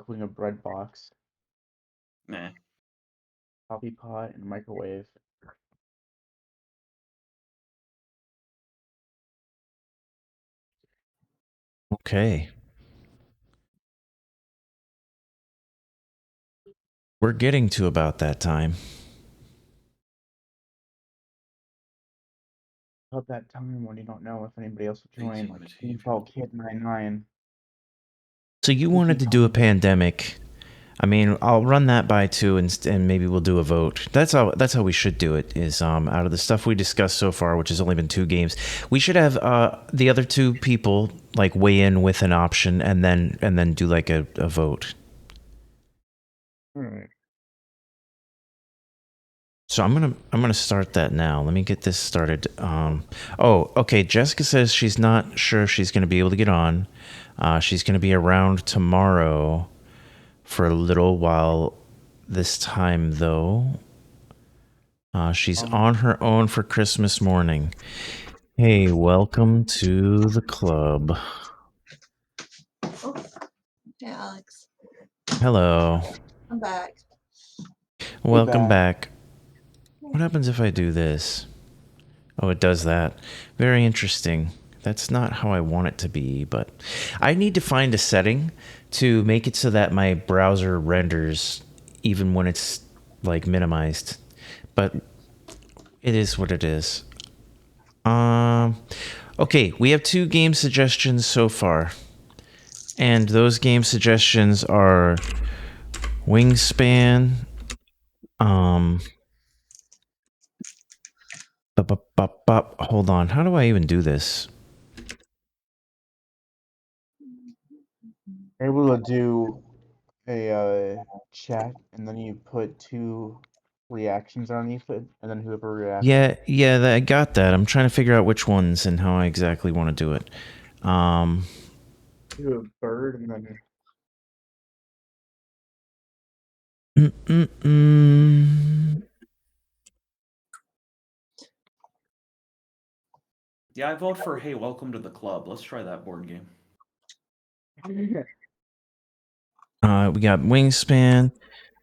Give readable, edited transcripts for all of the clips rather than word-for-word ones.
including a bread box, Nah. coffee pot, and microwave. Okay. We're getting to about that time. About that time when you don't know if anybody else will join, 18 like material. Default Kid 99. So you wanted to do a pandemic. I mean, I'll run that by too, and maybe we'll do a vote. That's how we should do it. Is out of the stuff we discussed so far, which has only been 2 games, we should have the other 2 people like weigh in with an option, and then do like a vote. All right. So I'm gonna start that now. Let me get this started. Oh, okay. Jessica says she's not sure if she's gonna be able to get on. She's gonna be around tomorrow for a little while this time, though. She's on her own for Christmas morning. Hey, welcome to the club. Oh, hey, Alex. Hello. I'm back. Welcome back. What happens if I do this? Oh, it does that. Very interesting. That's not how I want it to be, but I need to find a setting to make it so that my browser renders even when it's like minimized. But it is what it is. Okay, we have 2 game suggestions so far. And those game suggestions are Wingspan, hold on, how do I even do this? Able to do a chat, and then you put 2 reactions underneath it, and then whoever reacts. Yeah, I got that. I'm trying to figure out which ones and how I exactly want to do it. Do a bird, and then Yeah, I vote for hey, welcome to the club. Let's try that board game. We got Wingspan,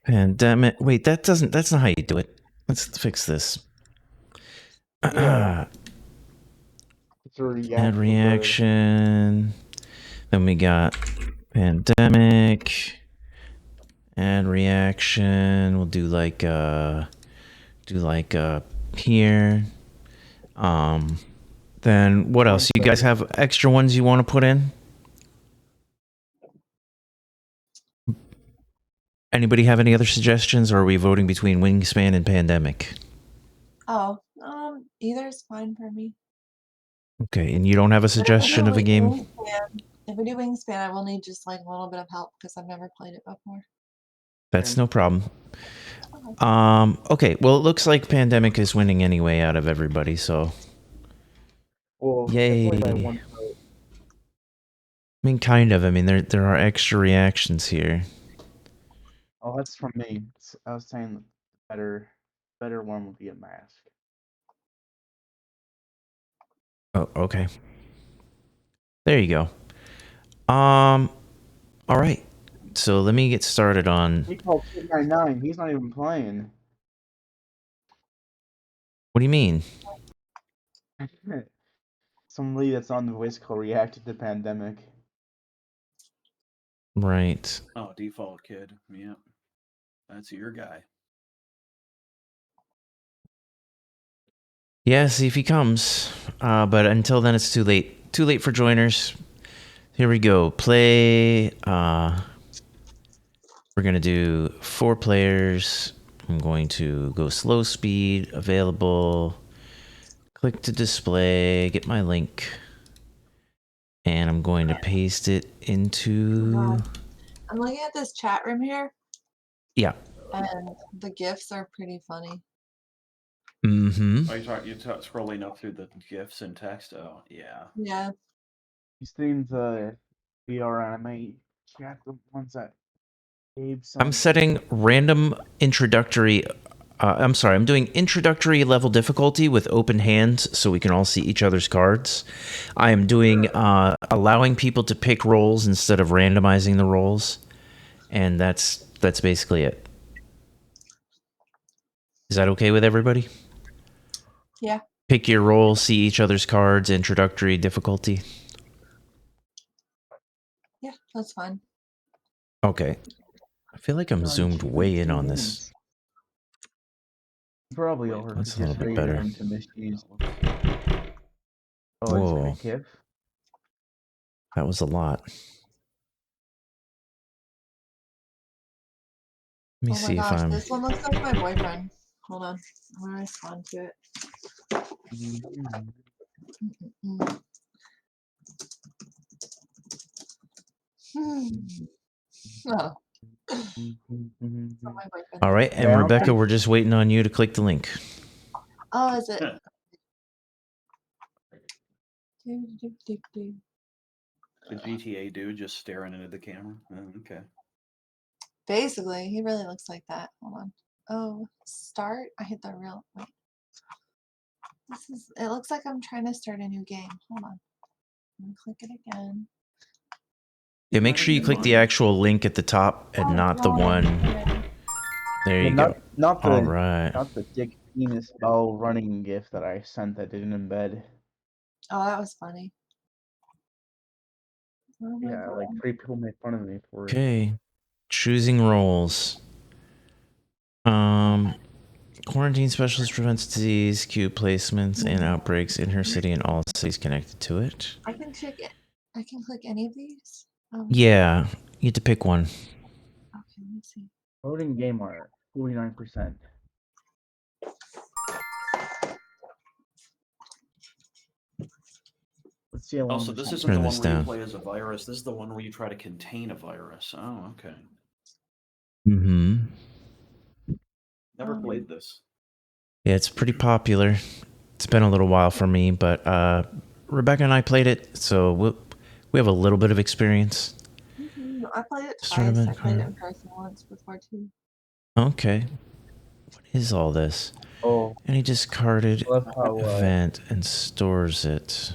Pandemic. Wait, that's not how you do it. Let's fix this. Yeah. It's a Add reaction. Then we got Pandemic. Add reaction. We'll do like here. Then what else? You guys have extra ones you want to put in? Anybody have any other suggestions, or are we voting between Wingspan and Pandemic? Oh, either is fine for me. Okay, and you don't have a suggestion of a game? If we do Wingspan, I will need just like a little bit of help because I've never played it before. That's no problem. Okay, well, it looks like Pandemic is winning anyway out of everybody, so... Well, yay. I mean, kind of. I mean, there are extra reactions here. Oh, that's from me. I was saying the better one would be a mask. Oh, okay. There you go. All right. So let me get started on... He called Kid 99. He's not even playing. What do you mean? Somebody that's on the voice call reacted to Pandemic. Right. Oh, Default Kid. Yep. That's your guy. Yeah, see if he comes. But until then, it's too late. Too late for joiners. Here we go. Play. We're going to do 4 players. I'm going to go slow speed, available. Click to display, get my link. And I'm going to paste it into... I'm looking at this chat room here. Yeah. And the GIFs are pretty funny. Mm-hmm. Are you scrolling up through the GIFs and text? Oh, yeah. Yeah. These things, VR anime chat, the ones that Gabe sent. I'm setting random introductory... I'm sorry, I'm doing introductory level difficulty with open hands so we can all see each other's cards. I am doing allowing people to pick roles instead of randomizing the roles. and that's basically it. Is that okay with everybody? Yeah. Pick your role, see each other's cards, introductory difficulty. Yeah, that's fine. Okay. I feel like I'm zoomed way in on this. Probably Wait, over. That's a Because little bit yesterday better. you're having some issues. Oh, Whoa. it's quick, That was a lot. Let me Oh see my if gosh, I'm... this one looks like my boyfriend. Hold on. I'm gonna respond to it. Mm. Oh, my boyfriend. All right, and Yeah, Rebecca, we're just waiting on you to click the link. Oh, is it? The GTA dude just staring into the camera. Oh, okay. Basically, he really looks like that. Hold on. Oh, start. I hit the real. Wait. This is. It looks like I'm trying to start a new game. Hold on. Let me click it again. Yeah, make sure you click the actual link at the top and not the one. There you go. Not the All right. not the dick penis bell running gif that I sent that didn't embed. Oh, that was funny. Oh my Yeah, God. like 3 people made fun of me for it. Okay. Choosing roles. Quarantine specialist prevents disease, cube placements, and outbreaks in her city and all cities connected to it. I can check it. I can click any of these. Yeah, you have to pick one. Okay, let me see. Voting game art, 49%. Let's see how long Also, this this isn't the Turn one this where you down. play as a virus. This is the one where you try to contain a virus. Oh, okay. Mm-hmm. Never played this. Yeah, it's pretty popular. It's been a little while for me, but Rebecca and I played it, so we have a little bit of experience. I played it twice. Tournament I played it card. in person once before too. Okay. What is all this? Oh, And he discarded love how event and stores it.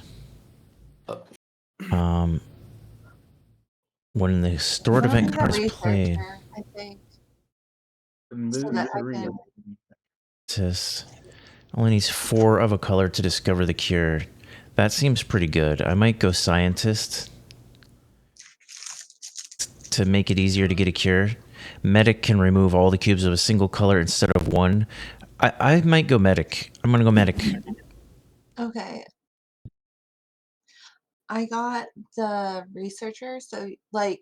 When the stored I'm gonna event be card the is played, researcher, I think. the So movie that I 3. can. says only needs 4 of a color to discover the cure. That seems pretty good. I might go scientist to make it easier to get a cure. Medic can remove all the cubes of a single color instead of one. I might go medic. I'm gonna go medic. Okay. I got the researcher, so like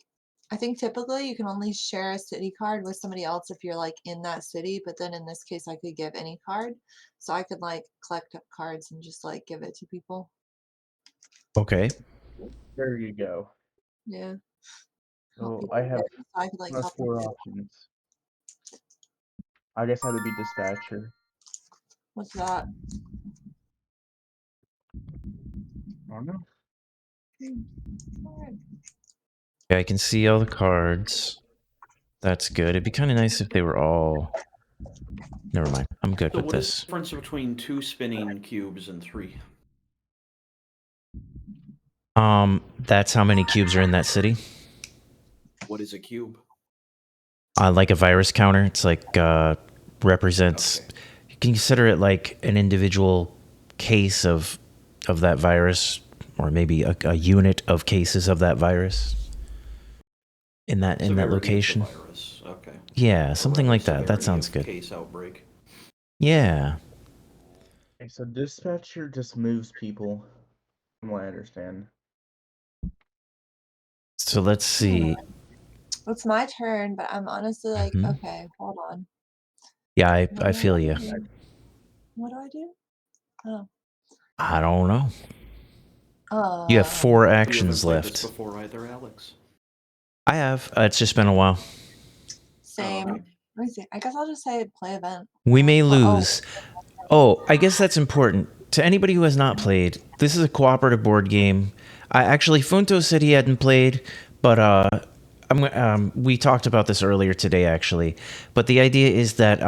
I think typically you can only share a city card with somebody else if you're like in that city, but then in this case I could give any card. So I could like collect up cards and just like give it to people. Okay. There you go. Yeah. So Help people I have get it, so I could like help them 4 get it. options. I guess I had to be dispatcher. What's that? I don't know. Alright. Yeah, I can see all the cards. That's good. It'd be kind of nice if they were all... Never mind. I'm good So with what is the this. difference between 2 spinning cubes and 3? That's how many cubes are in that city. What is a cube? Like a virus counter. It's like represents... Okay. You can consider it like an individual case of that virus, or maybe a unit of cases of that virus in that Severity of the location. virus. Okay. Yeah, Or something rather, like that. That severity sounds of good. Case outbreak. Yeah. Okay, so dispatcher just moves people, from what I understand. So let's see. It's my turn, but I'm honestly like, okay, hold on. Yeah, I feel you. What do I do? Oh. I don't know. You have 4 You haven't actions played this left. before either, Alex? I have. It's just been a while. Same. Oh, okay. Let me see. I guess I'll just say play event. We may Oh, lose. Oh, I guess that's important. To anybody who has not played, this is a cooperative board game. Actually, Funto said he hadn't played, but we talked about this earlier today, actually. But the idea is that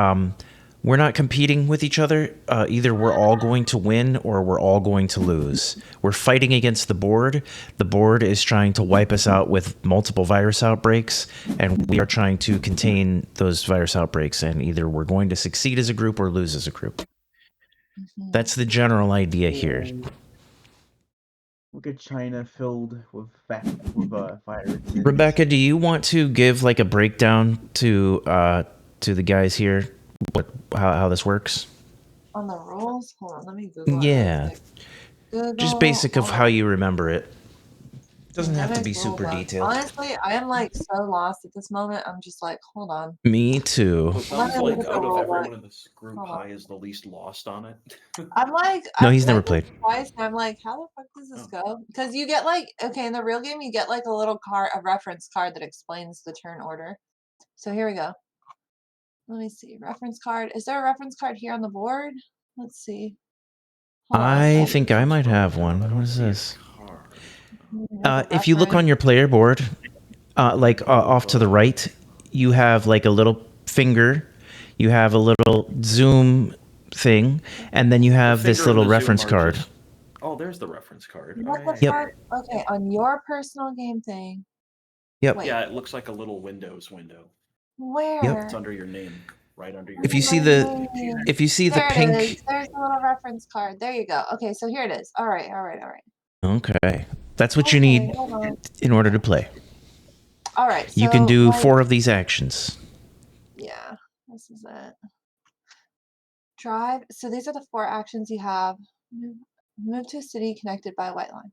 We're not competing with each other. Either we're all going to win or we're all going to lose. We're fighting against the board. The board is trying to wipe us out with multiple virus outbreaks, and we are trying to contain those virus outbreaks. And either we're going to succeed as a group or lose as a group. Mhm. That's the general idea here. Look at China filled with viruses. Rebecca, do you want to give like a breakdown to the guys here, how this works? On the rules? Hold on, let me Google it Yeah. real quick. Google, Just basic of hold how on. you remember it. Doesn't have to Pandemic be rule super book. detailed. Honestly, I am like so lost at this moment. I'm just like, hold on. Me too. Well, it sounds me look like at the out of rule book. everyone in this group, Hold on. Pi is the least lost on it. I'm like, No, I've he's never played played. this twice, and I'm like, how the fuck does this go? Because you get like, okay, in the real game, you get like a little card, a reference card that explains the turn order. So here we go. Let me see. Reference card. Is there a reference card here on the board? Let's see. Hold on a I sec. think I might have one. I don't What is see a this? card. If you look on your player board, off to the right, you have like a little finger, you have a little zoom thing, and then you have this finger and little the reference zoom are card. just- Oh, there's the reference card. What the Yep. fuck? Okay, on your personal game thing. Yep. Wait, Yeah, it looks like a little Windows window. where? It's under your name, right under your If you name. see the There it pink. is. There's a little reference card. There you go. Okay, so here it is. All right. Okay, that's what you need Hold on. in order to play. All right. You can so, do like, 4 of these actions. Yeah, this is it. Drive. So these are the 4 actions you have. Move to a city connected by a white line.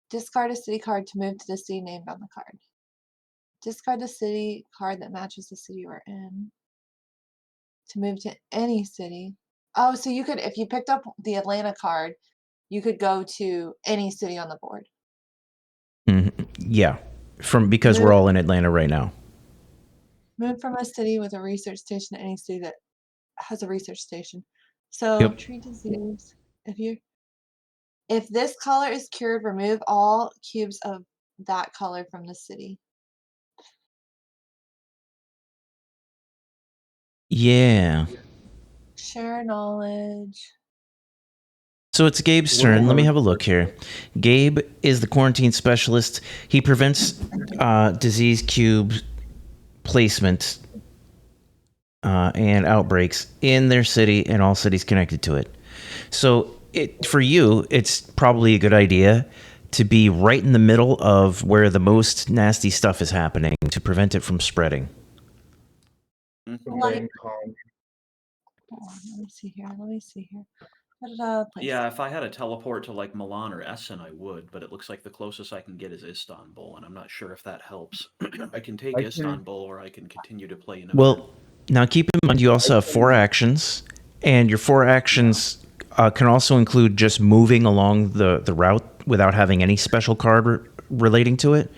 Discard a city card to move to the city named on the card. Discard the city card that matches the city you're in to move to any city. Oh, so you could, if you picked up the Atlanta card, you could go to any city on the board. Yeah, because we're all in Atlanta right now. Move from a city with a research station to any city that has a research station. So treat disease. If this color is cured, remove all cubes of that color from the city. Yeah. Share knowledge. So it's Gabe's turn. Let me have a look here. Gabe is the quarantine specialist. He prevents disease cube placement and outbreaks in their city and all cities connected to it. So for you, it's probably a good idea to be right in the middle of where the most nasty stuff is happening to prevent it from spreading. Like, let me see here. Yeah, if I had a teleport to like Milan or Essen, I would, but it looks like the closest I can get is Istanbul, and I'm not sure if that helps. I can take Istanbul, or I can continue to play in. Well, now keep in mind you also have 4 actions, and your 4 actions can also include just moving along the route without having any special card relating to it.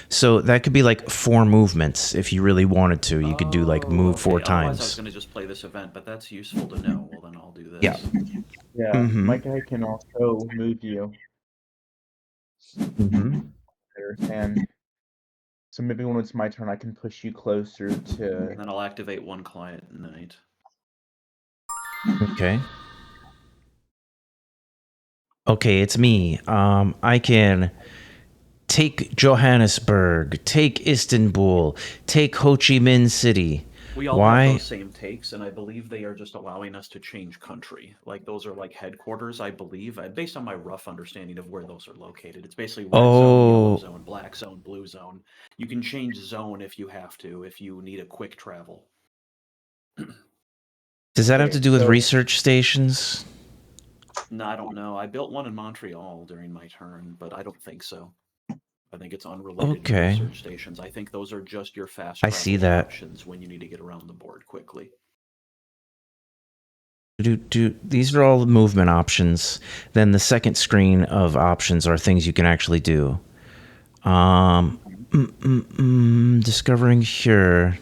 So that could be like 4 movements if you really wanted to. You could do like move 4 Otherwise, I was times. going to just play this event, but that's useful to know. Well, then I'll do this. Yeah. Yeah, my guy can also move you. And so maybe when it's my turn, I can push you closer to. And then I'll activate 1 client at night. Okay. Okay, it's me. I can take Johannesburg, take Istanbul, take Ho Chi Minh City. We all have those same takes, and I believe they are just allowing us to change country. Like, those are like headquarters, I believe, based on my rough understanding of where those are located. It's basically red zone, yellow zone, black zone, blue zone. You can change zone if you have to, if you need a quick travel. Does that have to do with research stations? No, I don't know. I built one in Montreal during my turn, but I don't think so. I think it's unrelated to research stations. I think those are just your fast travel options when you need to get around the board quickly. These are all the movement options. Then the second screen of options are things you can actually do. Discovering cure.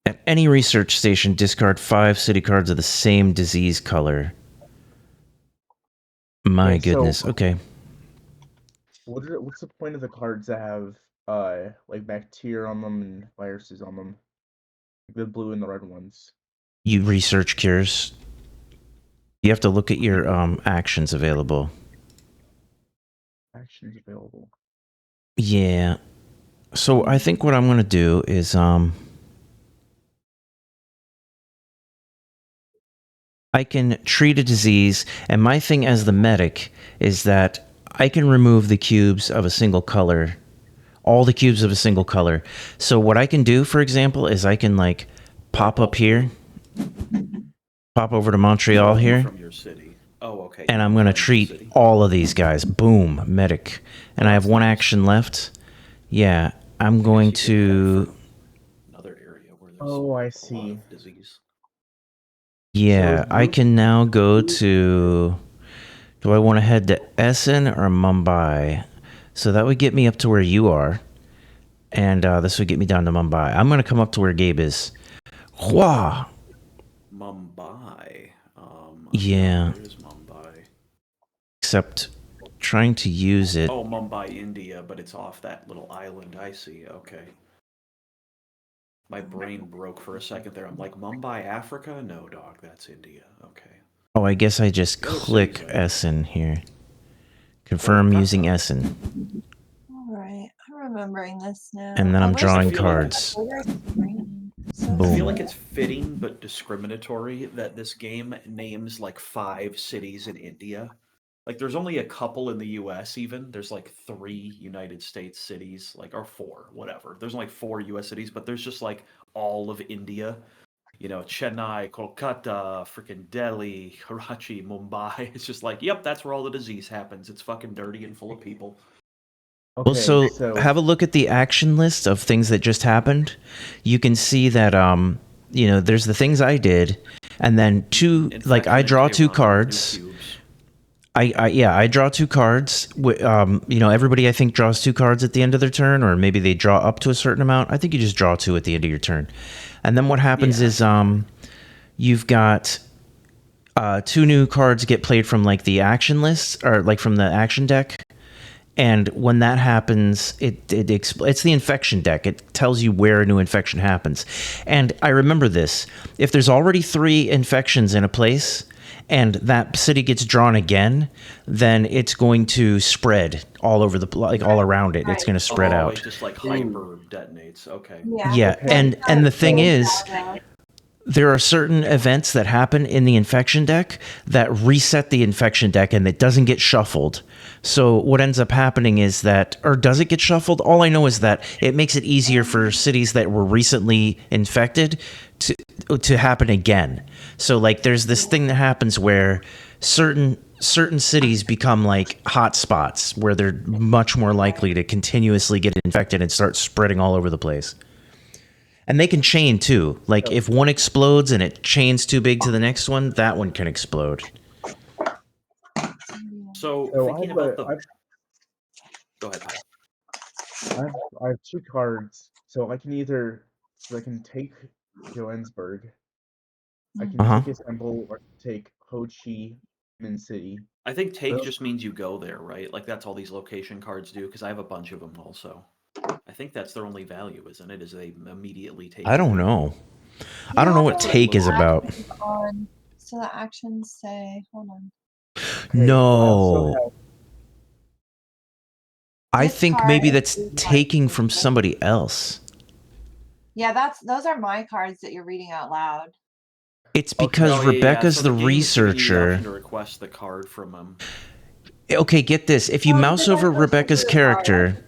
At any research station, discard 5 city cards of the same disease color. My goodness. Okay. What's the point of the cards that have like bacteria on them and viruses on them? The blue and the red ones. You research cures. You have to look at your actions available. Actions available. Yeah. So I think what I'm gonna do is I can treat a disease, and my thing as the medic is that I can remove the cubes of a single color, all the cubes of a single color. So what I can do, for example, is I can like pop up here, pop over to Montreal here, From your city. Oh, okay. and yeah, I'm gonna from your treat city. all of these guys. Boom, medic. And I have That's one nice. action left. Yeah, I'm going You could head to. for another area where there's Oh, I a lot see. of disease. Yeah, So I can now go to. Do I want to head to Essen or Mumbai? So that would get me up to where you are. And this would get me down to Mumbai. I'm going to come up to where Gabe is. Whoa! Mumbai. Yeah. Where is Mumbai? Except trying to use it. Oh, Mumbai, India, but it's off that little island. I see. Okay. My brain broke for a second there. I'm like, Mumbai, Africa? No, dog, that's India. Okay. Oh, I guess I just The other click cities, Essen here. Confirm using Kolkata. Essen. All right, I'm remembering this now. And then I I'm wish drawing the feel like cards. colors were green. So Boom. I feel like it's fitting but discriminatory that this game names like 5 cities in India. Like there's only a couple in the US even. There's like 3 United States cities, like or 4, whatever. There's only 4 US cities, but there's just like all of India. You know, Chennai, Kolkata, freaking Delhi, Karachi, Mumbai. It's just like, yep, that's where all the disease happens. It's fucking dirty and full of people. Well, Okay, so have a look at the action list of things that just happened. You can see that there's the things I did, and then like I Infection in draw 2 Tehran, new cards. cubes. I draw 2 cards. Everybody I think draws 2 cards at the end of their turn, or maybe they draw up to a certain amount. I think you just draw 2 at the end of your turn, and then what happens Yeah, is you've got 2 new cards get played from like the action list or like from the action deck. And when that happens, it's the infection deck. It tells you where a new infection happens. And I remember this. If there's already 3 infections in a place and that city gets drawn again, then it's going to spread all over all around it. It's going to spread out. It just like hyper detonates. Okay. Yeah, Okay. and the thing is, there are certain events that happen in the infection deck that reset the infection deck and it doesn't get shuffled. So what ends up happening is that, or does it get shuffled? All I know is that it makes it easier for cities that were recently infected to happen again. So like there's this thing that happens where certain cities become like hot spots where they're much more likely to continuously get infected and start spreading all over the place. And they can chain too. Like if one explodes and it chains too big to the next one, that one can explode. So thinking about the. Go ahead, Paul. I have 2 cards, so I can take Johannesburg. I can take Istanbul, or I can take Ho Chi Minh City. I think take just means you go there, right? Like that's all these location cards do, because I have a bunch of them also. I think that's their only value, isn't it? Is they immediately take. I don't know. I don't know what take is about. So the actions say, hold on. Okay, No. I This think card maybe is that's taking from somebody else. Yeah, those are my cards that you're reading out loud. It's because Rebecca's So the game is giving you the researcher. option to request the card from them. Okay, get this. If you mouse over Rebecca's character,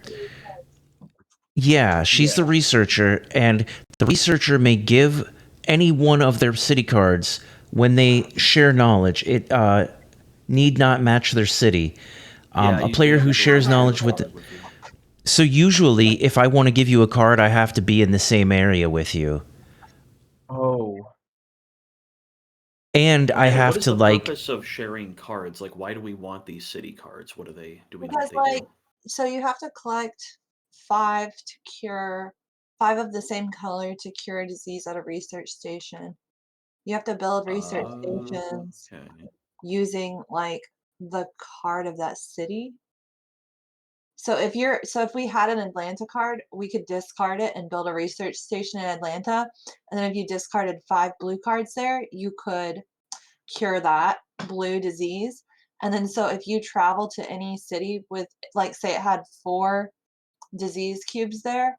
yeah, she's the researcher, and the researcher may give any one of their city cards when they share knowledge. It need not match their city. A player who shares knowledge with so usually, if I want to give you a card, I have to be in the same area with you. Oh. And I have to What is the purpose of sharing cards? Like, why do we want these city cards? What do they do? We know what they do. So you have to collect 5 to cure 5 of the same color to cure a disease at a research station. You have to build research stations using like the card of that city. So if we had an Atlanta card, we could discard it and build a research station in Atlanta. And then if you discarded 5 blue cards there, you could cure that blue disease. And then so if you travel to any city with, like, say it had 4 disease cubes there,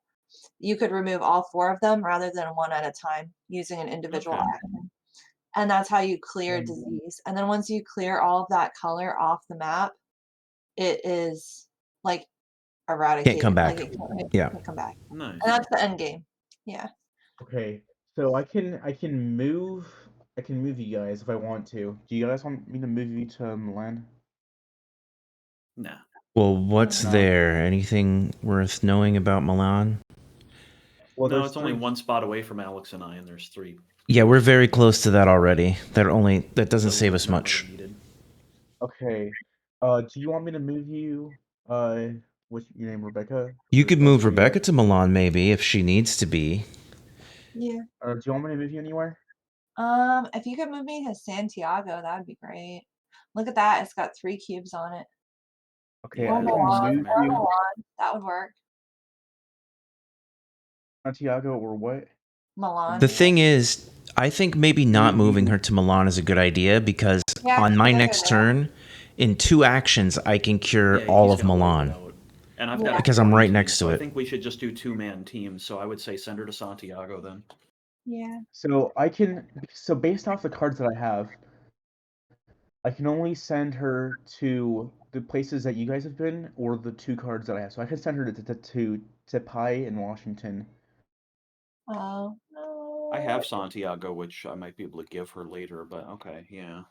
you could remove all 4 of them rather than one at a time using an individual Okay. action. And that's how you clear disease. And then once you clear all of that color off the map, it is like Can't come eradicated. Like back. it Yeah. can't come back. Nice. And that's the end game. Yeah. Okay, so I can move you guys if I want to. Do you guys want me to move you to Milan? Nah. Well, what's No. there? Anything worth knowing about Milan? Well, No, there's it's only 3. one spot away from Alex and I, and there's 3. Yeah, we're very close to that already. That doesn't So save it's us not much. really needed. Okay. Do you want me to move you? What's your name, Rebecca? You could Where move you at? Rebecca to Milan maybe if she needs to be. Yeah. Do you want me to move you anywhere? If you could move me to Santiago, that would be great. Look at that. It's got 3 cubes on it. Okay, Yeah, I that can one's move mad. you Milan. That would work. Santiago or what? Milan. The thing is, I think maybe not moving her to Milan is a good idea because Yeah, on 'cause my they're next there. turn, in 2 actions, I can cure Yeah, all he's of gonna wipe it Milan. out. And I've Yeah. got a Because I'm right quarantine, next so to I it. think we should just do 2-man teams. So I would say send her to Santiago then. Yeah. So based off the cards that I have, I can only send her to the places that you guys have been or the 2 cards that I have. So I can send her to Pi in Washington. Oh, no. I have Santiago, which I might be able to give her later, but okay, yeah.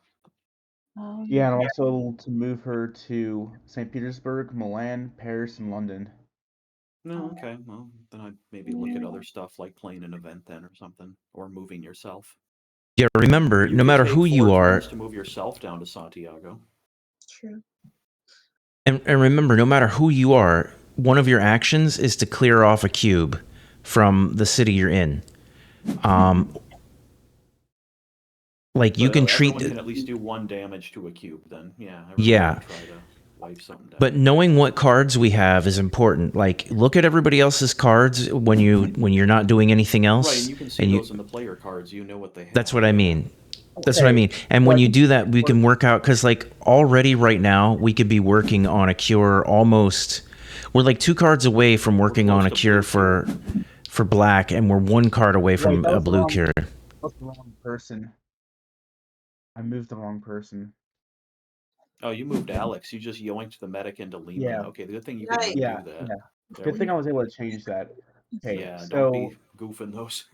Oh, Yeah, and I'm also able to move her to St. Petersburg, Milan, Paris, and London. No, okay. Well, then I'd maybe look at other stuff like playing an event then or something, or moving yourself. Yeah, remember, You no could matter take who 4 you are, turns to move yourself down to Santiago. True. and remember, no matter who you are, one of your actions is to clear off a cube from the city you're in. Like you But can treat everyone can at least do 1 damage to a cube then. Yeah, everyone Yeah. can try to wipe something down. But knowing what cards we have is important. Like, look at everybody else's cards when you're not doing anything else. Right, and you can see those in the player cards. You know what they have. That's what I yeah. mean. That's what I mean. And when you do that, we can work out because, like, already right now we could be working on a cure almost. We're like 2 cards away from working on a cure for black, and we're 1 card away from that a was the blue wrong- cure. That was the wrong person. I moved the wrong person. Oh, you moved Alex. You just yoinked the medic into Lima. Yeah. Okay, the good thing you Right. could Yeah, do that. yeah. There Good we thing go. I was able to change that. Okay, Yeah, so don't be goofing those.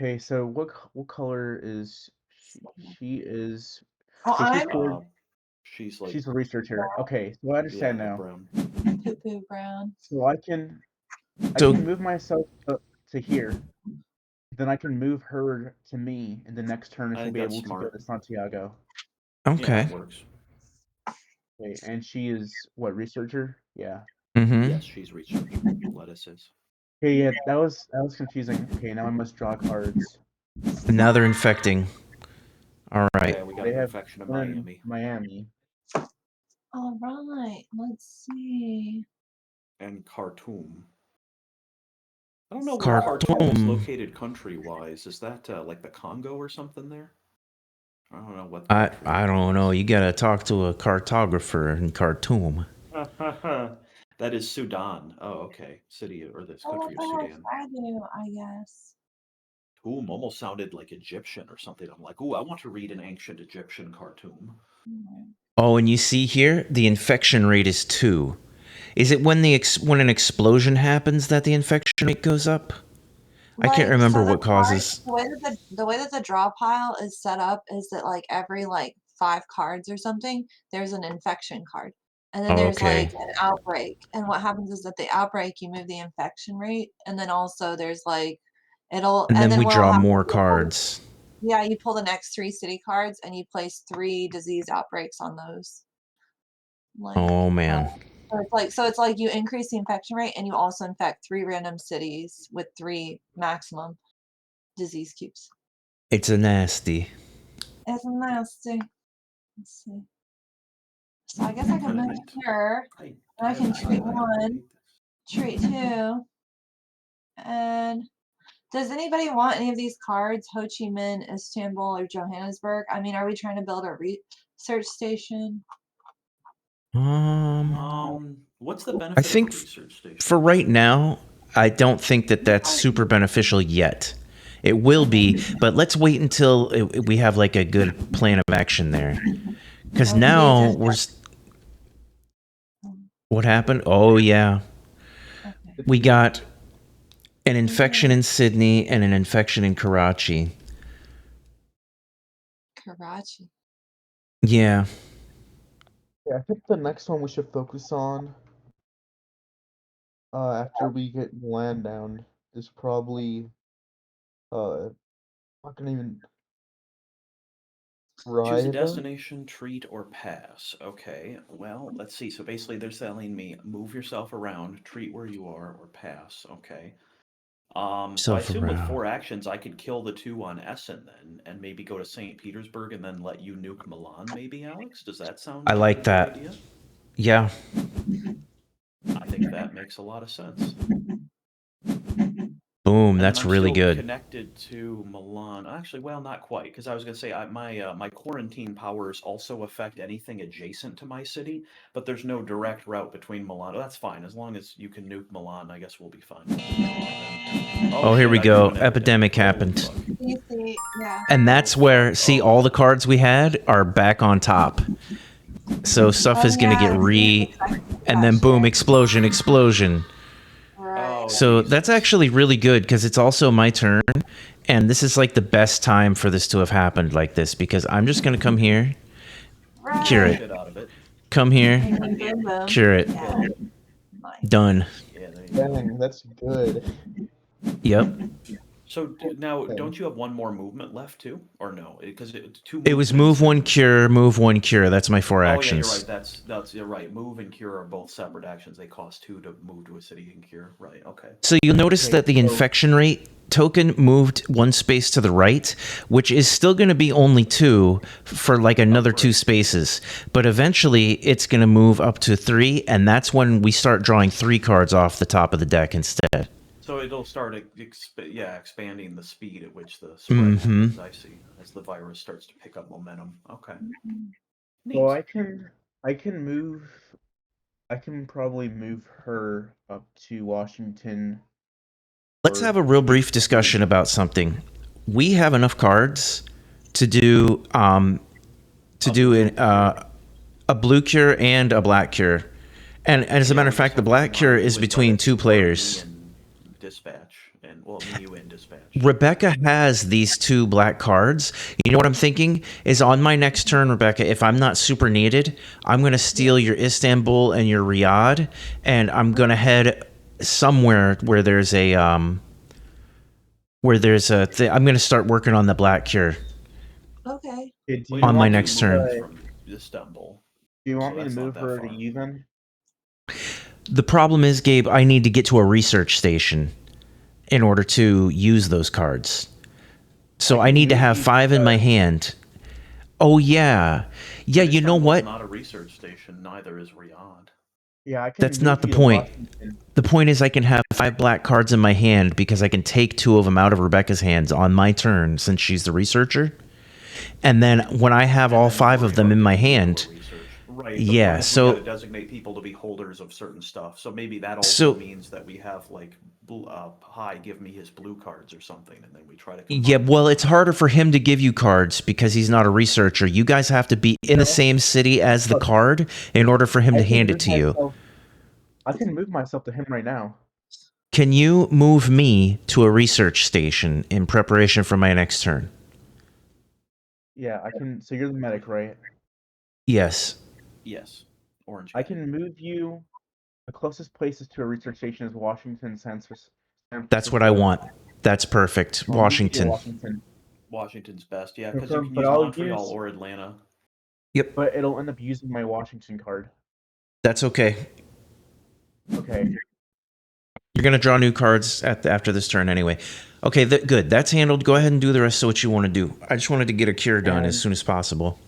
okay, so what color is she? She is Oh, okay, I'm She's like, she's a researcher. Okay, so I understand yeah, now. brown. poo-poo brown. So I can So move myself to here. Then I can move her to me in the next turn, and I she'll think be that's able to go smart. to Santiago. Yeah, okay. that works. Okay, and she is what, researcher? Yeah. Yes, she's research. Lettuces. Okay, yeah, that was confusing. Okay, now I must draw cards. Now they're infecting. All right. Yeah, we got They an have infection of one in Miami. Miami. All right. Let's see. And Khartoum. I don't know where Khartoum is located country-wise. Is that like the Congo or something there? I don't know what. I don't know. You gotta talk to a cartographer in Khartoum. That is Sudan. Oh, okay. City or this country of Sudan. I do, I guess. Khartoum almost sounded like Egyptian or something. I'm like, ooh, I want to read an ancient Egyptian Khartoum. Oh, and you see here, the infection rate is 2. Is it when when an explosion happens that the infection rate goes up? I can't remember what causes. The way that the draw pile is set up is that like every like 5 cards or something, there's an infection card. And then there's like an outbreak. And what happens is that the outbreak, you move the infection rate, and then also there's like And then we what'll draw happen more is cards. yeah, you pull the next 3 city cards and you place 3 disease outbreaks on those. Like, Oh man. so it's like you increase the infection rate and you also infect 3 random cities with 3 maximum disease cubes. It's a nasty. It's nasty. Let's see. So I guess I can move here. And I can treat I one, hate this. treat two, and does anybody want any of these cards? Ho Chi Minh, Istanbul, or Johannesburg? I mean, are we trying to build a research station? What's the I benefit of a think research station? for right now, I don't think that that's super beneficial yet. It will be, but let's wait until we have like a good plan of action there. Because Okay, now just- what happened? Oh yeah, Okay. we got an infection in Sydney and an infection in Karachi. Karachi. Yeah. Yeah, I think the next one we should focus on, after we get land down, is probably, not gonna even Choose a ride. destination, treat, or pass. Okay, well, let's see. So basically, they're telling me move yourself around, treat where you are, or pass. Okay. So I Self assume with around. 4 actions, I could kill the 2 on Essen then, and maybe go to St. Petersburg and then let you nuke Milan, maybe, Alex? Does that sound I like like a good that. idea? Yeah. I think that makes a lot of sense. Boom. And That's then I'm really still good. connected to Milan. Actually, well, not quite, because I was going to say my quarantine powers also affect anything adjacent to my city, but there's no direct route between Milan. Oh, that's fine. As long as you can nuke Milan, I guess we'll be fine. Oh, here shit, we I drew go. an Epidemic Holy happened. fuck. You see, yeah. And that's where, see, all the cards we had are back on top. So stuff is going to get and then boom, explosion, explosion. Right. Oh, So Jesus. that's actually really good because it's also my turn. And this is like the best time for this to have happened like this because I'm just going to come here, cure Right. it. Shit out of it. Come here, Boom, boom, boom. cure it. Yeah. Nice. Done. Yeah, there you go. Dang, that's good. Yep. So now, Okay. don't you have one more movement left too, or no? Because two. It was movements move one, and- cure, move one, cure. That's my 4 Oh actions. yeah, you're right. That's you're right. Move and cure are both separate actions. They cost 2 to move to a city and cure. Right. Okay. So you'll notice Okay, that the so- infection rate token moved 1 space to the right, which is still going to be only 2 for like another 2 spaces. But eventually it's going to move up to 3, and that's when we start drawing 3 cards off the top of the deck instead. So it'll start expanding the speed at which the spread happens. I see. As the virus starts to pick up momentum. Okay. Neat. Well, I can probably move her up to Washington. Let's have a real brief discussion about something. We have enough cards to do a blue cure and a black cure. And as a matter of fact, the black cure is between 2 players. Dispatch and well, you in dispatch. Rebecca has these 2 black cards. You know what I'm thinking? Is on my next turn, Rebecca, if I'm not super needed, I'm going to steal your Istanbul and your Riyadh, and I'm going to head somewhere where there's a I'm going to start working on the black cure. Okay. Okay, do you On my want me next to, turn. From Istanbul. Do you want So me to that's not move that her far. to you then? The problem is, Gabe, I need to get to a research station in order to use those cards. So I need to have 5 in my hand. Oh, yeah. Yeah, you know Istanbul's what? Not a research station. Neither is Riyadh. Yeah, I can. That's move not the you to point. Washington. The point is I can have 5 black cards in my hand because I can take 2 of them out of Rebecca's hands on my turn since she's the researcher. And then when I have all 5 of them in my hand, Right. Yeah, so- we got to designate people to be holders of certain stuff. So maybe that also means that we have like, Hi, give me his blue cards or something, and then we try to. yeah, well, it's harder for him to give you cards because he's not a researcher. You guys have to be in the same city as the card in order for him to hand it to you. I can move myself to him right now. Can you move me to a research station in preparation for my next turn? Yeah, I can. So you're the medic, right? Yes. Yes. Orange. I can move you. The closest places to a research station is Washington, San Francisco. That's what I want. That's perfect. I'll move you to Washington. Washington. Washington's best, yeah, because you Okay, can but use I'll Montreal use- or Atlanta. Yep. But it'll end up using my Washington card. That's okay. Okay. You're going to draw new cards after this turn anyway. Okay, good. That's handled. Go ahead and do the rest of what you want to do. I just wanted to get a cure done as soon as possible.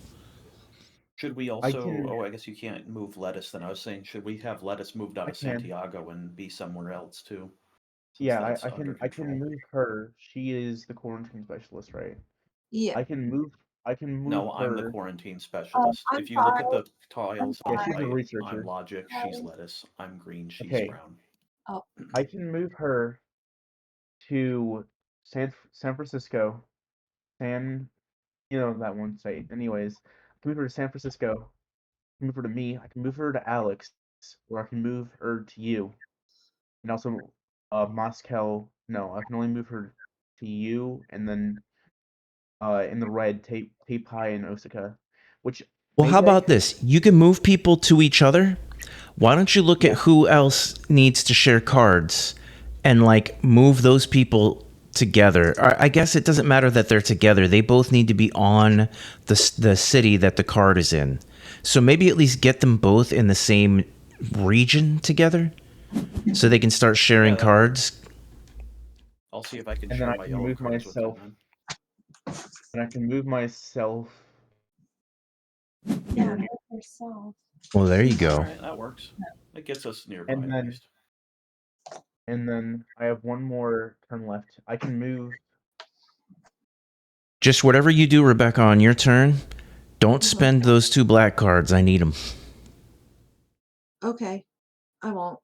Should we I also? can. Oh, I guess you can't move lettuce. Then I was saying, should we have lettuce moved out I of can. Santiago and be somewhere else too, since Yeah, that's under I can control? move her. She is the quarantine specialist, right? Yeah. I can move. I can move No, I'm the her. quarantine specialist. I'm If you look at sorry. the I'm tiles on Yeah, the she's sorry. a right, I'm researcher. logic, she's Sorry. lettuce. I'm green, she's Okay, brown. Oh, I can move her to San Francisco, that one site. Anyways, I can move her to San Francisco. I can move her to me. I can move her to Alex, or I can move her to you, and also Moscow. No, I can only move her to you, and then in the red, Tape High and Osaka, which Well, how maybe I about could. this? You can move people to each other. Why don't you look at Yeah, who else needs to share cards and like move those people together? I guess it doesn't matter that they're together. They both need to be on the city that the card is in. So maybe at least get them both in the same region together so they can start sharing Yeah, that works. cards. I'll see if I can and then share I my can yellow move cards with them myself, then. and I can move myself yeah, here, move yourself. Well, there you All go. right, that works. It gets us nearby and at then least. I have one more turn left. I can move. Just whatever you do, Rebecca, on your turn, don't Mhm. spend those 2 black cards. I need them. Okay, I won't.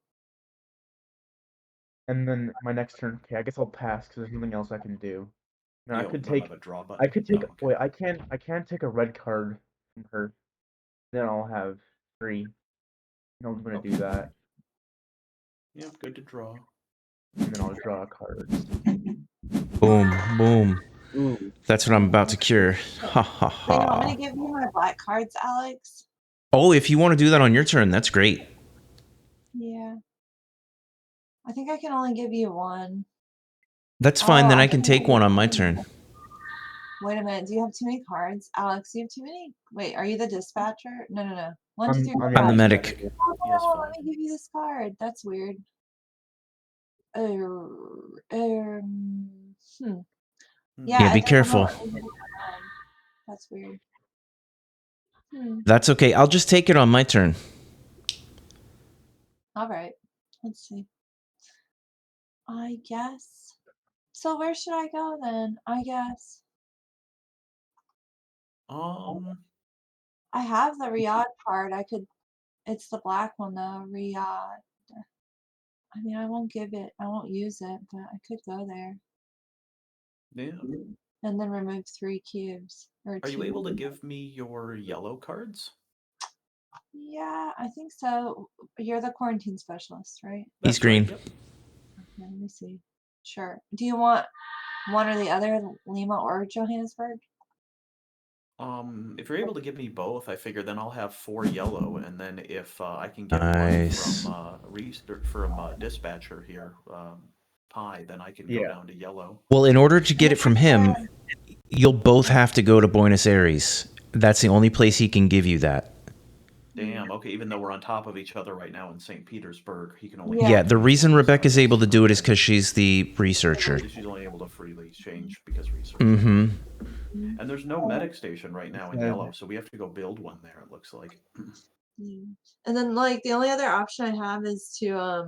And then my next turn, okay, I guess I'll pass because there's nothing else I can do. Now You don't have a draw button? I could take, Oh, okay. wait, I can't take a red card from her. Then I'll have 3. No one's gonna do Okay. that. Yeah, good to draw. And then I'll draw cards. Boom, boom. Ooh, That's what I'm about to cure. Ha ha So you want me ha. to give you my black cards, Alex? Oh, if you want to do that on your turn, that's great. Yeah. I think I can only give you one. That's fine. Then I I can take one on my turn. Wait a minute. Do you have too many cards? Alex, do you have too many? Wait, are you the dispatcher? No. 1, 2, 3, 4, I'm the 5. medic. He has Oh, 5. let me give you this card. That's weird. Yeah, Yeah, be I don't know. careful. That's weird. That's okay. I'll just take it on my turn. All right. Let's see. I guess. So where should I go then? I guess. I have the Riyadh card. It's the black one though, Riyadh. I mean, I won't use it, but I could go there. Yeah. And then remove 3 cubes. Or Are you 2. able to give me your yellow cards? Yeah, I think so. You're the quarantine specialist, right? He's That's right, green. yep. Okay, let me see. Sure. Do you want one or the other, Lima or Johannesburg? If you're able to give me both, I figure then I'll have 4 yellow, and then if I can get Nice. one from dispatcher here, Pi, then I can go yeah. down to yellow. Well, in order to get it from him, you'll both have to go to Buenos Aires. That's the only place he can give you that. Damn, okay, even though we're on top of each other right now in St. Petersburg, he can only Yeah. Yeah, give the me reason those Rebecca's cards. able to do it is Okay. because she's the researcher. She's only able to freely change because research. Mm-hmm. And there's no medic station right now in Yeah. yellow, so we have to go build one there, it looks like. And then like the only other option I have is to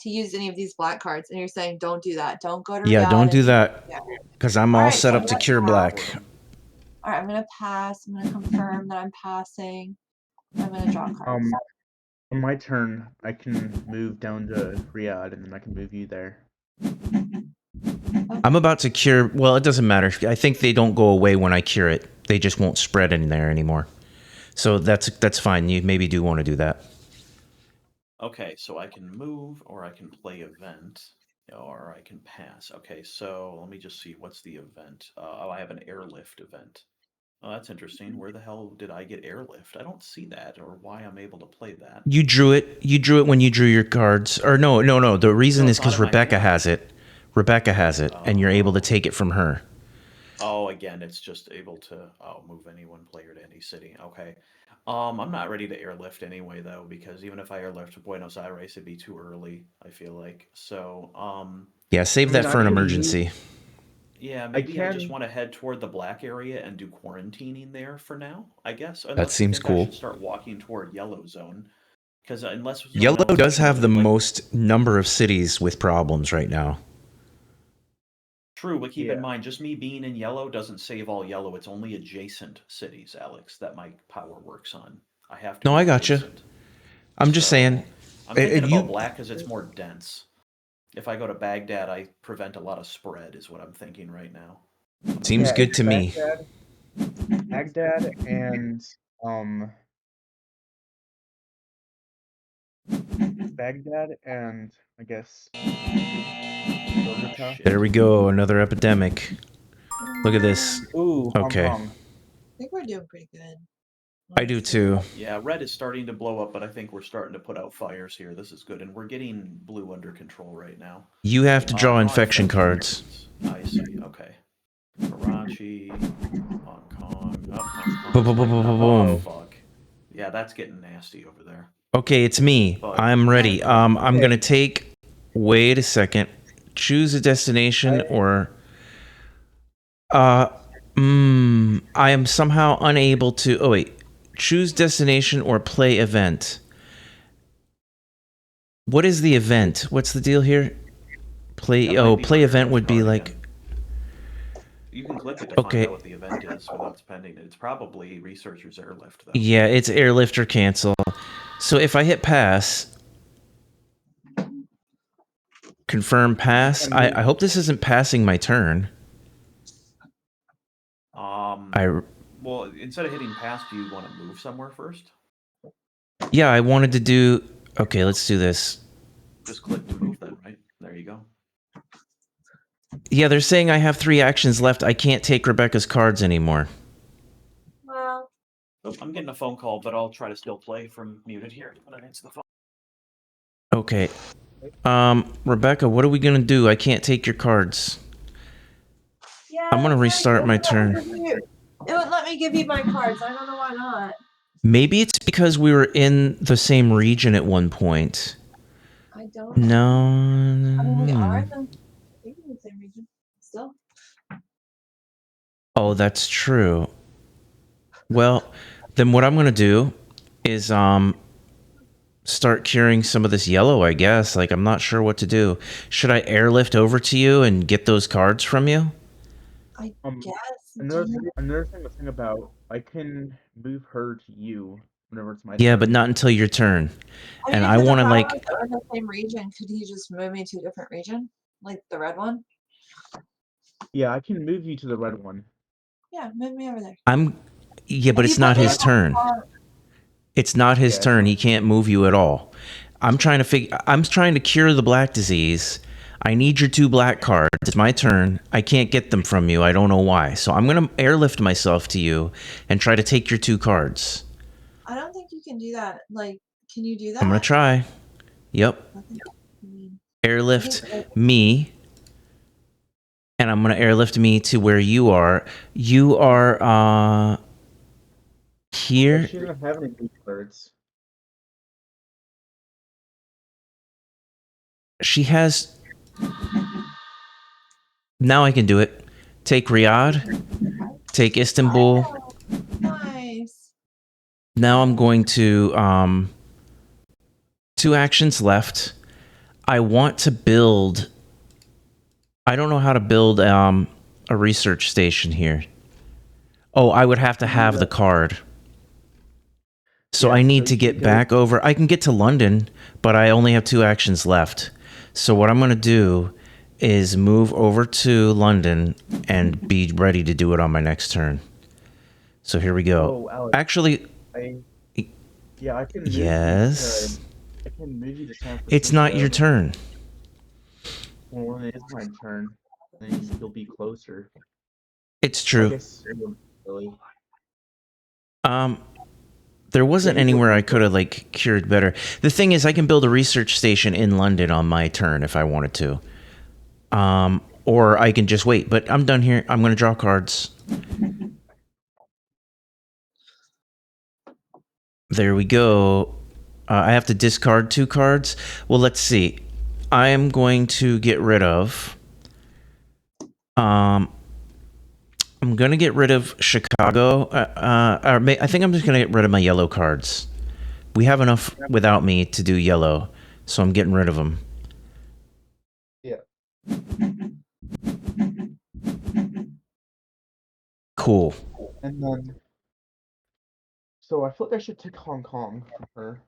use any of these black cards. And you're saying don't do that. Don't go to Yeah, Riyadh don't do and- that Yeah. because I'm All all right, set so up to let's cure pass. black. All right, I'm gonna pass. I'm gonna confirm that I'm passing. I'm gonna draw cards. On my turn, I can move down to Riyadh, and then I can move you there. I'm about to cure. Well, it doesn't matter. I think they don't go away when I cure it. They just won't spread in there anymore. So that's fine. You maybe do want to do that. Okay, so I can move, or I can play event, or I can pass. Okay, so let me just see, what's the event? Oh, I have an airlift event. Oh, that's interesting. Where the hell did I get airlift? I don't see that, or why I'm able to play that. You drew it. You drew it when you drew your cards. Or no. The reason No, is it's not because in my Rebecca hand. has it. Rebecca has it, and you're able to Oh. take it from her. Oh, again, it's just able to move any one player to any city. Okay. I'm not ready to airlift anyway, though, because even if I airlift to Buenos Aires, it'd be too early, I feel like. So, Yeah, save I that mean, for I an can emergency. Yeah, I maybe I just can. want to head toward the black area and do quarantining there for now, I guess. That Unless you seems think I should cool. start walking toward yellow zone. Because unless someone Yellow else does is have the limited, like, most number of cities with problems right now. true, but keep in Yeah. mind, just me being in yellow doesn't save all yellow. It's only adjacent cities, Alex, that my power works on. I have to No, be I gotcha. adjacent. I'm just saying, So I'm thinking about you. black because it's more dense. If I go to Baghdad, I prevent a lot of spread, is what I'm thinking right now. I'm gonna Seems Yeah, go good it's to there. me. Baghdad, and um, Baghdad, and I guess Bogota. There Shit. we go, another epidemic. Look at this. Ooh, Hong Okay, Kong. I think we're doing pretty good. I do Honestly. too. Yeah, red is starting to blow up, but I think we're starting to put out fires here. This is good, and we're getting blue under control right now. You have to draw Draw infection cards. I see. Okay. Karachi, Hong Kong. Oh, Hong Boom, Kong's boom, boom, boom, lighting boom, up. Oh boom. fuck. Yeah, that's getting nasty over there. Okay, it's me. But I'm ready. I'm gonna Okay. take. Wait a second. Choose a destination I or. Uh, I am somehow unable to. Oh wait. Choose destination or play event. What is the event? What's the deal here? Play. that might Oh, be play our event event would be card like. again. You can click it to find Okay. out what the event is without spending it. It's probably Researcher's Airlift, though. Yeah, it's airlift or cancel. So if I hit pass, confirm pass. can move. I hope this isn't passing my turn. Um, well, instead of hitting pass, do you want to move somewhere first? Yeah, I wanted to do. Okay, let's do this. Just click to move then, right? There you go. Yeah, they're saying I have 3 actions left. I can't take Rebecca's cards anymore. Well, Oh, I'm getting a phone call, but I'll try to still play from muted here when I answer the phone. Okay. Rebecca, what are we gonna do? I can't take your cards. yeah. I'm gonna it's restart like, my it wouldn't turn. let me give you my cards. I don't know why not. Maybe it's because we were in the same region at one point. I don't know. No. I mean, we are in the same region still. Oh, that's true. Well, then what I'm gonna do is start curing some of this yellow, I guess. Like, I'm not sure what to do. Should I airlift over to you and get those cards from you? I guess. Another thing to think about. I can move her to you whenever it's my Yeah, turn. but not until your turn. I And mean, I because want if to, I like, was in the same region, could he just move me to a different region, like the red one? Yeah, I can move you to the red one. Yeah, move me over there. yeah, but If it's you put not me his in that turn. spot- It's not his Yeah, turn. He can't move you at all. I'm trying to cure the black disease. I need your 2 black cards. It's my turn. I can't get them from you. I don't know why. So I'm going to airlift myself to you and try to take your 2 cards. I don't think you can do that. Like, can you do that? I'm going to try. Yep. I mean, Airlift I think- me. And I'm going to airlift me to where you are. You are here. she doesn't have any blue cards. She has. Now I can do it. Take Riyadh. Take Istanbul. Nice. Now I'm going to 2 actions left. I want to build. I don't know how to build a research station here. Oh, I would have to have the card. So Yeah, I need so to you get go- back over. I can get to London, but I only have 2 actions left. So what I'm going to do is move over to London and be ready to do it on my next turn. So here we go. Oh, Alex, Actually, yeah, I can move yes. I can move you to San Francisco. It's not your turn. Well, when it is my turn, then you'll be closer. It's I true. guess really. There wasn't Yeah, you anywhere will- I could have like cured better. The thing is, I can build a research station in London on my turn if I wanted to. Or I can just wait. But I'm done here. I'm going to draw cards. There we go. I have to discard 2 cards. Well, let's see. I am going to get rid of I'm gonna get rid of Chicago. I think I'm just gonna get rid of my yellow cards. We have enough without me to do yellow, so I'm getting rid of them. Yeah. Cool. And then, so I feel like I should take Hong Kong from her.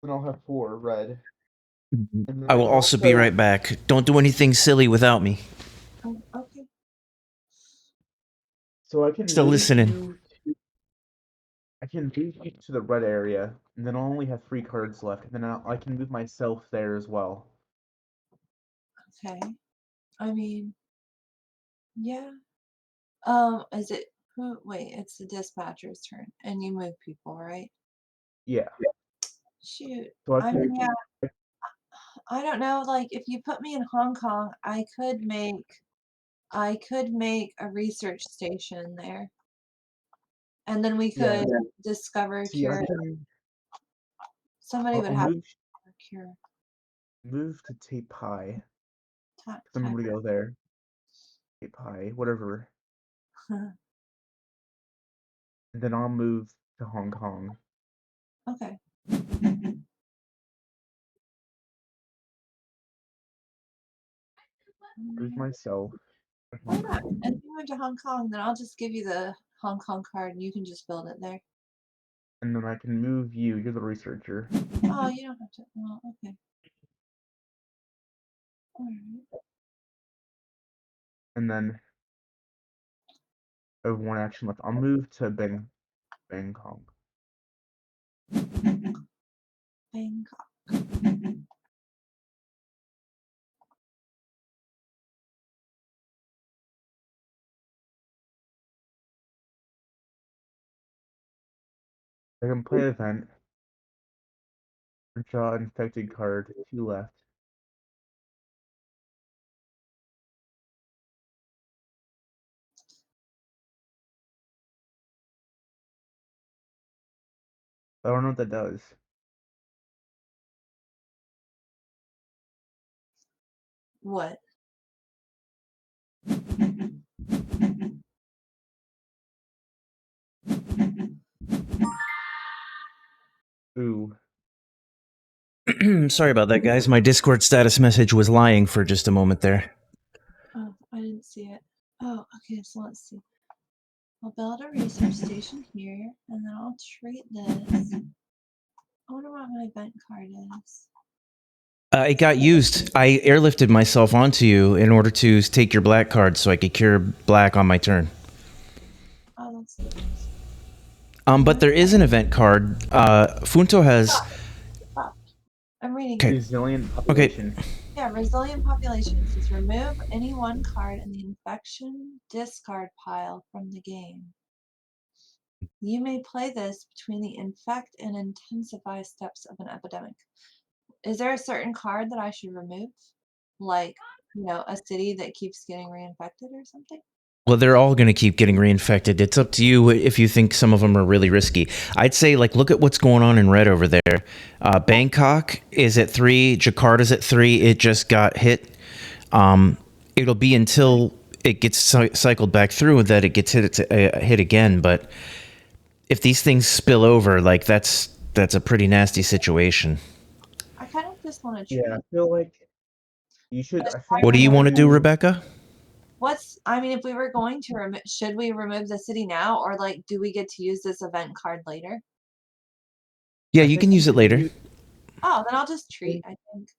Then I'll have 4 red. And then I I will can also be right back. Don't do anything silly without me. Oh, okay. So I can Still move listening. you to, I can move you to the red area, and then I'll only have 3 cards left, and then I can move myself there as well. Okay. I mean, yeah. Is it? Wait, it's the dispatcher's turn, and you move people, right? Yeah. Shoot. So I I can mean, yeah. I don't know. Like, if you put me in Hong Kong, I could make a research station there, and then we yeah. could discover See, I cure. can Somebody would I'll have move to cure. to Tape High. Type. 'Cause I'm gonna go there. Tape High, whatever. And then I'll move to Hong Kong. Okay. Move myself to Why Hong not? Kong. And if you move to Hong Kong, then I'll just give you the Hong Kong card, and you can just build it there. And then I can move you. You're the researcher. Oh, you don't have to. Well, okay. All right. And then I have 1 action left. I'll move to Bangkok. Bangkok. I can play event. Draw infected card. 2 left. I don't know what that does. What? Ooh. Sorry about that, guys. My Discord status message was lying for just a moment there. Oh, I didn't see it. Oh, okay. So let's see. I'll build a research station here, and then I'll treat this. I wonder what my event card is. It got used. I airlifted myself onto you in order to take your black card so I could cure black on my turn. Oh, that's nice. But there is an event card. Funto has. Stop. I'm reading. Okay. Resilient population. Yeah, resilient population says remove any 1 card in the infection discard pile from the game. You may play this between the infect and intensify steps of an epidemic. Is there a certain card that I should remove? Like, a city that keeps getting reinfected or something? Well, they're all going to keep getting reinfected. It's up to you if you think some of them are really risky. I'd say, look at what's going on in red over there. Bangkok is at 3. Jakarta's at 3. It just got hit. It'll be until it gets cycled back through that it gets hit again. But if these things spill over, that's a pretty nasty situation. I kind of just want to treat. Yeah, I feel like you should. I think What do you want to do, Rebecca? If we were going to should we remove the city now, or do we get to use this event card later? Yeah, you can use it later. Oh, then I'll just treat, I think.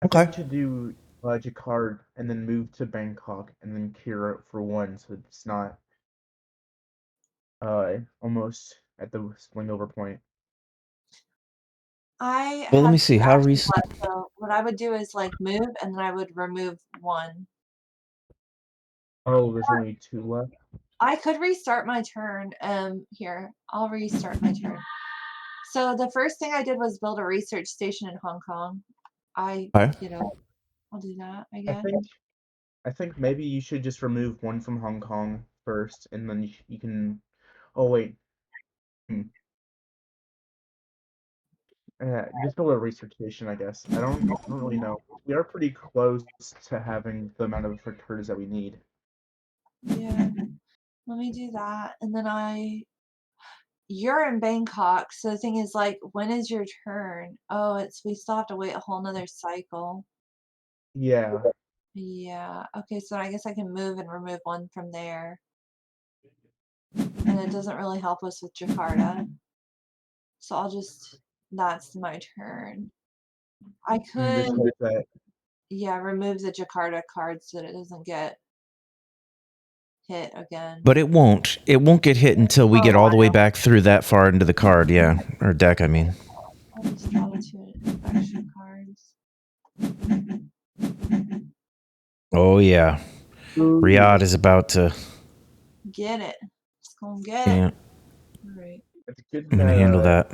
Okay. I should do Jakarta and then move to Bangkok and then cure it for 1, so it's not almost at the swing over point. I Well, let have me see. 2 How actions recent? left, so what I would do is move, and then I would remove 1. Oh, there's only 2 left. I could restart my turn. Here, I'll restart my turn. So the first thing I did was build a research station in Hong Kong. Okay. I'll do that, I I guess. think maybe you should just remove 1 from Hong Kong first, and then you can. Oh wait. Just a little research station, I guess. I don't really know. We are pretty close to having the amount of recruiters that we need. Yeah. Let me do that. And then you're in Bangkok. So the thing is, like, when is your turn? Oh, we still have to wait a whole nother cycle. Yeah. Yeah. Okay, so I guess I can move and remove one from there. And it doesn't really help us with Jakarta. So that's my turn. I And could, just hope that yeah, remove the Jakarta card so that it doesn't get hit again. But it won't. It won't get hit until we get Oh, all the I way know. back through that far into the card, yeah. Or deck, I mean. I'll just draw the 2 extra cards. Oh, yeah. Riyadh is about to... Get it. Just gonna get Yeah, it. All right. it's good I'm going to handle that.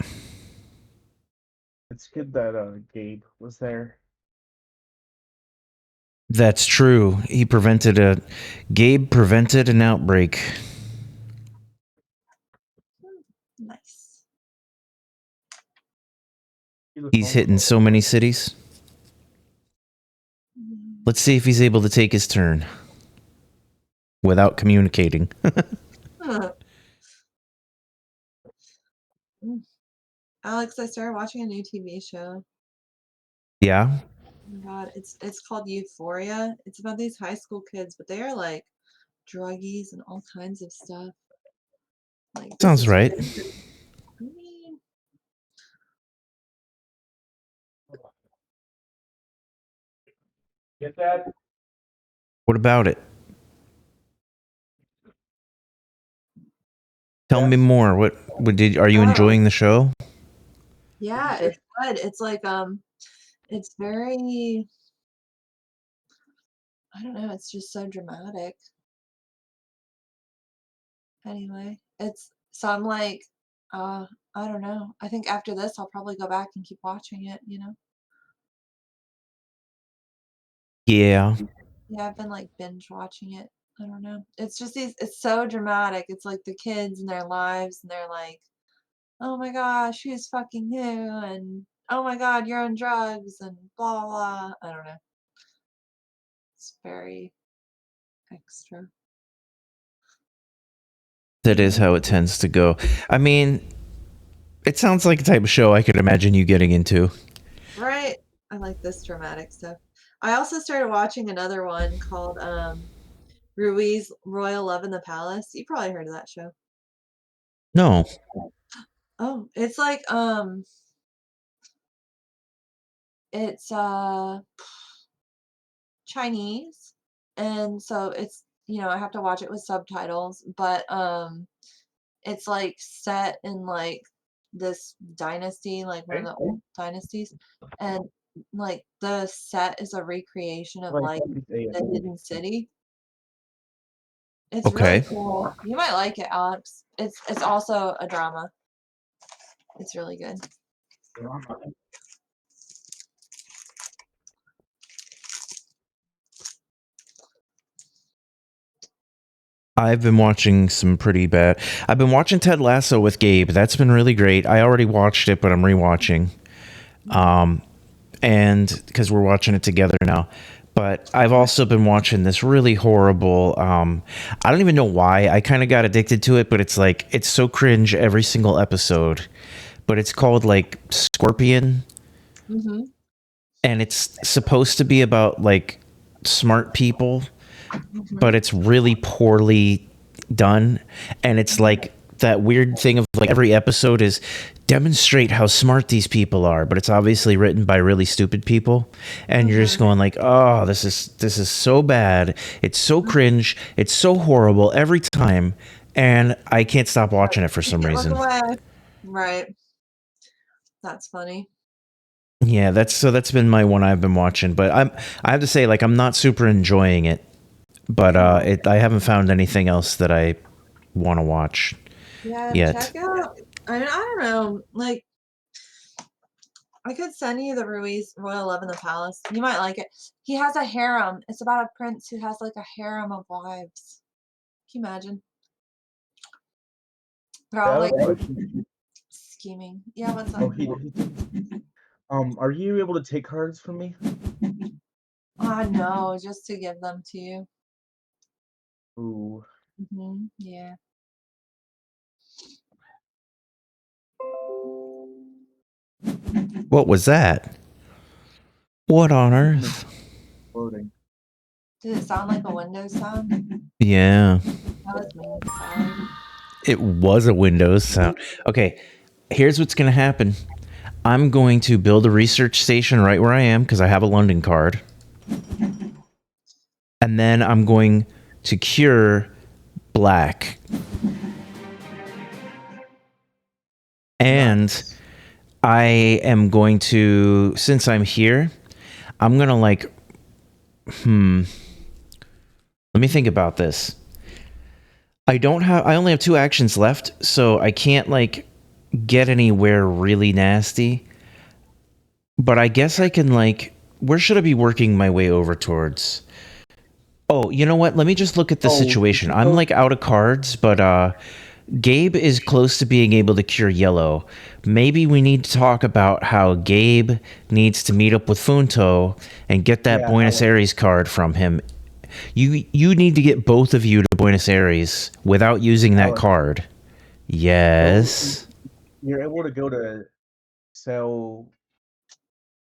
it's good that Gabe was there. That's true. Gabe prevented an outbreak. Nice. He's hitting so many cities. Let's see if he's able to take his turn without communicating. Alex, I started watching a new TV show. Yeah? Oh my god, it's called Euphoria. It's about these high school kids, but they are like druggies and all kinds of stuff. Like this Sounds is right. I mean, Get that? What about it? Tell me more. Are you enjoying the show? yeah, it's good. It's like it's very, I don't know, it's just so dramatic. Anyway, so I'm like, I don't know. I think after this I'll probably go back and keep watching it, you know? Yeah. Yeah, I've been like binge watching it. I don't know. It's just it's so dramatic. It's like the kids and their lives and they're like, oh my gosh, who's fucking who? And oh my god, you're on drugs and blah blah blah. I don't know. It's very extra. That is how it tends to go. I mean, it sounds like a type of show I could imagine you getting into. Right? I like this dramatic stuff. I also started watching another one called Ruiz Royal Love in the Palace. You probably heard of that show. No. Oh, it's like it's Chinese, and so it's, I have to watch it with subtitles, but it's like set in like this dynasty, like one of the old dynasties, and like the set is a recreation of like the hidden city. It's really Okay. cool. You might like it, Alex. It's also a drama. It's really good. I've been watching some pretty bad. I've been watching Ted Lasso with Gabe. That's been really great. I already watched it, but I'm rewatching. And because we're watching it together now. But I've also been watching this really horrible. I don't even know why. I kind of got addicted to it, but it's like it's so cringe every single episode. But it's called like Scorpion, Mm-hmm. and it's supposed to be about like smart people, but it's really poorly done. And it's like that weird thing of like every episode is demonstrate how smart these people are, but it's obviously written by really stupid people, and you're just going like, oh, this is so bad, it's so cringe, it's so horrible every time, and I can't stop watching it for some reason. Right. That's funny. Yeah, that's been my one I've been watching, but I have to say, like, I'm not super enjoying it, but I haven't found anything else that I want to watch yet. Check out. I don't know. Like, I could send you the Ruiz Royal Love in the Palace. You might like it. He has a harem. It's about a prince who has like a harem of wives. Can you imagine? They're all like scheming. Yeah, what's up? Oh, he are you able to take cards from me? No, just to give them to you. Ooh. Yeah. What was that? What on earth? Loading. Did it sound like a Windows sound? Yeah. That was me. Sorry. It was a Windows sound. Okay, here's what's going to happen. I'm going to build a research station right where I am because I have a London card. And then I'm going to cure Black. And Nice. I am going to, since I'm here, I'm going to let me think about this. I only have 2 actions left, so I can't get anywhere really nasty. But I guess I can where should I be working my way over towards? Oh, you know what? Let me just look at the situation. I'm out of cards, but Gabe is close to being able to cure yellow. Maybe we need to talk about how Gabe needs to meet up with Funto and get that Buenos Aires card from him. You need to get both of you to Buenos Aires without using that card. Yes. You're able to go to Sao.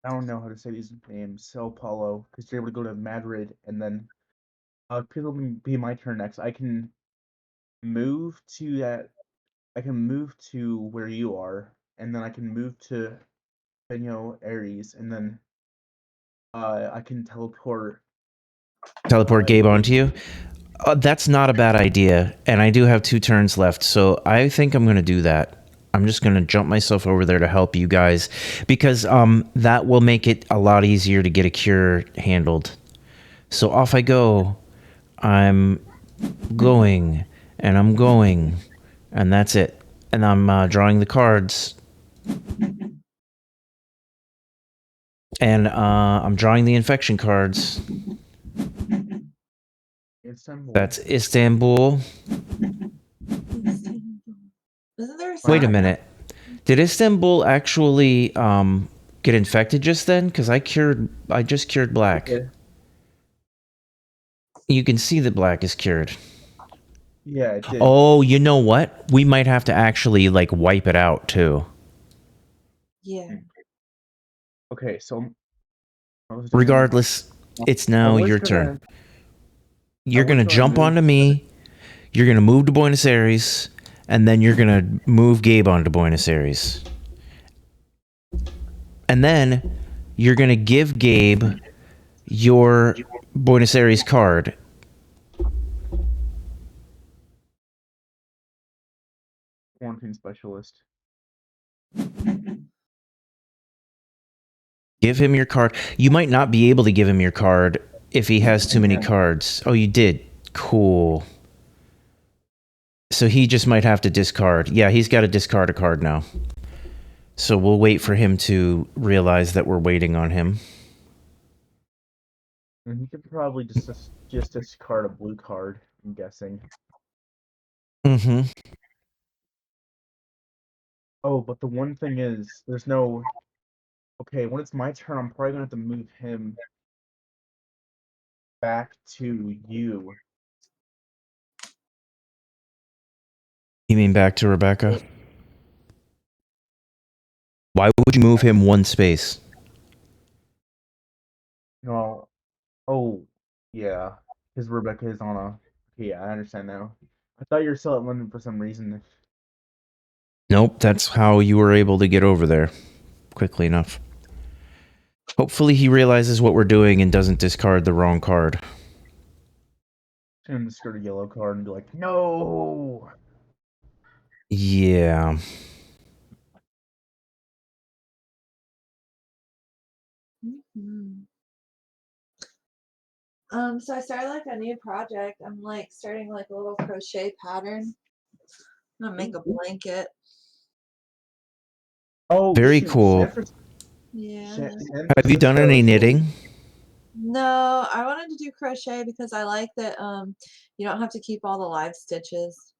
I don't know how to say these names. Sao Paulo, because you're able to go to Madrid, and then it'll be my turn next. I can move to that. I can move to where you are, and then I can move to Buenos Aires, and then I can teleport Gabe onto you. That's not a bad idea, and I do have 2 turns left, so I think I'm going to do that. I'm just going to jump myself over there to help you guys, because that will make it a lot easier to get a cure handled. So off I go. I'm going, and I'm going, and that's it. And I'm drawing the cards. And I'm drawing the infection cards. Istanbul. That's Istanbul. Isn't there Wait a minute. Did Istanbul actually get infected just then? Because I just cured Black. Yeah. You can see that Black is cured. Yeah, it did. Oh, you know what? We might have to actually wipe it out too. Yeah. Okay, so regardless, it's now your turn. You're going to jump onto me. You're going to move to Buenos Aires. And then you're going to move Gabe onto Buenos Aires. And then you're going to give Gabe your Buenos Aires card. Quarantine specialist. Give him your card. You might not be able to give him your card if he has too many cards. Oh, you did. Cool. So he just might have to discard. Yeah, he's got to discard a card now. So we'll wait for him to realize that we're waiting on him. And he could probably just discard a blue card, I'm guessing. Mm-hmm. Oh, but the one thing is, there's no... Okay, when it's my turn, I'm probably going to have to move him back to you. You mean back to Rebecca? Why would you move him 1 space? No. Oh, yeah. Because Rebecca is on a... Yeah, I understand now. I thought you were still at London for some reason. Nope, that's how you were able to get over there quickly enough. Hopefully he realizes what we're doing and doesn't discard the wrong card. I'm going to discard a yellow card and be like, no! Yeah. So I started a new project. I'm starting a little crochet pattern. I'm gonna make a blanket. Oh, very shoot. cool. Yeah. Have you done any knitting? No, I wanted to do crochet because I like that you don't have to keep all the live stitches.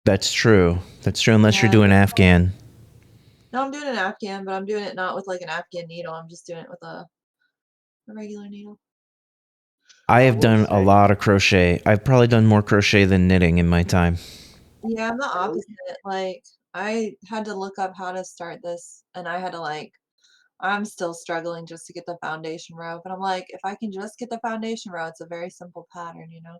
That's true. That's true unless you're doing Afghan. No, I'm doing an Afghan, but I'm doing it not with like an Afghan needle. I'm just doing it with a regular needle. I have will done a say, lot of crochet. I've probably done more crochet than knitting in my time. Yeah, I'm the really, opposite. Like, I had to look up how to start this, and I had to like, I'm still struggling just to get the foundation row. But I'm like, if I can just get the foundation row, it's a very simple pattern, you know?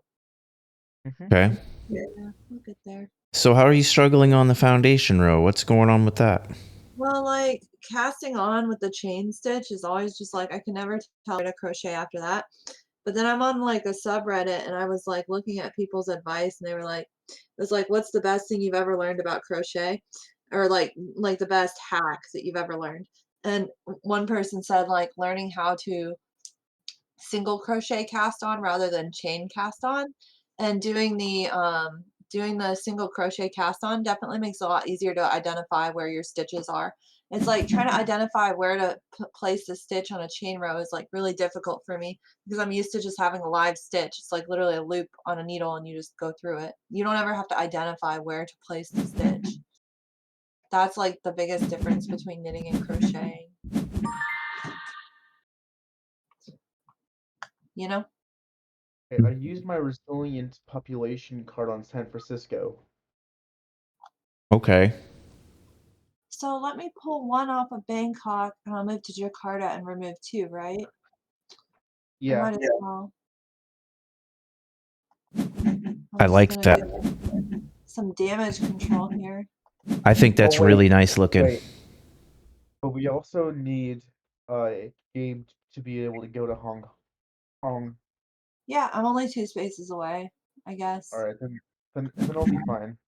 Okay. Yeah, we'll get there. So how are you struggling on the foundation row? What's going on with that? Well, like casting on with the chain stitch is always just like I can never tell where to crochet after that. But then I'm on like a subreddit and I was like looking at people's advice and they were like, it was like, what's the best thing you've ever learned about crochet? Or like the best hack that you've ever learned. And one person said like learning how to single crochet cast on rather than chain cast on, and doing the single crochet cast on definitely makes it a lot easier to identify where your stitches are. It's like trying to identify where to place the stitch on a chain row is like really difficult for me because I'm used to just having a live stitch. It's like literally a loop on a needle and you just go through it. You don't ever have to identify where to place the stitch. That's like the biggest difference between knitting and crocheting. You know? I used my resilient population card on San Francisco. Okay. So let me pull one off of Bangkok and I'll move to Jakarta and remove two, right? I Yeah. might as well. I'm I just like gonna that. do some damage control here. I think that's Oh, wait, really nice looking. wait. But we also need Gabe to be able to go to Hong Kong. Yeah, I'm only 2 spaces away, I guess. All right, then it'll be fine.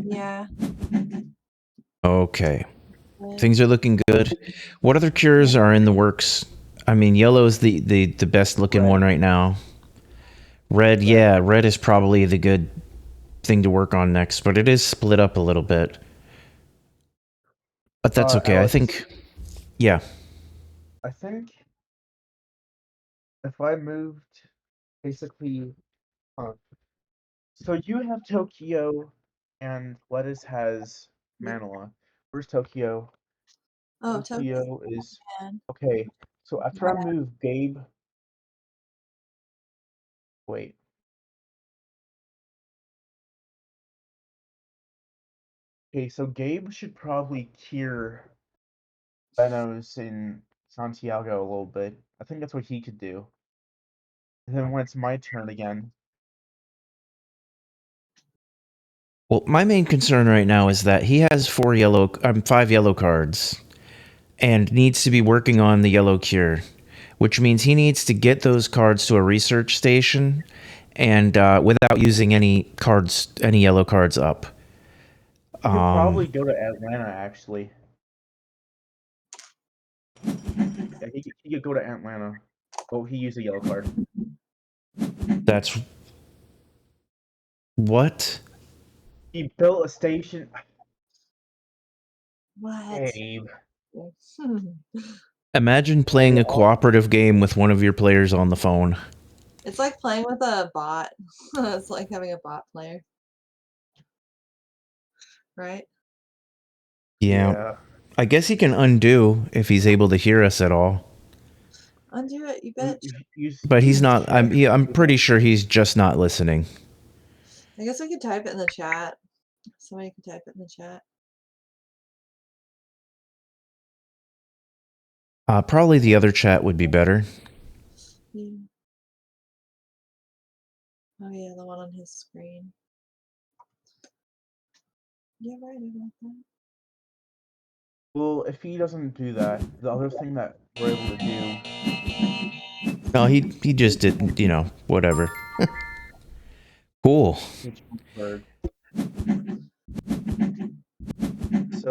Yeah. Okay. But Things are looking good. What other cures are in the works? I mean, yellow is the best looking Red. one right now. Red, yeah, red is probably the good thing to work on next, but it is split up a little bit. But that's okay. I Alex, think, yeah. I think if I moved basically, so you have Tokyo and Lettuce has Manila. Where's Tokyo? oh, Tokyo's Tokyo is man. okay. So after I move Gabe, wait. Okay, so Gabe should probably cure Benos in Santiago a little bit. I think that's what he could do. And then when it's my turn again, Well, my main concern right now is that he has 5 yellow cards and needs to be working on the yellow cure, which means he needs to get those cards to a research station and without using any yellow cards up. he could probably go to Atlanta actually. Yeah, he could go to Atlanta. Oh, he used a yellow card. That's what? He built a station. What? Gabe. Imagine playing a cooperative game with one of your players on the phone. It's like playing with a bot. It's like having a bot player. Right? Yeah. I guess he can undo if he's able to hear us at all. Undo it, you bitch. But he's not. I'm pretty sure he's just not listening. I guess we could type it in the chat. Somebody can type it in the chat. Probably the other chat would be better. Yeah. Oh yeah, the one on his screen. Yeah, right about that. Well, if he doesn't do that, the other thing that we're able to do. No, he just didn't. Whatever. Cool. So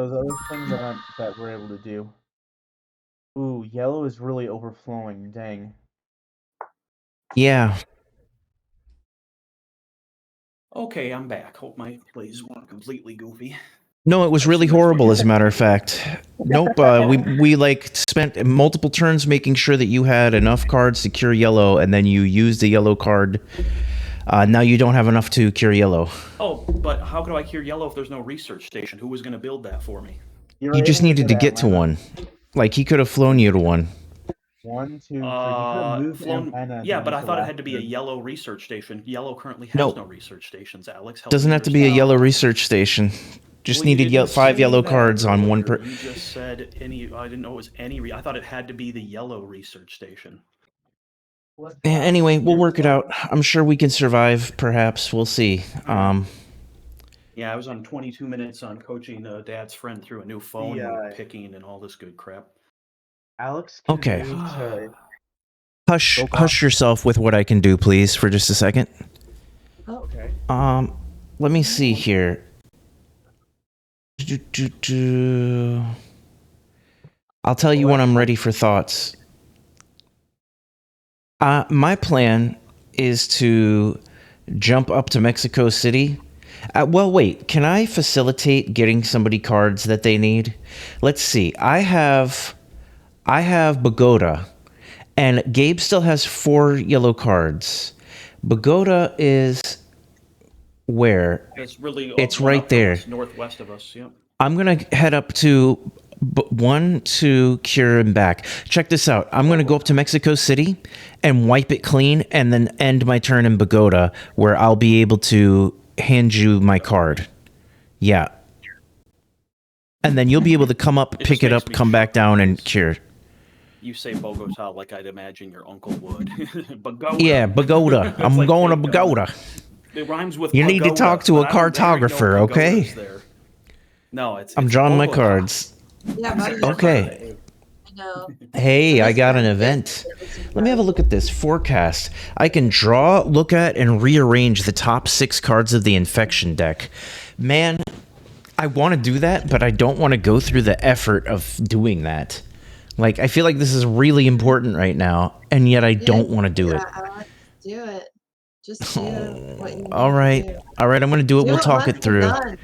the other thing that we're able to do. Ooh, yellow is really overflowing. Dang. Yeah. Okay, I'm back. Hope my plays weren't completely goofy. No, it was really horrible, as a matter of fact. Nope. We spent multiple turns making sure that you had enough cards to cure yellow, and then you used a yellow card. Now you don't have enough to cure yellow. Oh, but how could I cure yellow if there's no research station? Who was going to build that for me? You You were just able to needed go to to get to Atlanta. one. Like, he could have flown you to one. 1, 2, 3. He could have moved to Flown. Atlanta and Yeah, then but went I to thought it last had to be a year. yellow research station. Yellow currently has Nope. no research stations. Alex, help Doesn't me have to be a understand. yellow research station. Just Well, you needed didn't 5 say yellow that cards on one earlier. per. You just said any. I didn't know it was any. I thought it had to be the yellow research station. Yeah, anyway, we'll work it out. I'm sure we can survive. Perhaps we'll see. Yeah, I was on 22 minutes on coaching Dad's friend through a new phone with picking and all this good crap. Alex can Okay. move to Hush yourself with what I can do, please, for just a second. Okay. Let me see here. I'll tell you when I'm ready for thoughts. My plan is to jump up to Mexico City. Well, wait. Can I facilitate getting somebody cards that they need? Let's see. I have Bogota, and Gabe still has 4 yellow cards. Bogota is where? It's really It's one right up from there. us, northwest of us. Yep. I'm gonna head up to 1, 2, cure and back. Check this out. I'm gonna go up to Mexico City and wipe it clean, and then end my turn in Bogota, where I'll be able to hand you my card. Yeah. And then you'll be able to come up, pick it up, come back down, and cure. You say Bogota like I'd imagine your uncle would. Bogota. Yeah, Bogota. I'm like going to fake, Bogota. It rhymes with You need to pagoda, talk to a but there ain't no cartographer, okay? pagodas there. No, it's I'm drawing my Bogota. cards. Yeah, but Okay. I know. Hey, I got an event. Let me have a look at this forecast. I can draw, look at, and rearrange the top 6 cards of the infection deck. Man, I want to do that, but I don't want to go through the effort of doing that. Like, I feel like this is really important right now, and yet I don't want to do it. Alex, do it. Just do what you All need right. to do. All right, I'm going to do it. Do We'll it talk once it through. and done.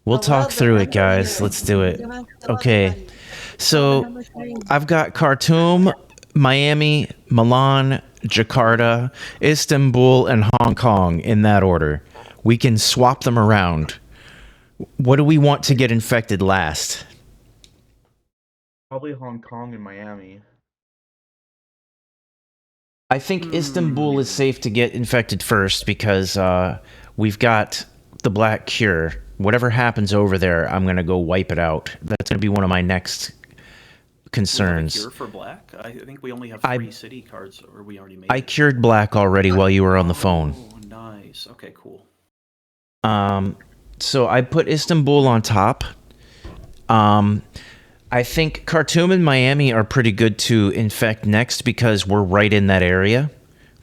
We'll Hello, talk through it, the guys. hundred. Let's do it. You're gonna kill Okay. everybody. So, How much money? I've got Khartoum, Miami, Milan, Jakarta, Istanbul, and Hong Kong in that order. We can swap them around. What do we want to get infected last? Probably Hong Kong and Miami. I think Istanbul is safe to get infected first because we've got the Black Cure. Whatever happens over there, I'm going to go wipe it out. That's going to be one of my next concerns. Cure for black? I think we only have 3 city cards, or we already made I it. cured black already while you were on the phone. Oh, nice. Okay, cool. So I put Istanbul on top. I think Khartoum and Miami are pretty good to infect next because we're right in that area.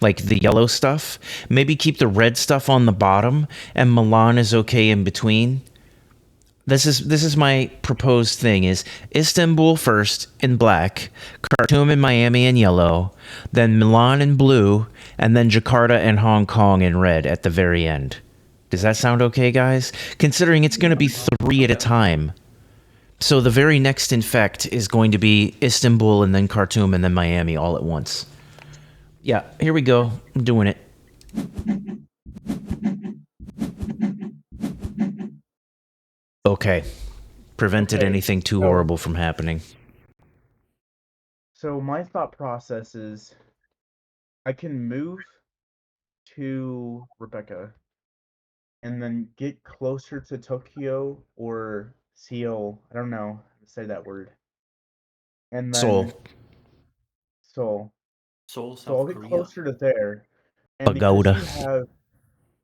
Like the yellow stuff. Maybe keep the red stuff on the bottom, and Milan is okay in between. This is my proposed thing: is Istanbul first in black, Khartoum and Miami in yellow, then Milan in blue, and then Jakarta and Hong Kong in red at the very end. Does that sound okay, guys? Considering it's going to be 3 at a time. So the very next infect is going to be Istanbul and then Khartoum and then Miami all at once. Yeah, here we go. I'm doing it. Okay. Prevented anything too horrible from happening. So my thought process is I can move to Rebecca and then get closer to Tokyo or Seoul. I don't know how to say that word. And then Seoul. Seoul. Seoul, So I'll South get Korea. closer to there. And because Pagoda. you have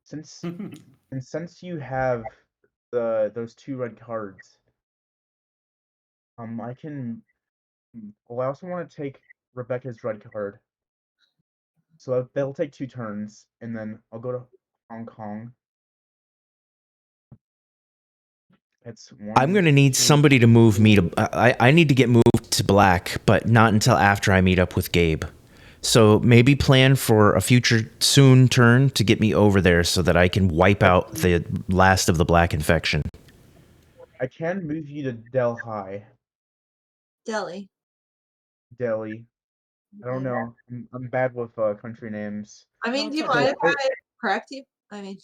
since you have those 2 red cards, I can well I also want to take Rebecca's red card. So they'll take 2 turns, and then I'll go to Hong Kong. It's 1. I'm going to need somebody to move me to... I need to get moved to black, but not until after I meet up with Gabe. So maybe plan for a future soon turn to get me over there so that I can wipe out the last of the black infection. I can move you to Delhi. Delhi. I don't know. I'm bad with country names. I mean, No, do you it's mind okay. if I correct you? I mean,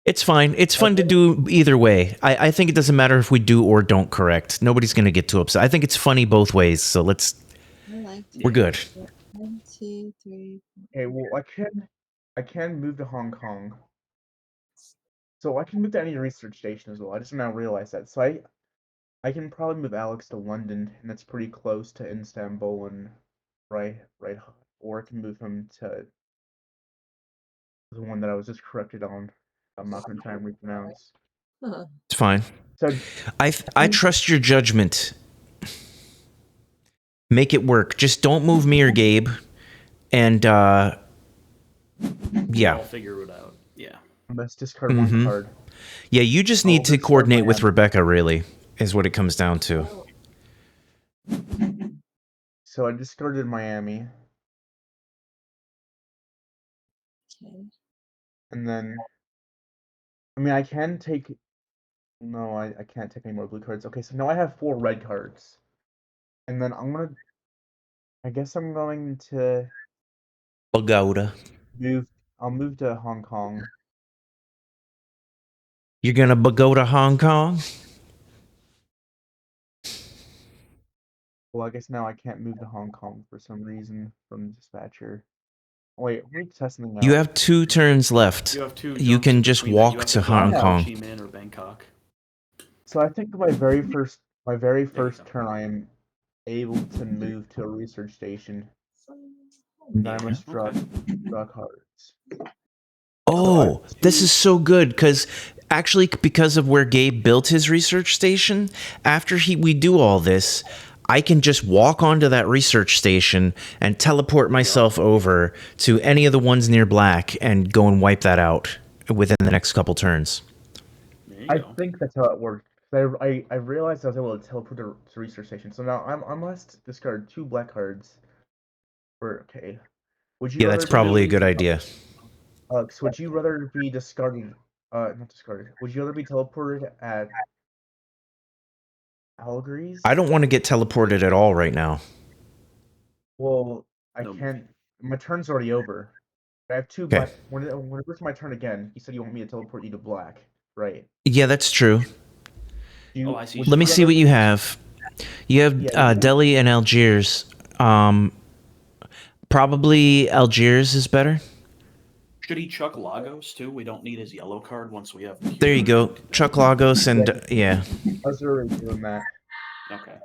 It's fine. It's fun to do either way. I think it doesn't matter if we do or don't correct. Nobody's going to get too upset. I think it's funny both ways. So we're good. 1, 2, 3. Okay, well, I can move to Hong Kong. So I can move to any research station as well. I just now realized that. So I can probably move Alex to London, and that's pretty close to Istanbul and right, or I can move him to the one that I was just corrected on. I'm not going to try and repronounce. It's fine. So I trust your judgment. Make it work. Just don't move me or Gabe. And I'll yeah. figure it out. Yeah. let's discard one card. Yeah, you just need to discard coordinate my with hand. Rebecca, really, is what it comes down to. So I discarded Miami, Okay. and then I mean I can take. No, I can't take any more blue cards. Okay, so now I have 4 red cards, and then I guess I'm going to Pagoda. move. I'll move to Hong Kong. You're gonna go to Hong Kong? Well, I guess now I can't move to Hong Kong for some reason from dispatcher. Wait, let me test something out. You have 2 turns left. You have 2. You can jumps just between that. You walk have to go Hong Kong. Ho Chi Minh or Bangkok. So I think my very first go. turn I am able to move to a research station. And then I must draw cards. Oh, this is so good because actually, because of where Gabe built his research station, after we do all this, I can just walk onto that research station and teleport myself over to any of the ones near black and go and wipe that out within the next couple turns. I think that's how it worked. I realized I was able to teleport to research station. So now I must discard 2 black cards. Okay. Would you Yeah, that's probably a good idea. So would you rather be discarded? Not discarded. Would you rather be teleported at Algaries? I don't want to get teleported at all right now. Well, I can't. My turn's already over. I have 2 black. When it was my turn again, you said you want me to teleport you to black, right? Yeah, that's true. I see. Let me see what you have. You have Delhi and Algiers. Probably Algiers is better. Should he chuck Lagos too? We don't need his yellow card once we have. There you go. Chuck Lagos and yeah. I was already doing that. Okay.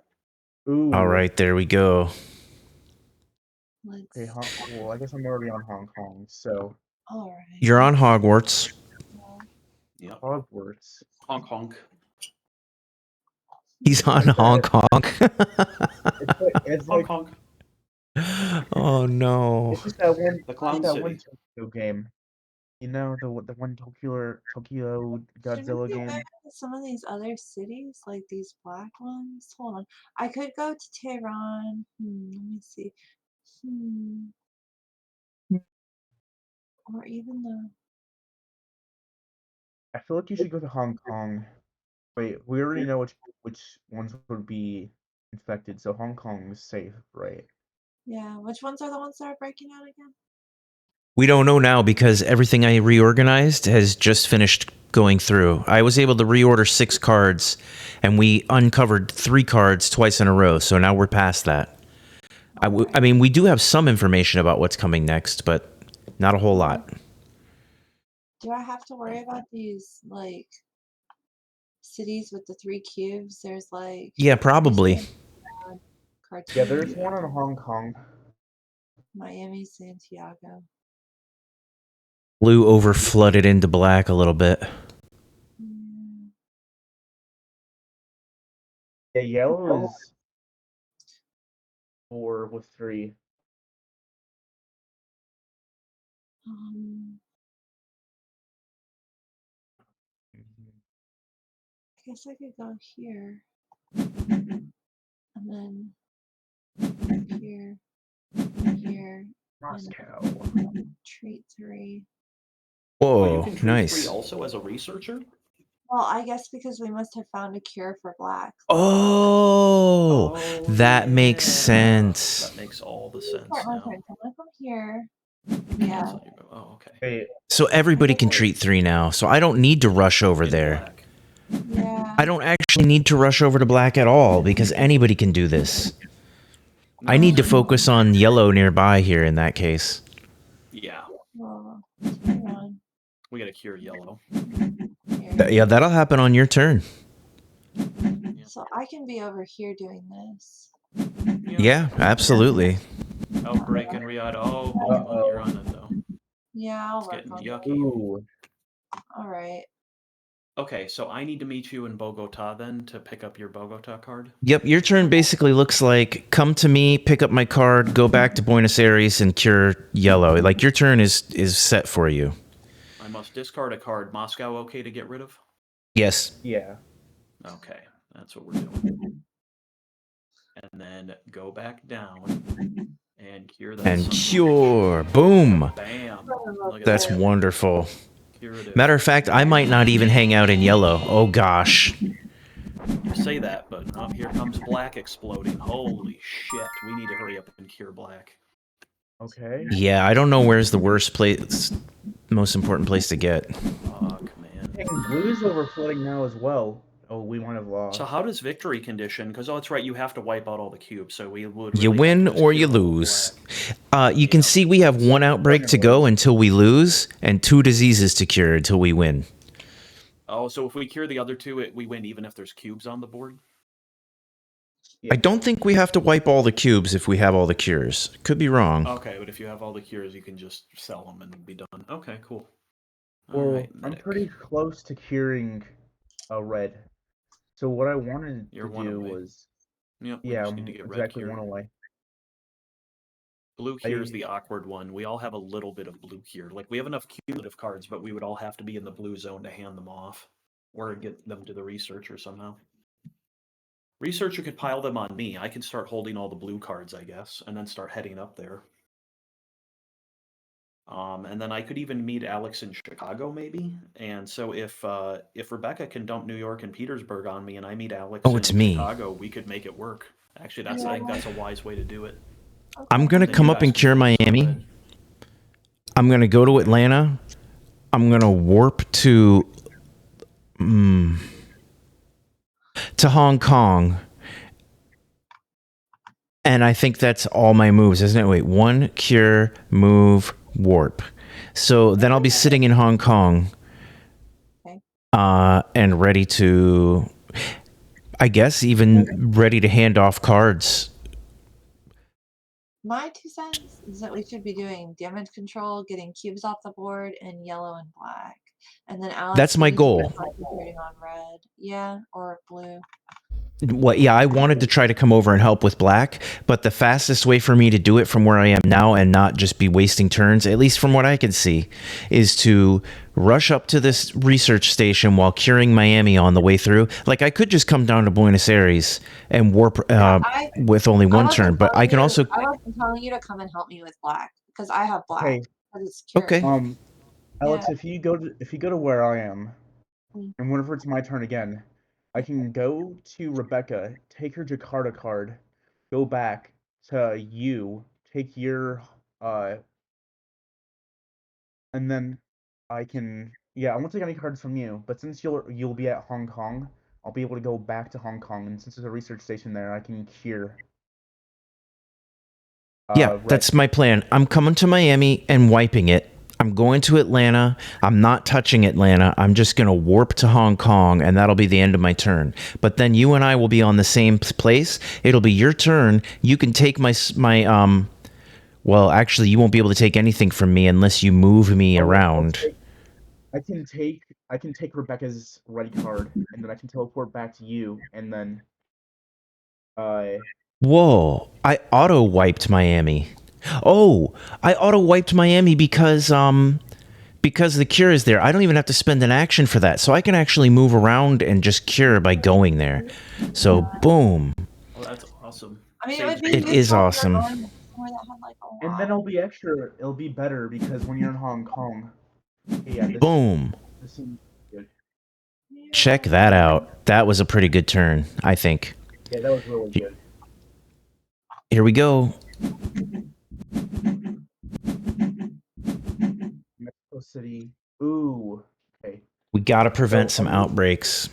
Ooh. All right, there we go. Okay, well, I guess I'm already on Hong Kong, so. All right. You're on Hogwarts. Yeah. Hogwarts. Hong Kong. He's on Hong Kong. It's Hong like, Kong. Oh no. It's just that one. The Clown that City. one Tokyo game. You know the one Tokyo Godzilla Shouldn't we game. go to some of these other cities, like these black ones? Hold on. I could go to Tehran. Let me see. Or even the. I feel like you should go to Hong Kong. Wait, we already know which ones would be infected, so Hong Kong is safe, right? Yeah, which ones are the ones that are breaking out again? We don't know now because everything I reorganized has just finished going through. I was able to reorder 6 cards, and we uncovered 3 cards twice in a row, so now we're past that. I mean, we do have some information about what's coming next, but not a whole lot. Do I have to worry about these, like, cities with the 3 cubes? There's, like... Yeah, probably. Yeah, there's one in Hong Kong. Miami, Santiago. Blue over flooded into black a little bit. Yeah, yellow is 4 with 3. I guess I could go here. And then here. Here. Moscow. Treat 3. Whoa, you can treat nice. 3 also as a researcher? Well, I guess because we must have found a cure for black. Oh, that makes sense. That makes all the sense Start my now. turn. I'm gonna come here. Yeah. Oh, okay. Hey, So everybody can treat 3 now. So I don't need to rush over In there. black. Yeah. I don't actually need to rush over to black at all because anybody can do this. No, I need to same. focus on yellow nearby here in that case. Yeah, Oh, hang on. we gotta cure yellow. Here. Yeah, that'll happen on your turn. So I can be over here doing this. Yeah, absolutely. Outbreak and Riad. Oh, Pokemon, you're on it though. Yeah, I'll It's work getting on yucky. ooh. All right. Okay, so I need to meet you in Bogota then to pick up your Bogota card. Yep, your turn basically looks like come to me, pick up my card, go back to Buenos Aires and cure yellow. Like your turn is set for you. I must discard a card. Moscow okay to get rid of? Yes. Yeah. Okay, that's what we're doing. And then go back down and cure that. And son of a cure. Boom. Bam. Look at That's that. wonderful. Curative. Matter of fact, I might not even hang out in yellow. Oh gosh. You say that, but oh, here comes black exploding. Holy shit! We need to hurry up and cure black. Okay. Yeah, I don't know where's the worst place, most important place to get. Fuck, man. And blue's overflowing now as well. Oh, we might have lost. So how does victory condition? Because that's right, you have to wipe out all the cubes. So we would. You really win have to just or cure you all of lose. black. You can see we have 1 outbreak to go until we lose, and 2 diseases to cure until we win. Oh, so if we cure the other 2, we win even if there's cubes on the board? Yeah. I don't think we have to wipe all the cubes if we have all the cures. Could be wrong. Okay, but if you have all the cures, you can just sell them and be done. Okay, cool. Well, Alright, I'm medic. pretty close to curing a red. So what I wanted You're to one do away. was, Yep, we yeah, just I'm need to get red exactly cured. one away. Blue cure is the awkward one. We all have a little bit of blue cure. Like, we have enough cumulative cards, but we would all have to be in the blue zone to hand them off. Or get them to the researcher somehow. Researcher could pile them on me. I can start holding all the blue cards, I guess, and then start heading up there. And then I could even meet Alex in Chicago, maybe. And so if Rebecca can dump New York and Petersburg on me, and I meet Alex Oh, it's in me. Chicago, we could make it work. Actually, I think that's a wise way to do it. I'm going to Then come you up guys and can cure focus on Miami. red. I'm going to go to Atlanta. I'm going to warp to Hong Kong. And I think that's all my moves, isn't it? Wait, 1, cure, move, warp. So then I'll be sitting in Hong Kong Okay. and ready to, I guess, even ready to hand off cards. My 2 cents is that we should be doing damage control, getting cubes off the board, and yellow and black. And then Alex. That's my you need to goal. start concentrating on red. Yeah, or blue. Well, yeah, I wanted to try to come over and help with black, but the fastest way for me to do it from where I am now and not just be wasting turns, at least from what I can see, is to rush up to this research station while curing Miami on the way through. Like, I could just come down to Buenos Aires and warp with only 1 turn, but I can also... I wasn't telling you to come and help me with black, because I have black. Okay. 'Cause it's cured. Okay. Alex, Yeah. if you go to where I am, Mm. and whenever it's my turn again, I can go to Rebecca, take her Jakarta card, go back to you, take your and then I can I won't take any cards from you, but since you'll be at Hong Kong, I'll be able to go back to Hong Kong, and since there's a research station there, I can cure. Yeah, red. that's my plan. I'm coming to Miami and wiping it. I'm going to Atlanta. I'm not touching Atlanta. I'm just going to warp to Hong Kong, and that'll be the end of my turn. But then you and I will be on the same place. It'll be your turn. You can take my well, actually, you won't be able to take anything from me unless you move me around. I can take Rebecca's red card, and then I can teleport back to you, and then Whoa, I auto-wiped Miami. Oh, I auto-wiped Miami because the cure is there. I don't even have to spend an action for that. So I can actually move around and just cure by going there. So, boom. Oh, that's awesome. I mean, Saves it would be It useful. is useful if awesome. you're going somewhere that had, like, a and lot. then it'll be better because when you're in Hong Kong, Boom. this seems good. Check that out. That was a pretty good turn, I think. Yeah, that was really good. Here we go. city. Ooh. Okay. We gotta prevent So, some outbreaks.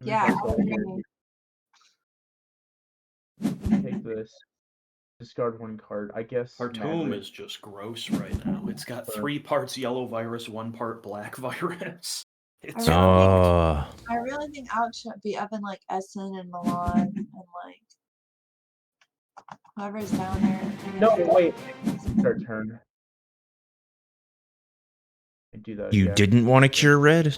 Yeah, I agree. Take this. Discard one card. I guess. Our tomb magic. is just gross right now. It's got 3 parts yellow virus, 1 part black virus. It's Oh, I really think out should be up in like Essen and Milan and like whoever's down there. No, wait. It's our turn. I do that. you yeah. didn't want to cure red?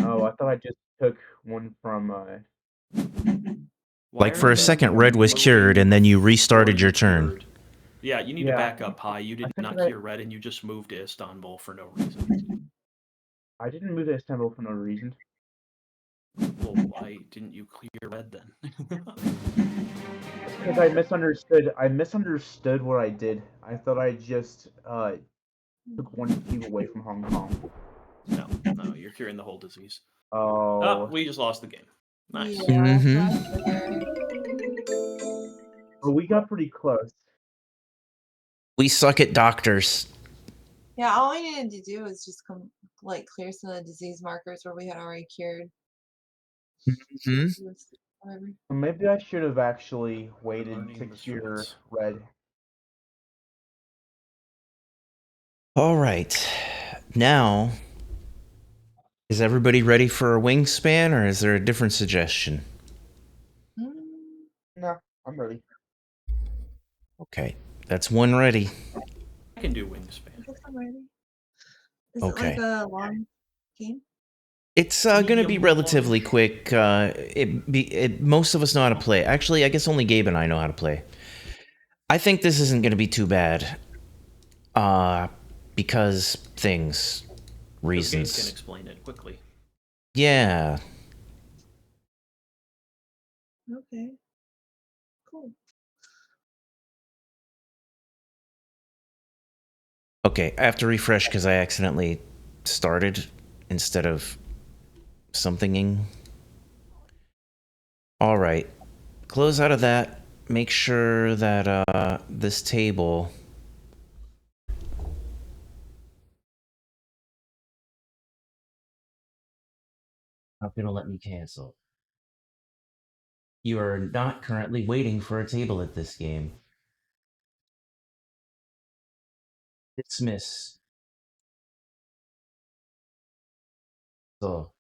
Oh, I thought I just took one from. Why Like are for a you second, red was cured, and then you restarted your turn. cured? Yeah, you need to back up, Pi. You did not cure red, and you just moved to Istanbul for no reason. I didn't move to Istanbul for no reason. Well, why didn't you clear red then? Because I misunderstood. I misunderstood what I did. I thought I just took one cube away from Hong Kong. No, you're curing the whole disease. Oh. We just lost the game. Nice. Yeah, But we got pretty close. We suck at doctors. yeah, all we needed to do was just like clear some of the disease markers where we had already cured. Whatever. Maybe I should have actually waited Learning to the cure strats. red. All right. Now, is everybody ready for a wingspan, or is there a different suggestion? No, I'm ready. Okay, that's one ready. I can do wingspan. I guess I'm ready. Is Okay. it like a long game? It's going to be relatively quick. Most of us know how to play. Actually, I guess only Gabe and I know how to play. I think this isn't going to be too bad. Because things, reasons. Gabe can explain it quickly. Yeah. Okay. Cool. Okay, I have to refresh because I accidentally started instead of somethinging. All right. Close out of that. Make sure that this table... Not gonna let me cancel. You are not currently waiting for a table at this game. Dismiss. So,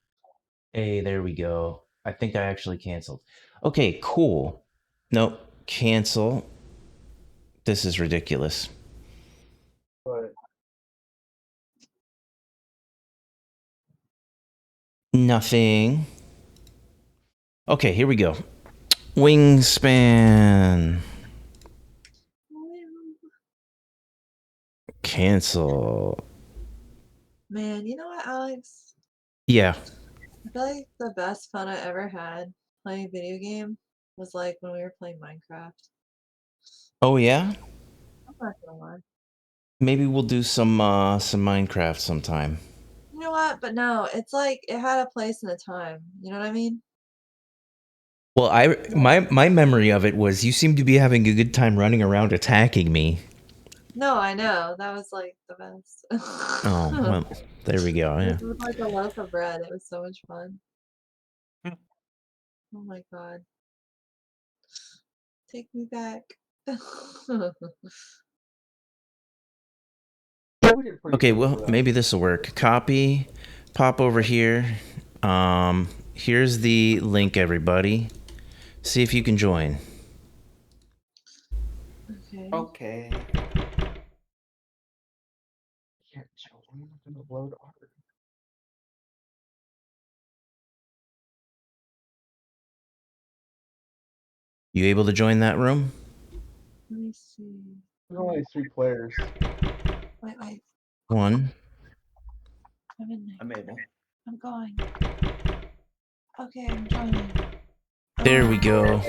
hey, there we go. I think I actually canceled. Okay, cool. Nope, cancel. This is ridiculous. But Nothing. Okay, here we go. Wingspan. Cancel. Man, you know what, Alex? Yeah. I feel like the best fun I ever had playing a video game was like when we were playing Minecraft. Oh yeah? I'm not gonna lie. Maybe we'll do some Minecraft sometime. You know what? But no, it's like it had a place and a time. You know what I mean? Well, my memory of it was you seemed to be having a good time running around attacking me. No, I know. That was like the best. Oh, well, there we go. Yeah. It was like a loaf of bread. It was so much fun. Oh my god. Take me back. Okay, well, maybe this will work. Copy, pop over here. Here's the link, everybody. See if you can join. Okay. Okay. can't show. I'm not gonna load art. You able to join that room? Let me see. There's only 3 players. Wait. One. I'm in there. I'm able. I'm going. Okay, I'm joining. There we go.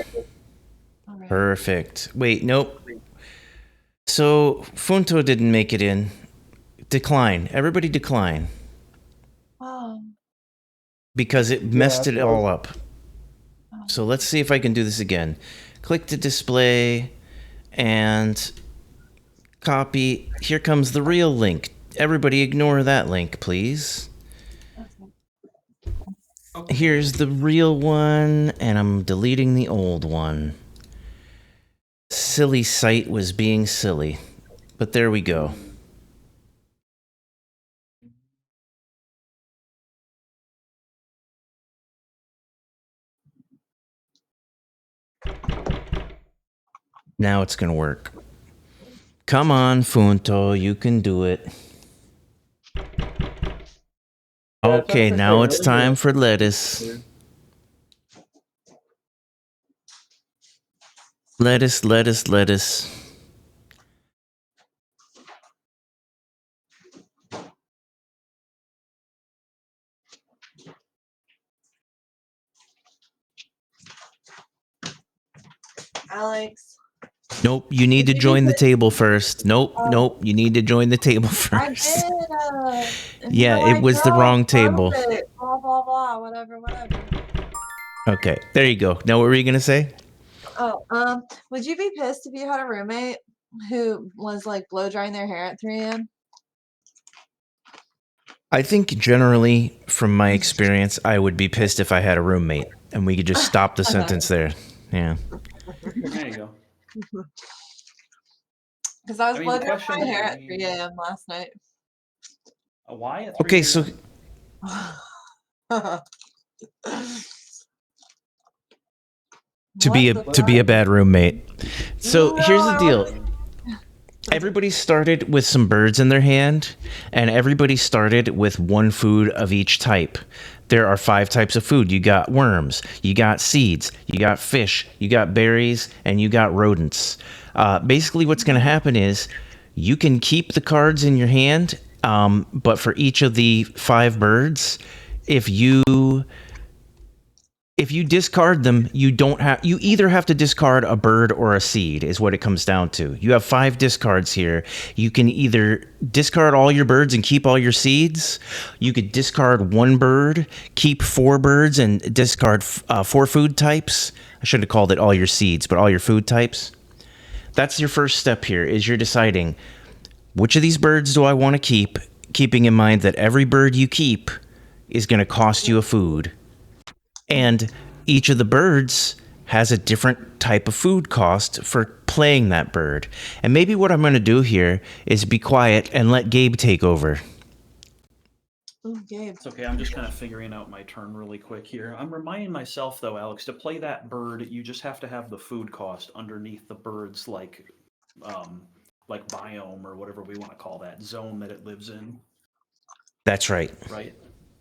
All right. Perfect. Wait, nope. So, Funto didn't make it in. Decline. Everybody decline. Oh. Because it messed it that all was- up. So let's see if I can do this again. Click to display and Copy. Here comes the real link. Everybody ignore that link, please. Here's the real one, and I'm deleting the old one. Silly site was being silly. But there we go. Now it's gonna work. Come on, Funto, you can do it. Okay, now it's time for lettuce. Lettuce, lettuce, lettuce. Alex. Nope, you need to join the table first. Nope, nope, you need to join the table first. I did. Yeah, it was the wrong table. Blah, blah, blah, whatever, whatever. Okay, there you go. Now what were you going to say? Oh, would you be pissed if you had a roommate who was like blow drying their hair at 3 a.m.? I think generally, from my experience, I would be pissed if I had a roommate, and we could just stop the sentence there. Yeah. There you go. Because I was blow drying question my hair would at be- 3 a.m. last night. Why at 3 Okay, so to be a bad roommate. So here's the deal. Everybody started with some birds in their hand, and everybody started with one food of each type. There are 5 types of food. You got worms, you got seeds, you got fish, you got berries, and you got rodents. Basically, what's going to happen is you can keep the cards in your hand, but for each of the 5 birds, if you discard them, you either have to discard a bird or a seed is what it comes down to. You have 5 discards here. You can either discard all your birds and keep all your seeds. You could discard 1 bird, keep 4 birds, and discard 4 food types. I should have called it all your seeds, but all your food types. That's your first step here, is you're deciding which of these birds do I want to keep, keeping in mind that every bird you keep is going to cost you a food. And each of the birds has a different type of food cost for playing that bird. And maybe what I'm going to do here is be quiet and let Gabe take over. Ooh, Gabe. It's okay, I'm just kind of figuring out my turn really quick here. I'm reminding myself, though, Alex, to play that bird, you just have to have the food cost underneath the bird's, like biome or whatever we want to call that, zone that it lives in. That's right. Right?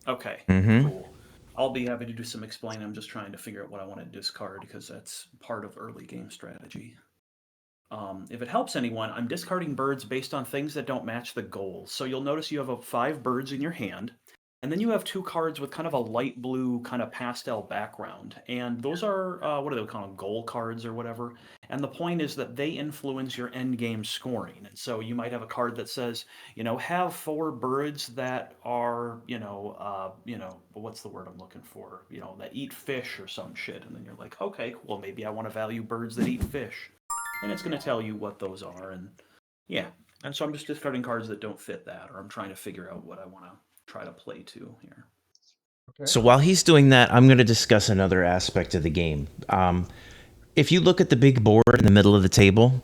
Okay, Mm-hmm. cool. I'll be happy to do some explaining. I'm just trying to figure out what I want to discard because that's part of early game strategy. If it helps anyone, I'm discarding birds based on things that don't match the goals. So you'll notice you have 5 birds in your hand, and then you have 2 cards with kind of a light blue kind of pastel background. And those are, what do they call them, goal cards or whatever. And the point is that they influence your end game scoring. And so you might have a card that says, have 4 birds that are, what's the word I'm looking for? That eat fish or some shit. And then you're like, okay, well, maybe I want to value birds that eat fish. And it's going to tell you what those are. And yeah. And so I'm just discarding cards that don't fit that, or I'm trying to figure out what I want to try to play to here. Okay. So while he's doing that, I'm going to discuss another aspect of the game. If you look at the big board in the middle of the table,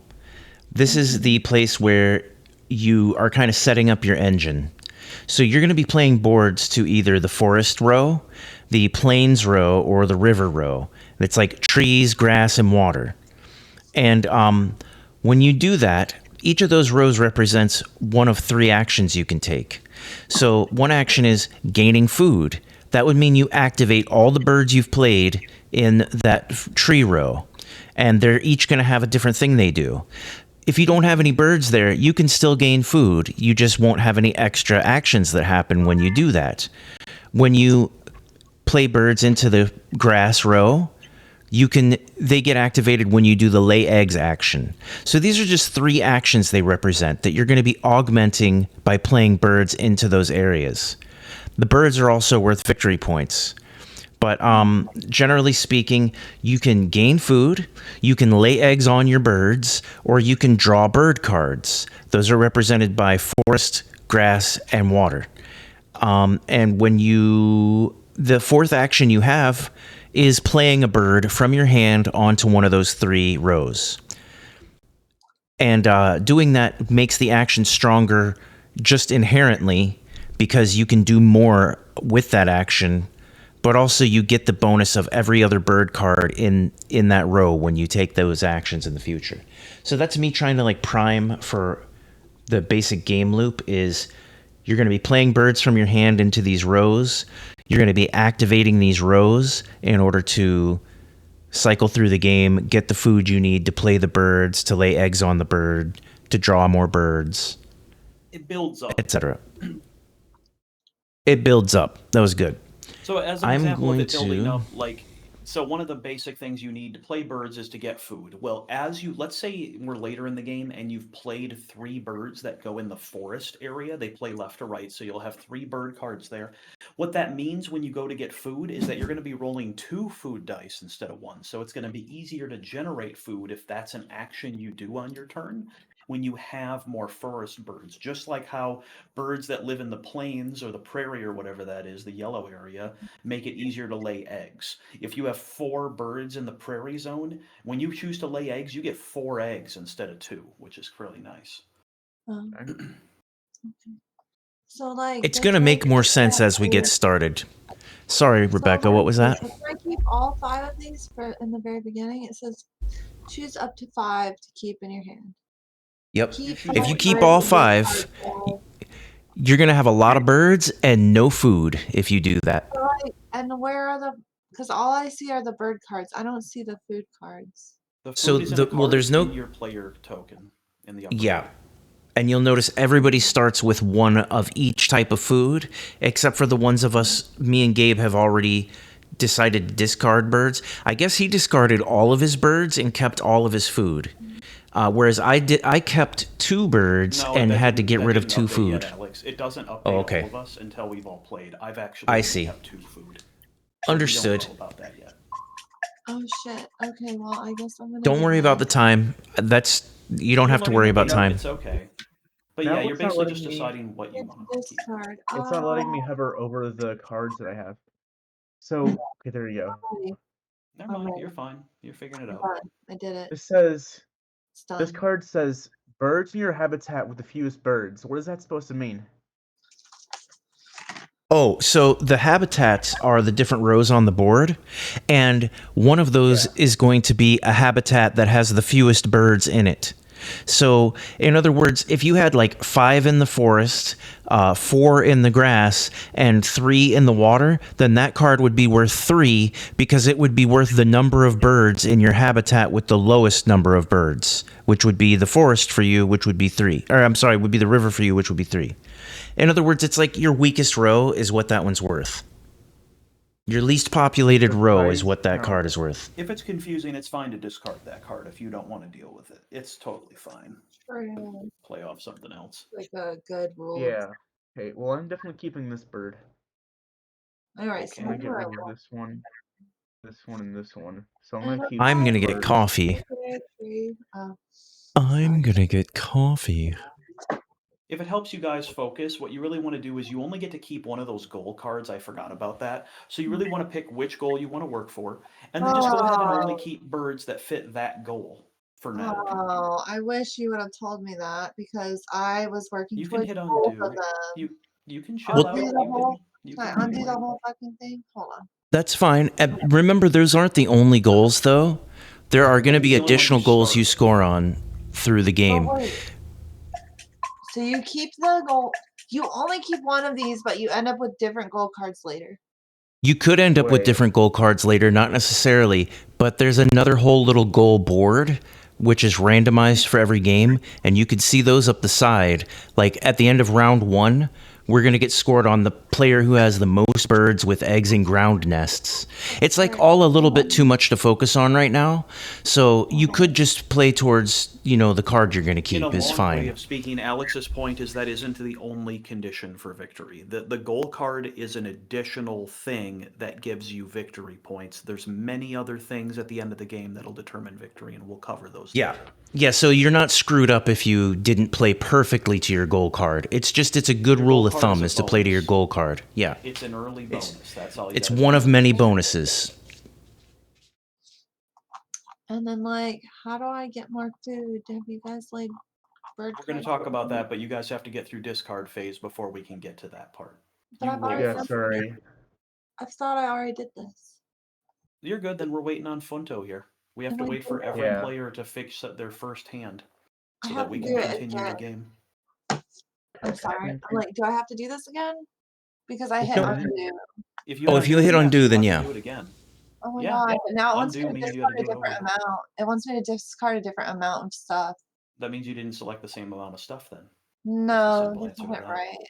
this is the place where you are kind of setting up your engine. So you're going to be playing boards to either the forest row, the plains row, or the river row. It's like trees, grass, and water. And when you do that, each of those rows represents one of 3 actions you can take. So one action is gaining food. That would mean you activate all the birds you've played in that tree row. And they're each going to have a different thing they do. If you don't have any birds there, you can still gain food. You just won't have any extra actions that happen when you do that. When you play birds into the grass row, they get activated when you do the lay eggs action. So these are just 3 actions they represent that you're going to be augmenting by playing birds into those areas. The birds are also worth victory points. But generally speaking, you can gain food, you can lay eggs on your birds, or you can draw bird cards. Those are represented by forest, grass, and water. And the fourth action you have is playing a bird from your hand onto one of those 3 rows. And doing that makes the action stronger just inherently because you can do more with that action, but also you get the bonus of every other bird card in that row when you take those actions in the future. So that's me trying to like prime for the basic game loop is you're going to be playing birds from your hand into these rows. You're going to be activating these rows in order to cycle through the game, get the food you need to play the birds, to lay eggs on the bird, to draw more birds, It builds up. etc. It builds up. That was good. So as an I'm example of going it building to- up, like, so one of the basic things you need to play birds is to get food. Well, let's say we're later in the game and you've played 3 birds that go in the forest area. They play left to right, so you'll have 3 bird cards there. What that means when you go to get food is that you're going to be rolling 2 food dice instead of 1. So it's going to be easier to generate food if that's an action you do on your turn when you have more forest birds. Just like how birds that live in the plains or the prairie or whatever that is, the yellow area, make it easier to lay eggs. If you have 4 birds in the prairie zone, when you choose to lay eggs, you get 4 eggs instead of 2, which is really nice. Okay. So like It's this going to way make you more can sense have as we get food. started. Sorry, So Rebecca, like, what was that? if I keep all 5 of these in the very beginning, it says choose up to 5 to keep in your hand. Yep. Keep If you 5 keep birds all in your 5, card. you're going to have a lot of birds and no food if you do that. So, like, and where are the? Because all I see are the bird cards. I don't see the food cards. The food So is in a card there's no in your player token in the upper Yeah. right. And you'll notice everybody starts with 1 of each type of food, except for the ones of us, me and Gabe have already decided to discard birds. I guess he discarded all of his birds and kept all of his food. Whereas I kept 2 birds No, and that had to didn't- get that rid of didn't 2 update food. Yet, Alex. It doesn't update Oh, okay. all of us until we've all played. I've actually I only see. kept 2 food. Understood. We don't know about that yet. Oh shit. Okay. Well, I guess I'm gonna. Don't do worry about the that. time. You don't You're have to learning worry the about game, time. It's okay. But Now yeah, you're it's not basically letting just me. deciding what you It's want to this keep. card. It's not letting me hover over the cards that I have. So, okay, there you go. Ready. Never I'm mind, ready. you're fine. You're figuring it I'm out. done. I did it. This says It's this done. card says birds in your habitat with the fewest birds. What is that supposed to mean? Oh, so the habitats are the different rows on the board, and one of those is going to be a habitat that has the fewest birds in it. So, in other words, if you had like 5 in the forest, 4 in the grass, and 3 in the water, then that card would be worth 3 because it would be worth the number of birds in your habitat with the lowest number of birds, which would be the forest for you, which would be 3. Or, I'm sorry, would be the river for you, which would be 3. In other words, it's like your weakest row is what that one's worth. Your least populated row is what that card is worth. If it's confusing, it's fine to discard that card if you don't want to deal with it. It's totally fine. True. Play off something else. Like a good rule. Yeah. Okay. Well, I'm definitely keeping this bird. All right. So Okay. I'm gonna get you're rid right. of this one, and this one. So I'm And gonna keep. I'm gonna get birds. coffee. Oh, I'm gonna get coffee. If it helps you guys focus, what you really want to do is you only get to keep one of those goal cards. I forgot about that. So you really want to pick which goal you want to work for, and then just go ahead and only keep birds that fit that goal for now. Oh, I wish you would have told me that because I was working You can towards hit both undo. of them. You can chill out. Undo the whole. You Can I can undo the whole fucking thing? Hold on. That's fine. Remember, those aren't the only goals, though. There are going to be The only one additional you goals start. you score on through the game. Oh, wait. So you keep the goal. You only keep one of these, but you end up with different goal cards later. You could end up with Wait. different goal cards later, not necessarily, but there's another whole little goal board, which is randomized for every game, and you could see those up the side. Like at the end of round 1, we're going to get scored on the player who has the most birds with eggs and ground nests. It's like all a little bit too much to focus on right now. So you could just play towards, the card you're going to In a keep is long fine. way of speaking, Alex's point is that isn't the only condition for victory. The goal card is an additional thing that gives you victory points. There's many other things at the end of the game that'll determine victory, and we'll cover those Yeah. later. Yeah, so you're not screwed up if you didn't play perfectly to your goal card. It's a good Your rule goal of card thumb is a is to play to your bonus. goal card. Yeah. It's an early bonus. That's all you It's gotta one do. of many bonuses. And then, like, how do I get more food? Have you guys, like, bird We're going to cards? talk about that, but you guys have to get through discard phase before we can get to that part. But You I've roll already Yeah, done sorry. I thought I already did this. You're good, then we're waiting on Funto here. We have to wait for every Yeah. player to fix their first hand I so have that we to can do it continue the again. game. I'm sorry. I'm like, do I have to do this again? Because I hit No. undo. If you If you hit yes, undo, you'll then have to yeah. do it again. Oh my Yeah. god. But now it wants me Undo to means you discard gotta a do it different over. amount. It wants me to discard a different amount of stuff. That means you didn't select the same amount of stuff then. No, simple that's answer to not that. right.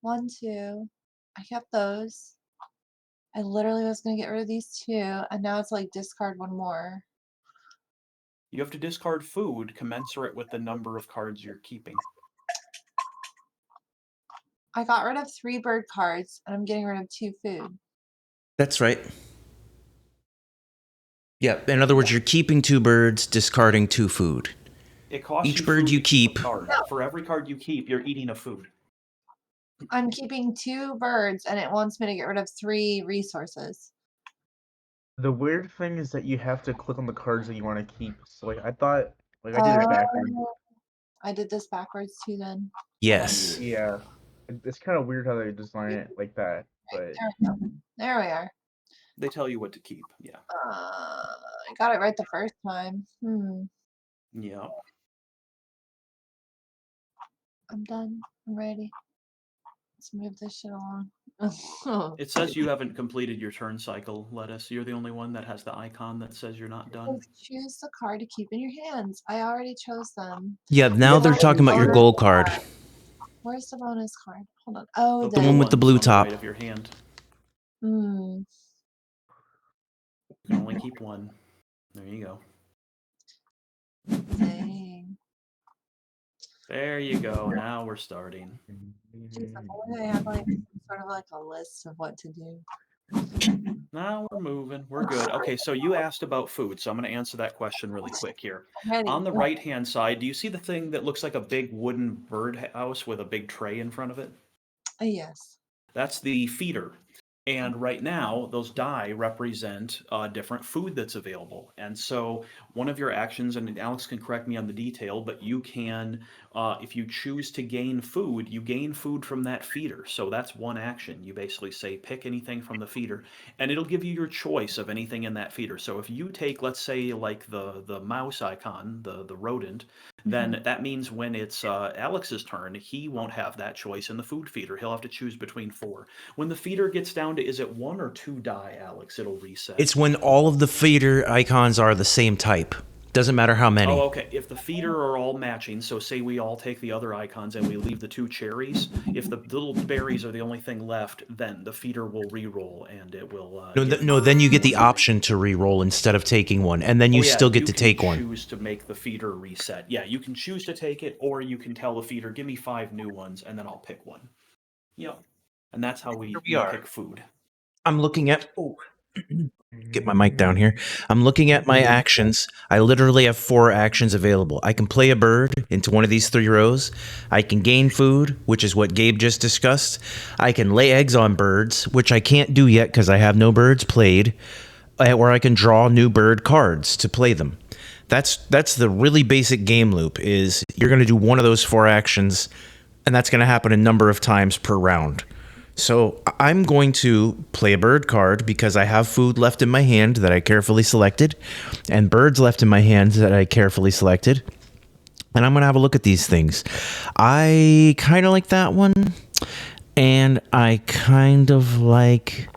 1, 2. I kept those. I literally was gonna get rid of these 2, and now it's like discard 1 more. You have to discard food commensurate with the number of cards you're keeping. I got rid of 3 bird cards, and I'm getting rid of 2 food. That's right. Yeah, in other words, you're keeping 2 birds, discarding 2 food. It costs Each you bird food you to keep keep- a card. For every card you keep, you're eating a food. I'm keeping 2 birds, and it wants me to get rid of 3 resources. The weird thing is that you have to click on the cards that you want to keep. So, like, I thought, like, I did it backwards. I did this backwards too then. Yes. Yeah. It's kind of weird how they design it like that, but There we go. There we are. They tell you what to keep. Yeah. I got it right the first time. Yeah. I'm done. I'm ready. Let's move this shit along. It says you haven't completed your turn cycle, Lettuce. You're the only one that has the icon that says you're not done. Choose the card to keep in your hands. I already chose them. Yeah, now they're talking about your goal card. Where's the bonus card? Hold on. Oh, The one with the blue ones on top. right of your hand. Hmm. You can only keep one. There you go. Dang. There you go. Now we're starting. Jeez, if only I had like sort of like a list of what to do. Now we're moving. We're good. Okay, so you asked about food, so I'm going to answer that question really quick here. Ready. On the right-hand side, do you see the thing that looks like a big wooden birdhouse with a big tray in front of it? Yes. That's the feeder. And right now, those die represent different food that's available. And so one of your actions, and Alex can correct me on the detail, but you can, if you choose to gain food, you gain food from that feeder. So that's one action. You basically say, pick anything from the feeder, and it'll give you your choice of anything in that feeder. So if you take, let's say, like the mouse icon, the rodent, then that means when it's Alex's turn, he won't have that choice in the food feeder. He'll have to choose between 4. When the feeder gets down to, is it 1 or 2 die, Alex? It'll reset. It's when all of the feeder icons are the same type. Doesn't matter how many. Oh, okay. If the feeder are all matching, so say we all take the other icons and we leave the 2 cherries, if the little berries are the only thing left, then the feeder will re-roll and it will... No, then you get the option to re-roll instead of taking one, and then you still get to take one. You can choose to make the feeder reset. Yeah, you can choose to take it, or you can tell the feeder, give me 5 new ones, and then I'll pick one. Yep. And that's how we pick food. I'm looking at... Oh, get my mic down here. I'm looking at my actions. I literally have 4 actions available. I can play a bird into one of these 3 rows. I can gain food, which is what Gabe just discussed. I can lay eggs on birds, which I can't do yet because I have no birds played. Or I can draw new bird cards to play them. That's the really basic game loop, is you're going to do one of those 4 actions, and that's going to happen a number of times per round. So I'm going to play a bird card because I have food left in my hand that I carefully selected, and birds left in my hand that I carefully selected. And I'm going to have a look at these things. I kind of like that one, and I kind of like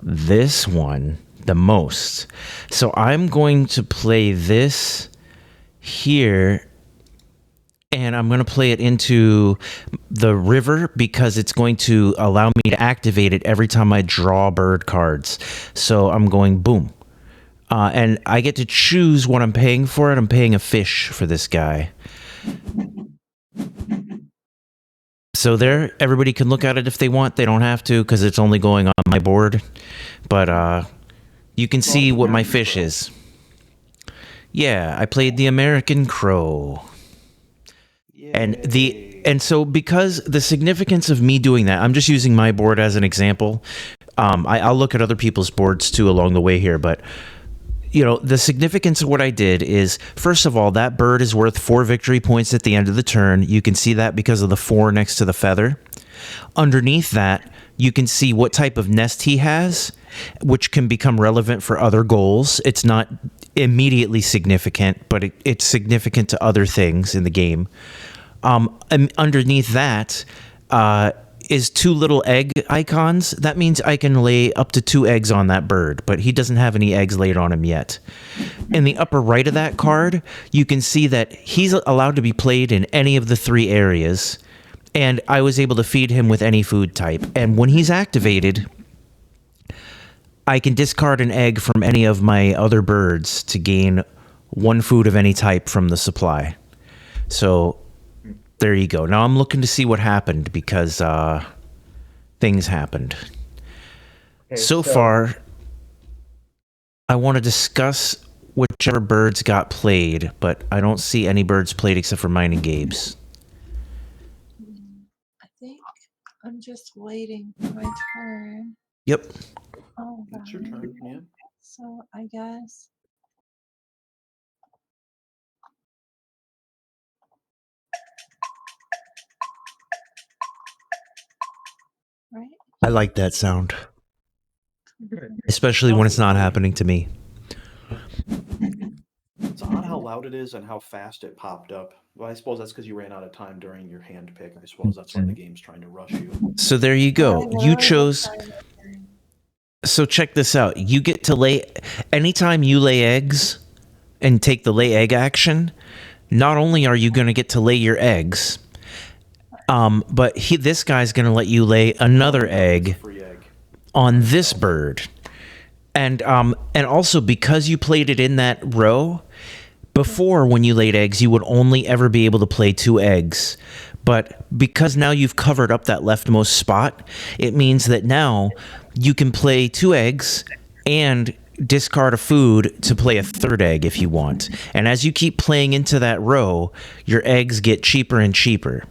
this one the most. So I'm going to play this here, and I'm going to play it into the river because it's going to allow me to activate it every time I draw bird cards. So I'm going boom. And I get to choose what I'm paying for it. I'm paying a fish for this guy. So there, everybody can look at it if they want. They don't have to because it's only going on my board. But you can see what my fish is. Yeah, I played the American Crow. And so because the significance of me doing that, I'm just using my board as an example. I'll look at other people's boards too along the way here, but the significance of what I did is, first of all, that bird is worth 4 victory points at the end of the turn. You can see that because of the 4 next to the feather. Underneath that, you can see what type of nest he has, which can become relevant for other goals. It's not immediately significant, but it's significant to other things in the game. And underneath that is 2 little egg icons. That means I can lay up to 2 eggs on that bird, but he doesn't have any eggs laid on him yet. In the upper right of that card, you can see that he's allowed to be played in any of the 3 areas, and I was able to feed him with any food type. And when he's activated, I can discard an egg from any of my other birds to gain 1 food of any type from the supply. So there you go. Now I'm looking to see what happened because things happened. Okay, So far, I want to discuss whichever birds got played, but I don't see any birds played except for mine and Gabe's. I think I'm just waiting for my turn. Yep. Oh, It's your turn, yeah. So I guess. Right? I like that sound. Especially when it's not happening to me. It's odd how loud it is and how fast it popped up. Well, I suppose that's because you ran out of time during your hand pick. I suppose that's why the game's trying to rush you. So there you go. You chose... So check this out. You get to lay... Anytime you lay eggs and take the lay egg action, not only are you going to get to lay your eggs, but this guy's going to let you lay another egg on this bird. And also because you played it in that row, before when you laid eggs, you would only ever be able to play 2 eggs. But because now you've covered up that leftmost spot, it means that now you can play 2 eggs and discard a food to play a 3rd egg if you want. And as you keep playing into that row, your eggs get cheaper and cheaper.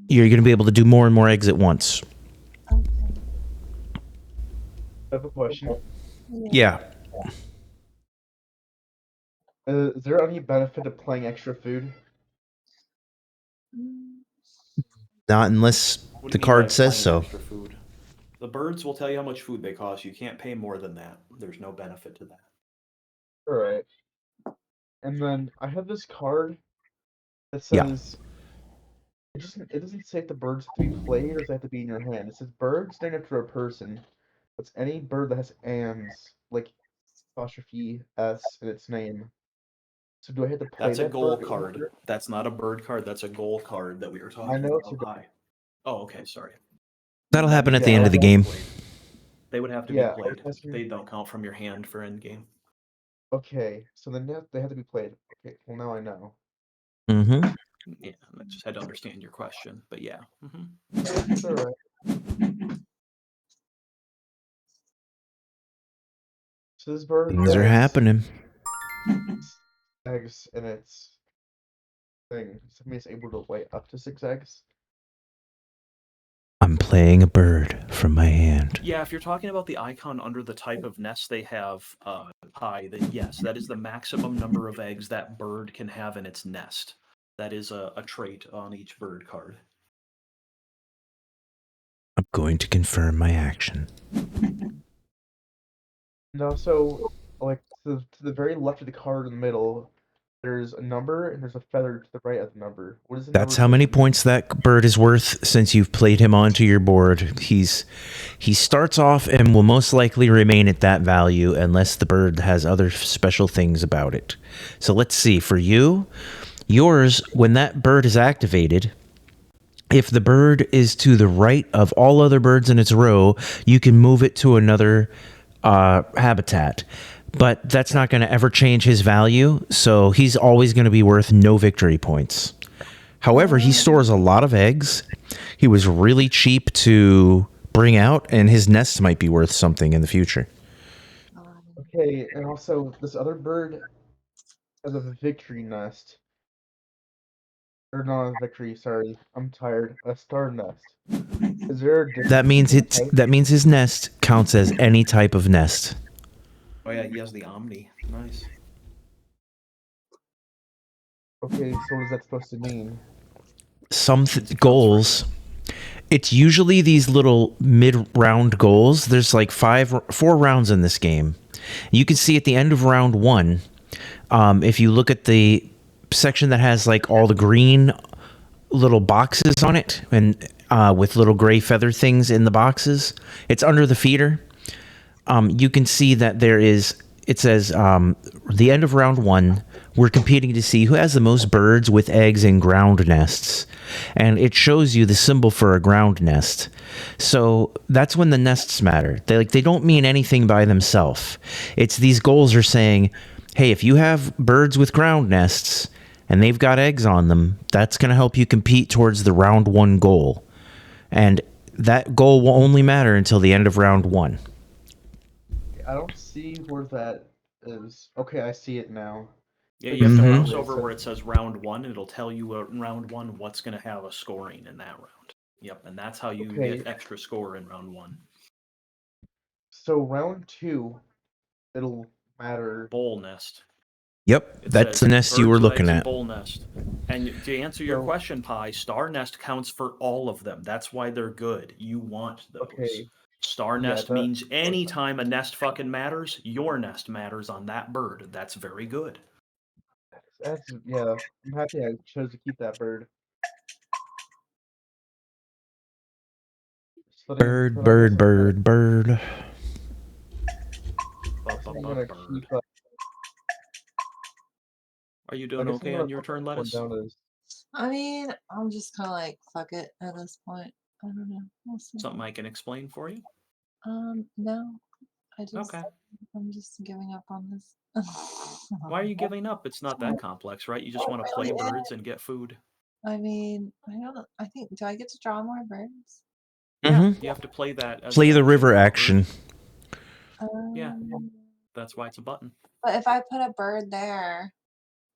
You're going to be able to do more and more eggs at once. I have a question. Yeah. Is there any benefit of playing extra food? Not unless What do the you mean card by says playing so. extra food? The birds will tell you how much food they cost. You can't pay more than that. There's no benefit to that. Alright. And then I have this card that Yeah. says it doesn't say if the birds have to be played or does it have to be in your hand. It says birds named after a person. It's any bird that has ands, like apostrophe S in its name. So do I have to play That's a that goal bird card. order? That's not a bird card. That's a goal card that we were talking know it's about. Hi. Oh, okay. Sorry. That'll happen at the Yeah, end of the okay. game. They would have to Yeah, be played. that's- They don't count from your hand for end game. Okay, so then they have to be played. Okay, well now I know. Mm-hmm. Yeah, I just had to understand your question, but yeah. It's alright. So this bird Things are has happening. eggs in its thing. Somebody's able to lay up to 6 eggs. I'm playing a bird from my hand. Yeah, if you're talking about the icon under the type of nest they have, pie, then yes, that is the maximum number of eggs that bird can have in its nest. That is a trait on each bird card. I'm going to confirm my action. And also, like, to the very left of the card in the middle, there's a number and there's a feather to the right of the number. What is the That's number how many supposed to be? points that bird is worth since you've played him onto your board. He starts off and will most likely remain at that value unless the bird has other special things about it. So let's see. For you, yours, when that bird is activated, If the bird is to the right of all other birds in its row, you can move it to another habitat. But that's not going to ever change his value, so he's always going to be worth no victory points. However, he stores a lot of eggs. He was really cheap to bring out, and his nest might be worth something in the future. Okay, and also this other bird has a victory nest. Or not a victory, sorry. I'm tired. A star nest. Is there a difference? That means his nest counts as any type of nest. Oh yeah, he has the Omni. Nice. Okay, so what is that supposed to mean? Some goals. It's usually these little mid-round goals. There's like 4 rounds in this game. You can see at the end of round 1, if you look at the section that has like all the green little boxes on it and with little gray feather things in the boxes, it's under the feeder. You can see that it says the end of round 1, we're competing to see who has the most birds with eggs in ground nests. And it shows you the symbol for a ground nest. So that's when the nests matter. They don't mean anything by themselves. It's these goals are saying, hey, if you have birds with ground nests and they've got eggs on them, that's going to help you compete towards the round 1 goal. And that goal will only matter until the end of round 1. I don't see where that is. Okay, I see it now. Yeah, you have to mouse over where it says round 1. It'll tell you in round 1 what's going to have a scoring in that round. Yep, and that's how you get extra score in round 1. So round 2, it'll matter. Bowl nest. Yep, that's the nest you were looking at. Bowl nest. And to answer your question, Pi, star nest counts for all of them. That's why they're good. You want those. Okay. Star nest means anytime a nest fucking matters, your nest matters on that bird. That's very good. Yeah, I'm happy I chose to keep that bird. Bird. I'm gonna keep, Are you doing okay on your turn, Lettuce? I mean, I'm just kind of like, fuck it at this point. I don't know. We'll see. Something I can explain for you? No. I'm just giving up on this. Why are you giving up? It's not that complex, right? You just want to play birds and get food. I mean, do I get to draw more birds? Yeah, you have to play that. Play the river action. Yeah, that's why it's a button. But if I put a bird there,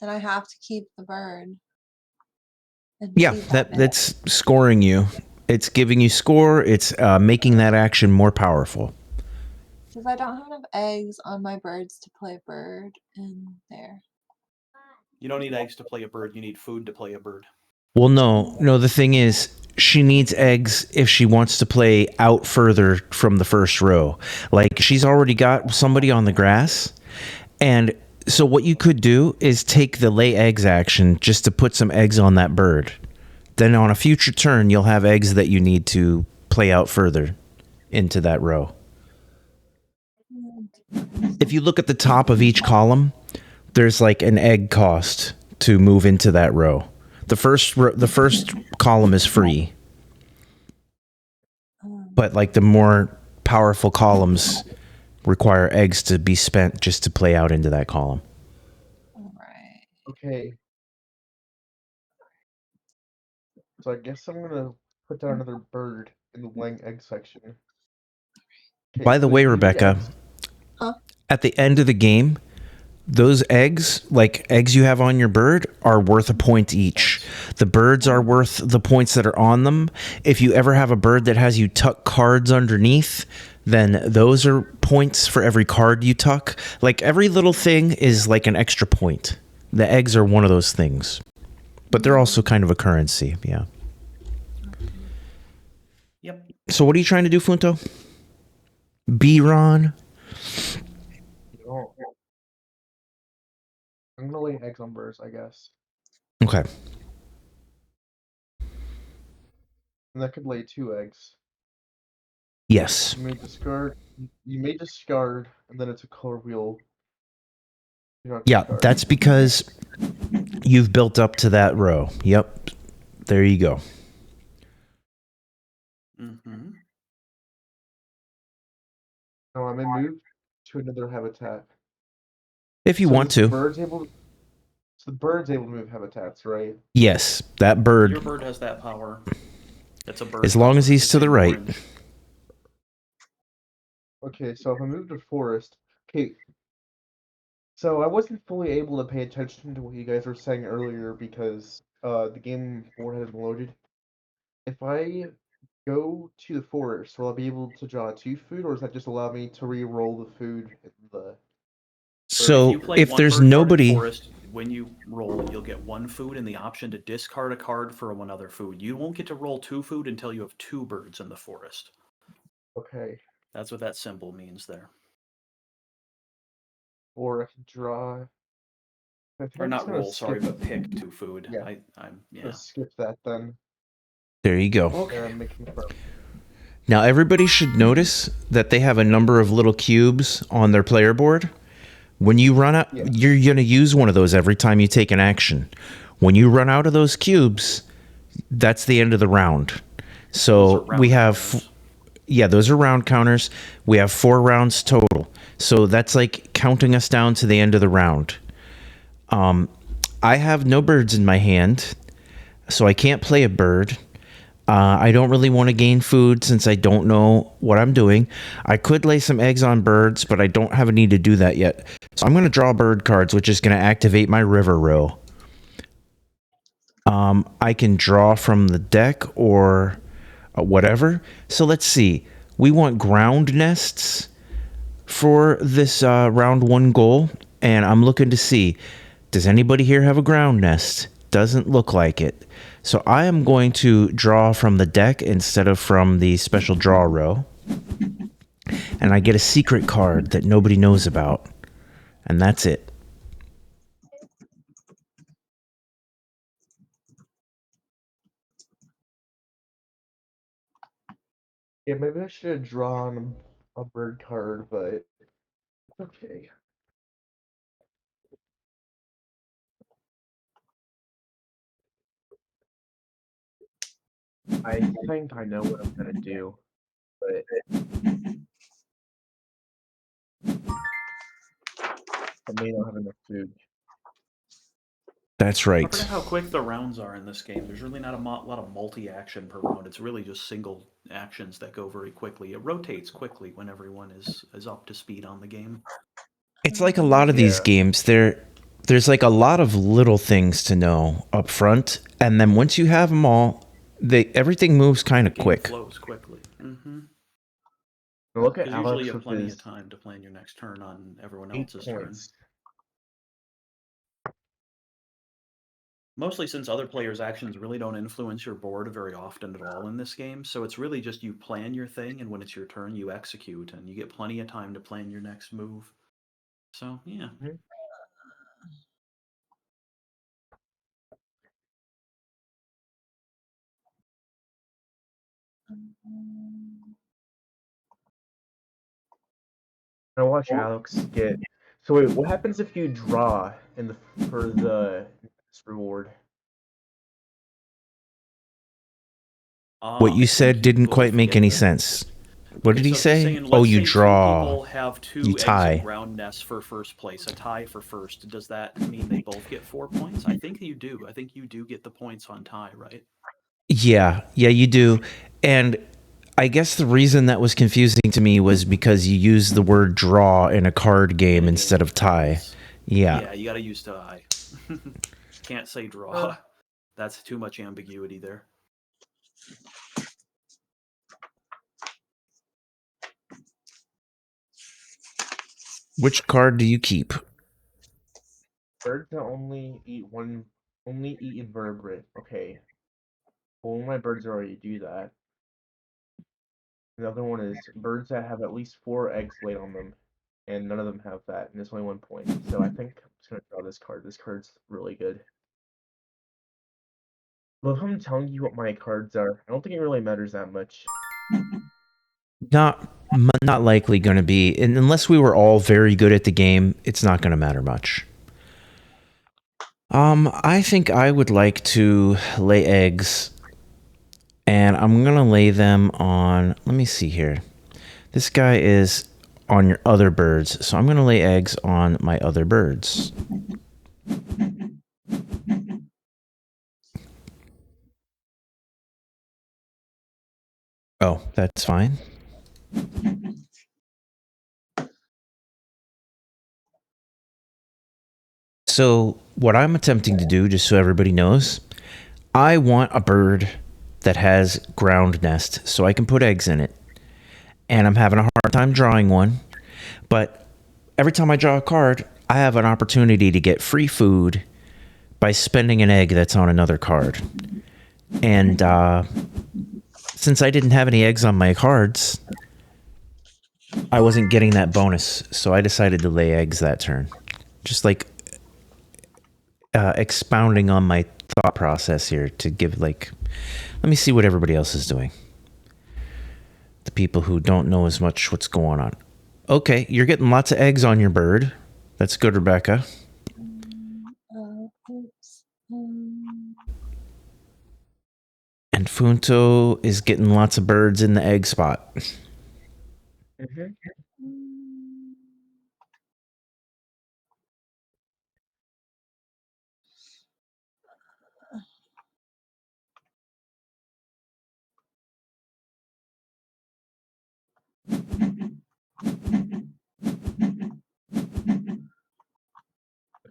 then I have to keep the bird. Yeah, that's scoring you. It's giving you score. It's making that action more powerful. Because I don't have enough eggs on my birds to play bird in there. You don't need eggs to play a bird. You need food to play a bird. Well, no. The thing is, she needs eggs if she wants to play out further from the first row. Like, she's already got somebody on the grass. And so what you could do is take the lay eggs action just to put some eggs on that bird. Then on a future turn, you'll have eggs that you need to play out further into that row. If you look at the top of each column, there's like an egg cost to move into that row. The first column is free, but like the more powerful columns require eggs to be spent just to play out into that column. Right. Okay. So I guess I'm gonna put down another bird in the laying egg section. Okay, by the way, Rebecca, at the end of the game, those eggs, like eggs you have on your bird, are worth a point each. The birds are worth the points that are on them. If you ever have a bird that has you tuck cards underneath, then those are points for every card you tuck. Like, every little thing is like an extra point. The eggs are one of those things. But they're also kind of a currency, yeah. Yep. So what are you trying to do, Funto? B-Ron? I'm gonna lay eggs on birds, I guess. Okay. And that could lay 2 eggs. Yes. You may discard, and then it's a color wheel. Yeah, that's because you've built up to that row. Yep. There you go. Mm-hmm. No, I'm gonna move to another habitat. If you So want does the to. bird's able to, so the bird's able to move habitats, right? Yes, that Your bird, bird has that power. It's a bird as long power. as he's It's to the in right. orange. Okay, so if I move to forest, okay, so I wasn't fully able to pay attention to what you guys were saying earlier because the game board hasn't loaded. If I go to the forest, will I be able to draw 2 food, or does that just allow me to re-roll the food in the bird If you So play quarters? if one there's bird card in nobody, forest, when you roll, you'll get 1 food and the option to discard a card for one other food. You won't get to roll 2 food until you have 2 birds in the forest. Okay, That's what that symbol means there. or I can draw. I think Or I'm just not gonna roll, sorry, skip. but pick 2 food. Yeah, I'm gonna yeah. skip that then. there you go. Okay. And make confirm. Now everybody should notice that they have a number of little cubes on their player board. When you run out, Yeah. you're going to use one of those every time you take an action. When you run out of those cubes, that's the end of the round. Those So are round we have, counters. yeah, those are round counters. We have 4 rounds total. So that's like counting us down to the end of the round. I have no birds in my hand, so I can't play a bird. I don't really want to gain food since I don't know what I'm doing. I could lay some eggs on birds, but I don't have a need to do that yet. So I'm going to draw bird cards, which is going to activate my river row. I can draw from the deck or whatever. So let's see. We want ground nests for this round 1 goal, and I'm looking to see, does anybody here have a ground nest? Doesn't look like it. So I am going to draw from the deck instead of from the special draw row. And I get a secret card that nobody knows about. And that's it. Yeah, maybe I should have drawn a bird card, but okay. I think I know what I'm gonna do, but I may not have enough food. That's I right. forget how quick the rounds are in this game. There's really not a lot of multi-action per round. It's really just single actions that go very quickly. It rotates quickly when everyone is up to speed on the game. It's like a lot of these Yeah. games, there's like a lot of little things to know up front, and then once you have them all, everything moves kind of Game quick. flows quickly. Mm-hmm. Now look at Because usually you Alex have with plenty of his time to plan your next turn on everyone 8 else's turn. points. Mostly since other players' actions really don't influence your board very often at all in this game. So it's really just you plan your thing, and when it's your turn, you execute, and you get plenty of time to plan your next move. So, yeah. Mhm. Now watch Alex get. So wait, what happens if you draw in the for the next reward? What you I think said you didn't quite both make get any the. sense. What Okay, did he so he's say? saying, Oh, let's you say 2 draw. people have You 2 eggs and tie. ground nests for first place, a tie for first. Does that mean they both get 4 points? I think you do. I think you do get the points on tie, right? Yeah, you do. And I guess the reason that was confusing to me was because you use the word draw in a card game In a instead game of tie. cards. Yeah. Yeah, you got to use tie. Can't say draw. That's too much ambiguity there. Which card do you keep? Birds that only eat invertebrate. Okay. Well, one of my birds already do that. The other one is birds that have at least 4 eggs laid on them, and none of them have that, and it's only 1 point. So I think I'm just gonna draw this card. This card's really good. But if I'm telling you what my cards are, I don't think it really matters that much. Not likely going to be. And unless we were all very good at the game, it's not going to matter much. I think I would like to lay eggs And I'm going to lay them on, let me see here. This guy is on your other birds, so I'm going to lay eggs on my other birds. Oh, that's fine. So what I'm attempting to do, just so everybody knows, I want a bird that has ground nest so I can put eggs in it. And I'm having a hard time drawing one. But every time I draw a card, I have an opportunity to get free food by spending an egg that's on another card. And since I didn't have any eggs on my cards, I wasn't getting that bonus. So I decided to lay eggs that turn. Just like expounding on my thought process here to give like, let me see what everybody else is doing. The people who don't know as much what's going on. Okay, you're getting lots of eggs on your bird. That's good, Rebecca. Oops. And Funto is getting lots of birds in the egg spot. Mm-hmm.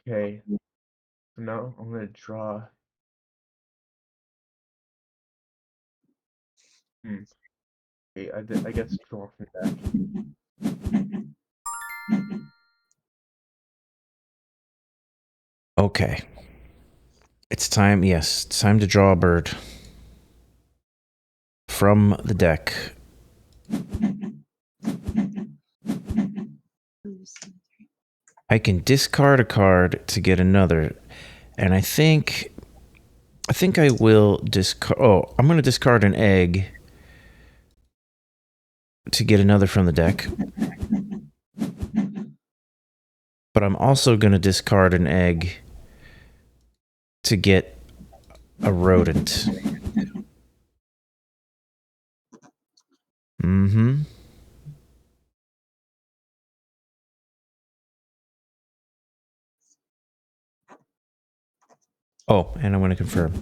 Okay. So now I'm gonna draw. Okay, I guess draw from deck. Okay. It's time, yes, it's time to draw a bird from the deck. I can discard a card to get another. And I think I will discard. Oh, I'm going to discard an egg to get another from the deck. But I'm also going to discard an egg to get a rodent. Mm-hmm. Oh, and I'm going to confirm.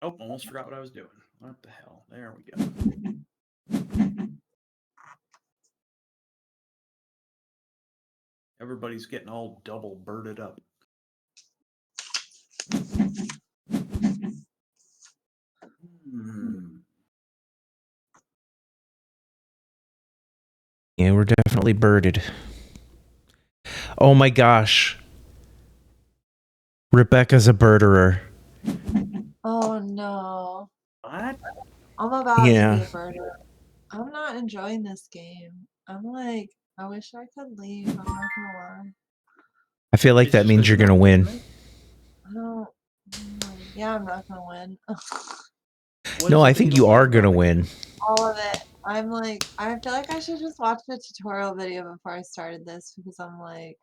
Oh, almost forgot what I was doing. What the hell? There we go. Everybody's getting all double birded up. Yeah, we're definitely birded. Oh my gosh. Rebecca's a birderer. Oh no. What? I'm about Yeah. to be a birder. I'm not enjoying this game. I'm like, I wish I could leave. I'm not gonna lie. I feel like It's that just means 'cause you're going to win. right? I don't. Yeah, I'm not gonna win. What No, is it I that think don't you are like going to about it? win. All of it. I'm like, I feel like I should just watch the tutorial video before I started this because I'm like,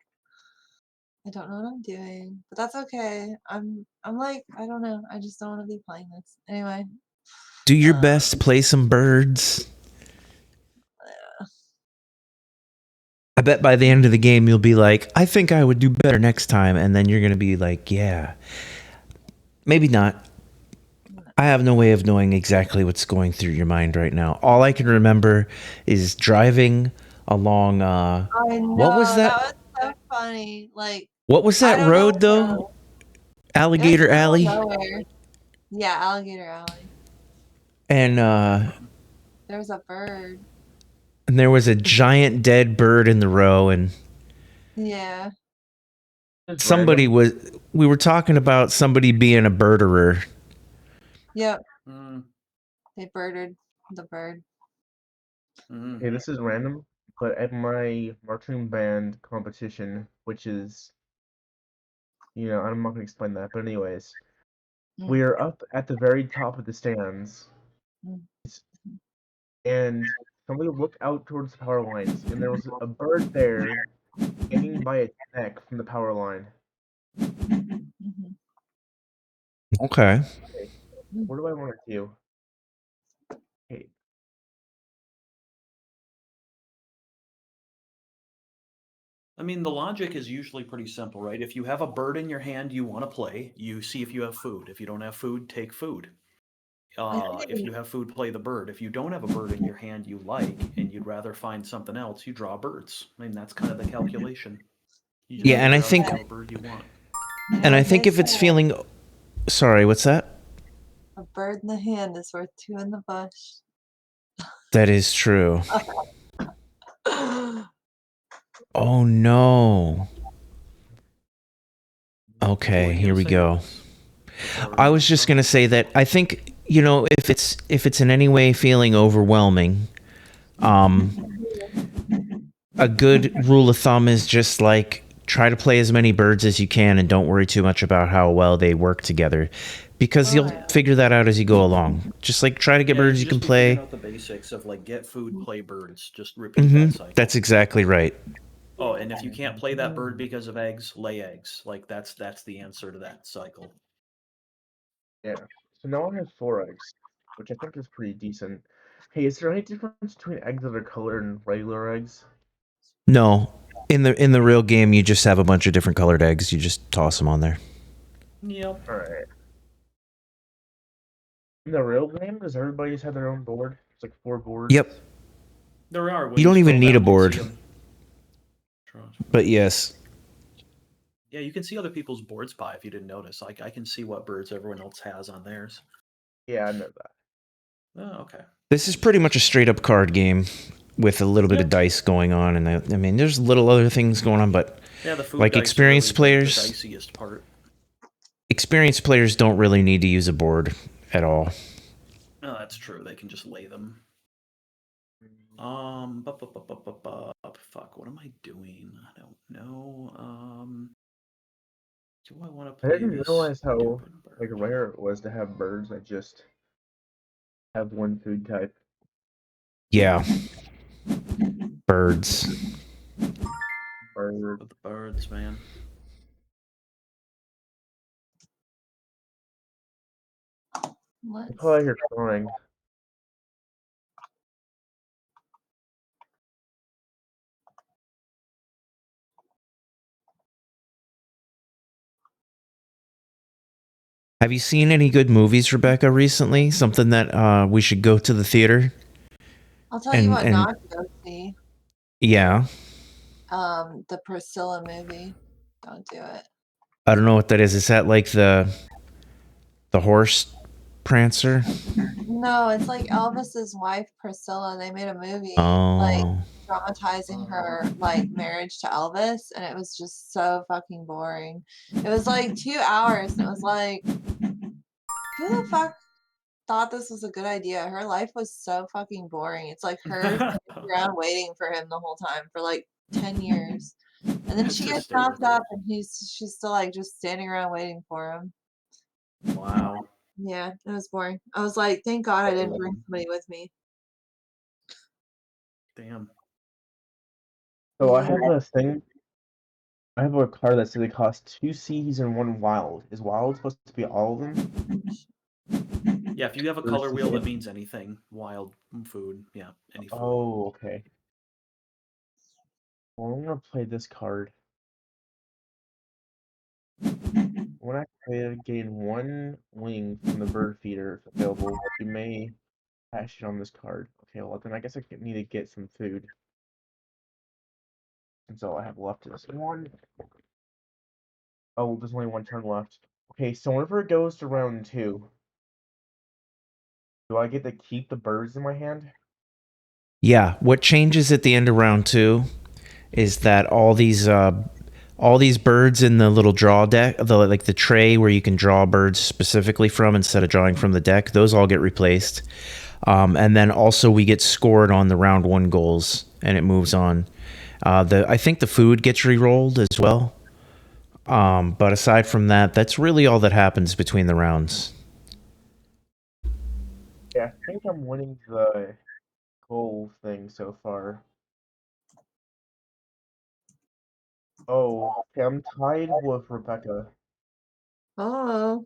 I don't know what I'm doing, but that's okay. I'm like, I don't know. I just don't want to be playing this anyway. Do your best, play some birds. I bet by the end of the game you'll be like, I think I would do better next time, and then you're going to be like, yeah. Maybe not. I have no way of knowing exactly what's going through your mind right now. All I can remember is driving along I know, what was that? was so funny. Like, What was I that don't know road what though? it was Alligator in the middle of Alley? nowhere. Yeah, Alligator Alley. And There was a bird. there was a giant dead bird in the row, and Yeah. Just somebody random. we were talking about somebody being a birderer. Yep. Mm, They birded the bird. Okay, this is random, but at my marching band competition, which is, I'm not gonna explain that, but anyways, we are up at the very top of the stands, Mm. and somebody looked out towards the power lines, and there was a bird there hanging by its neck from the power line. Mhm. Okay. Okay, what do I want to do? Okay, I mean, the logic is usually pretty simple, right? If you have a bird in your hand you want to play, you see if you have food. If you don't have food, take food. I If think you have food, play the bird. If you don't have a bird in your hand you like and you'd rather find something else, you draw birds. I mean, that's kind of the calculation. You just Yeah, and I figure out think whichever bird you want. well, if it's feeling, sorry, what's that? a bird in the hand is worth two in the bush. That is true. Oh no. What were Okay, you here gonna we say, go. Alex? I Or was just Charles? gonna say that I think if it's in any way feeling overwhelming, a good rule of thumb is just like try to play as many birds as you can and don't worry too much about how well they work together, because Oh, you'll yeah. figure that out as you go along. Just like try to get Yeah, birds you'd you can just be figuring play. out the basics of like get food, play birds. Just repeat that cycle. That's exactly right. Oh, and if you can't play that bird because of eggs, lay eggs. Like that's the answer to that cycle. yeah. So now I have 4 eggs, which I think is pretty decent. Hey, is there any difference between eggs that are colored and regular eggs? No, in the real game, you just have a bunch of different colored eggs. You just toss them on there. Yep. Alright. In the real game, does everybody just have their own board? It's like 4 boards. Yep. There are. When You you don't even scroll need a down, you'll board, see them. but yes. Yeah, you can see other people's boards by if you didn't notice. Like I can see what birds everyone else has on theirs. Yeah, I know that. Oh, okay. This is pretty much a straight up card game with a little bit of Yep. dice going on, and I mean, there's little other things going on, but Yeah, the food like dice are really the diciest part. experienced players don't really need to use a board at all. Oh, that's true. They can just lay them. Fuck. What am I doing? I don't know. Do I want to I play didn't this realize how stupid like bird? rare it was to have birds that just have one food type. Yeah, birds. Bird. With the birds, man. I Let's probably hear crying. Have you seen any good movies, Rebecca, recently? Something that we should go to the theater I'll tell you what and not to go see. yeah. The Priscilla movie. Don't do it. I don't know what that is. Is that like the horse prancer? No, it's like Elvis's wife Priscilla. They made a movie like Oh. dramatizing her like marriage to Elvis, and it was just so fucking boring. It was like 2 hours, and it was like, who the fuck thought this was a good idea? Her life was so fucking boring. It's like her sitting around waiting for him the whole time for like 10 years. And then she That's gets knocked hysterical. up and she's still like just standing around waiting for him. Wow. Yeah, it was boring. I was like, thank God I didn't bring somebody with me. Damn. So I Yeah. have a thing. I have a card that says it costs 2 Cs and 1 wild. Is wild supposed to be all of them? Yeah, if you have a Or is color it wheel, just that means anything. Wild food. Yeah, any food. Oh, okay. Well, I'm gonna play this card. When activated, gain 1 wing from the bird feeder if available. You may cash it on this card. Okay, well then I guess I need to get some food. Since all I have left is one. Oh, there's only one turn left. Okay, so whenever it goes to round 2, do I get to keep the birds in my hand? Yeah, what changes at the end of round 2 is that all these birds in the little draw deck, the tray where you can draw birds specifically from instead of drawing from the deck, those all get replaced. And then also we get scored on the round 1 goals, and it moves on. I think the food gets re-rolled as well. But aside from that, that's really all that happens between the rounds. Yeah, I think I'm winning the goal thing so far. Oh, okay, I'm tied with Rebecca. Oh,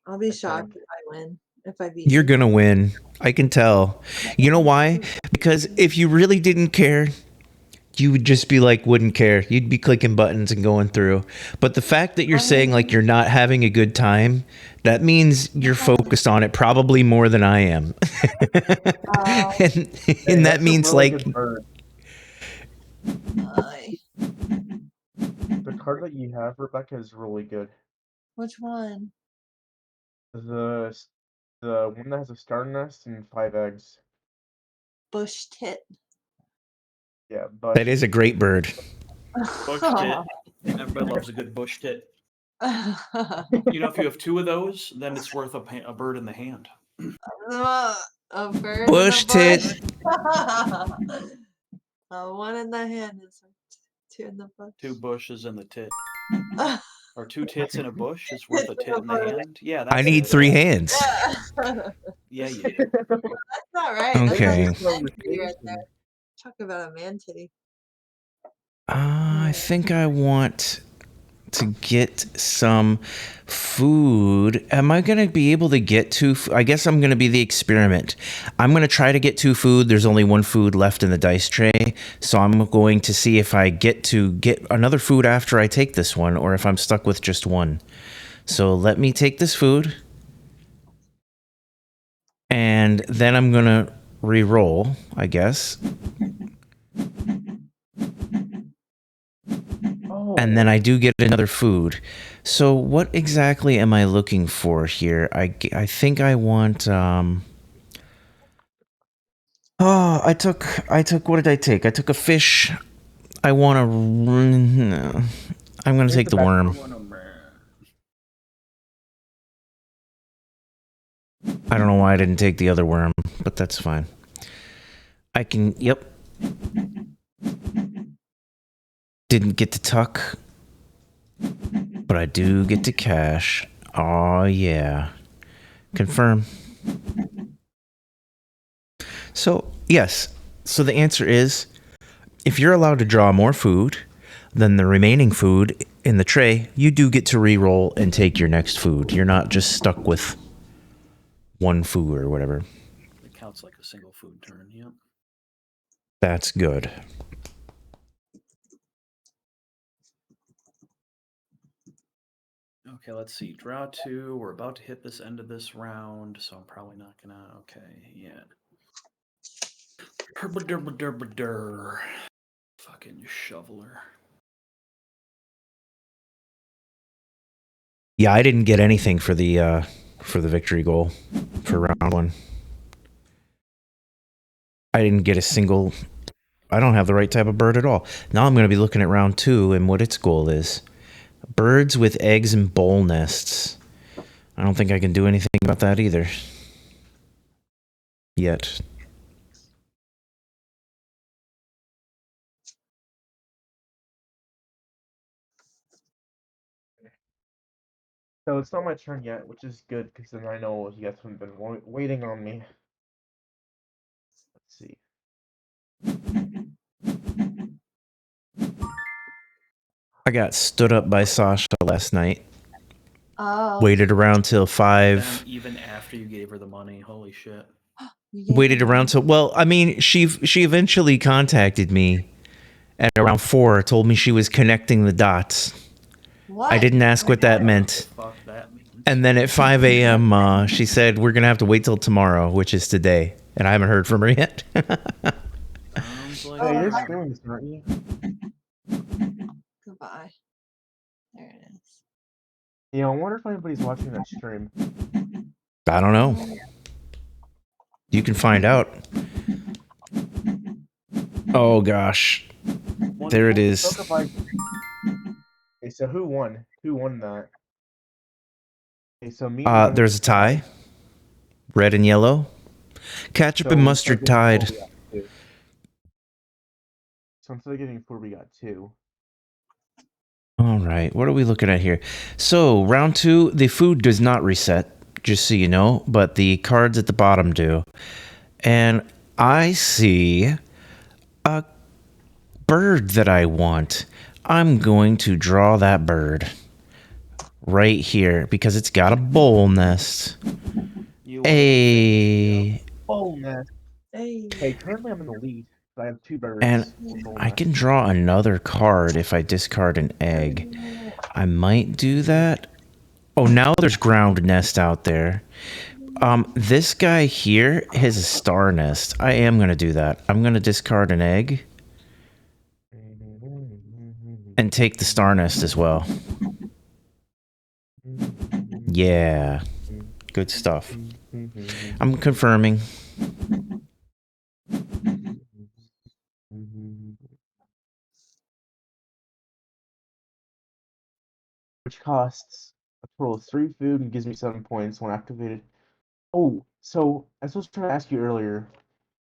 I'll be I shocked think. if I win. If I beat You're you. gonna win. I can tell. You know why? Because if you really didn't care, you would just be like, wouldn't care. You'd be clicking buttons and going through. But the fact that you're saying like you're not having a good time, that means you're focused on it probably more than I am. Oh, and, Hey, and that that's a means really like, good bird. my. The card that you have, Rebecca, is really good. Which one? The the one that has a star nest and 5 eggs. Bush tit. Yeah, that bush. is a great bird. Bush tit. Everybody loves a good bush tit. You know, if you have 2 of those, then it's worth a bird in the hand. A bird Bush in the tit. bush. One in the hand is worth 2 in the bush. 2 bushes in the tit. Or 2 tits in a bush is worth a Tits in tit a in the bush. hand. Yeah, I that's need it. 3 hands. Yeah. Yeah, you do. That's not right. Okay. That's not a man titty right there. Talk about a man titty. I think I want to get some food. Am I going to be able to get 2? I guess I'm going to be the experiment. I'm going to try to get 2 food. There's only 1 food left in the dice tray. So I'm going to see if I get to get another food after I take this one or if I'm stuck with just 1. So let me take this food. And then I'm going to re-roll, I guess. Oh. And then I do get another food. So what exactly am I looking for here? I think I want I took what did I take? I took a fish. I want to no. I'm going to take the worm. I don't know why I didn't take the other worm, but that's fine. I can yep. Didn't get to tuck, but I do get to cash. Oh yeah. Confirm. So, yes. So the answer is, if you're allowed to draw more food than the remaining food in the tray, you do get to re-roll and take your next food. You're not just stuck with 1 food or whatever. It counts like a single food turn, yep. That's good. Okay, let's see. Draw 2. We're about to hit this end of this round, so I'm probably not gonna. Okay, yeah. Fucking shoveler. Yeah, I didn't get anything for the victory goal for round 1. I didn't get a single. I don't have the right type of bird at all. Now I'm going to be looking at round 2 and what its goal is. Birds with eggs and bowl nests. I don't think I can do anything about that either. Yet. So it's not my turn yet, which is good because then I know you guys haven't been waiting on me. Let's see. I got stood up by Sasha last night. Oh. Waited around till 5. Then even after you gave her the money, holy shit. Waited around till, well, I mean, she eventually contacted me at around 4, told me she was connecting the dots. What? I didn't ask what that meant. Fuck that means. And then at 5 a.m., she said, we're going to have to wait till tomorrow, which is today. And I haven't heard from her yet. Sounds like Hey, you're fun. streaming this, aren't you? Goodbye. There it is. Yeah, I wonder if anybody's watching that stream. I don't know. You can find out. Oh, gosh. There it is. Okay, so who won? Who won that? Okay, so me. There's a tie. Red and yellow. Ketchup and mustard tied. So instead of getting 4, we got 2. All right. What are we looking at here? So, round 2, the food does not reset, just so you know, but the cards at the bottom do. And I see a bird that I want. I'm going to draw that bird right here because it's got a bowl nest. You are a Hey, Oh, man. Hey. Hey, currently I'm in the lead. I have 2 birds. and with bowl I can nests. draw another card if I discard an egg. I might do that. Oh, now there's ground nest out there. This guy here has a star nest. I am going to do that. I'm going to discard an egg and take the star nest as well. Yeah. Good stuff. I'm confirming. Which costs a total of 3 food and gives me 7 points when activated. Oh, so I was trying to ask you earlier.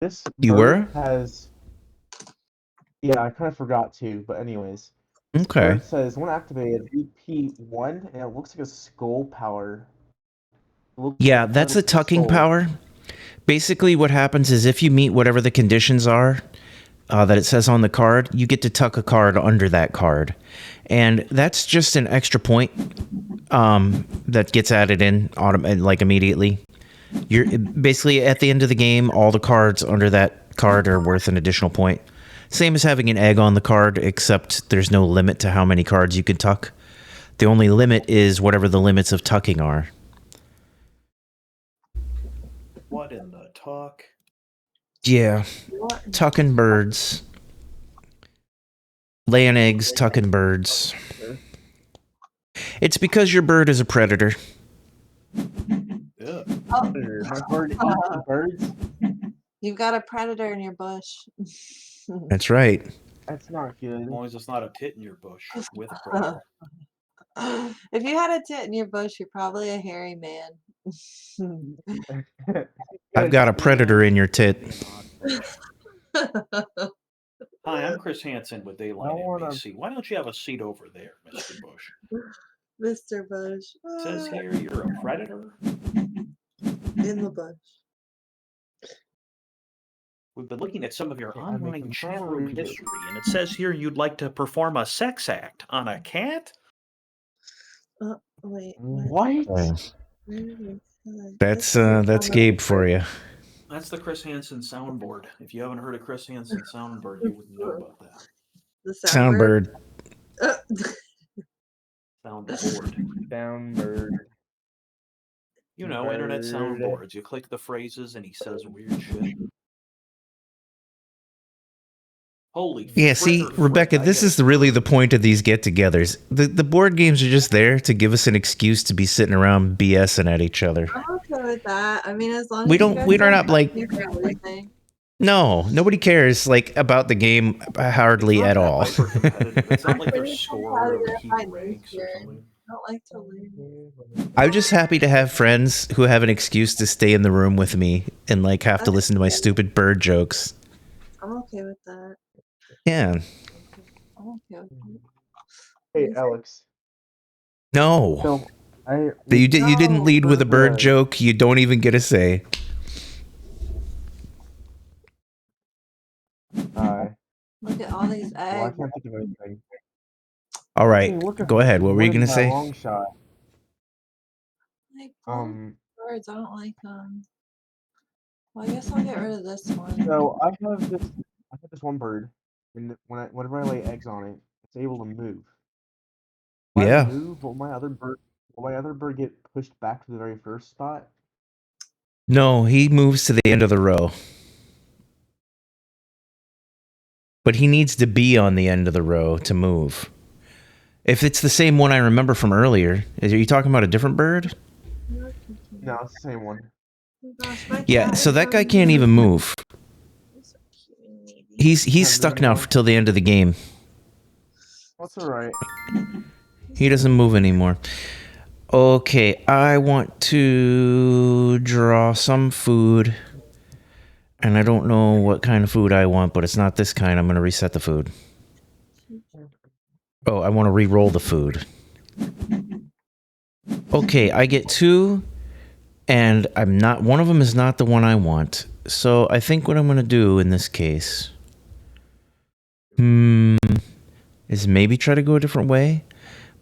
This You bird were? has. Yeah, I kind of forgot to, but anyways. This Okay. bird says when activated, repeat 1, and it looks like a skull power. It looks Yeah, like part that's of a its tucking skull. power. Basically, what happens is if you meet whatever the conditions are that it says on the card, you get to tuck a card under that card. And that's just an extra point that gets added in like immediately. You're basically at the end of the game, all the cards under that card are worth an additional point. Same as having an egg on the card, except there's no limit to how many cards you can tuck. The only limit is whatever the limits of tucking are. What in the talk? Yeah, tucking birds. Laying eggs, tucking birds. It's because your bird is a predator. Yeah. My bird eats the birds. You've got a predator in your bush. That's right. That's not As good. long as it's not a tit in your bush with a predator. If you had a tit in your bush, you're probably a hairy man. I've got a predator in your tit. Hi, I'm Chris Hansen with Daylight I wanna- NBC. Why don't you have a seat over there, Mr. Bush? Mr. Bush. It says here you're a predator. In the bush. We've been looking at some of your Okay, I'm online making chat sure room that- history, and it says here you'd like to perform a sex act on a cat? Wait. What? That's Gabe for you. That's the Chris Hansen soundboard. If you haven't heard of Chris Hansen soundboard, you wouldn't know about that. The Soundbird. Soundboard. Downbird. You know, internet Bird. soundboards. You click the phrases and he says weird shit. Holy Yeah, see, fritter Rebecca, frick, I this get is really the point of these get-togethers. The board games are just there to give us an excuse to be sitting around BSing at each other. I'm okay with that. I mean, as long We as don't- you guys we're not, like- pay for everything. No, nobody cares about the game hardly It's not at that all. hyper-competitive. It's not like Pretty there's score or competitive, keep I ranks or think. something. I don't like to lose. I'm just happy to have friends who have an excuse to stay in the room with me and like have to listen to my stupid bird jokes. I'm okay with that. Yeah. I'm okay with that. Hey, Alex. No. So, You didn't lead with a bird the- joke. You don't even get a say. Look at all these Well, I eggs. can't think of anything. All right. Hey, look at Go ahead. What were you one going to in my say? Long shot. Like birds, I don't like them. Well, I guess I'll get rid of this one. So I have this one bird, and whenever I lay eggs on it, it's able to move. If Yeah. I move, will my other bird get pushed back to the very first spot? No, he moves to the end of the row. But he needs to be on the end of the row to move. If it's the same one I remember from earlier, are you talking about a different bird? No, it's the same one. Oh gosh, my Yeah, cat so is that guy on can't me. even move. He's so cute and needy. He's stuck now till the end of the game. That's alright. He doesn't move anymore. Okay, I want to draw some food. And I don't know what kind of food I want, but it's not this kind. I'm going to reset the food. Oh, I want to re-roll the food. Okay, I get 2, and one of them is not the one I want. So I think what I'm going to do in this case, is maybe try to go a different way.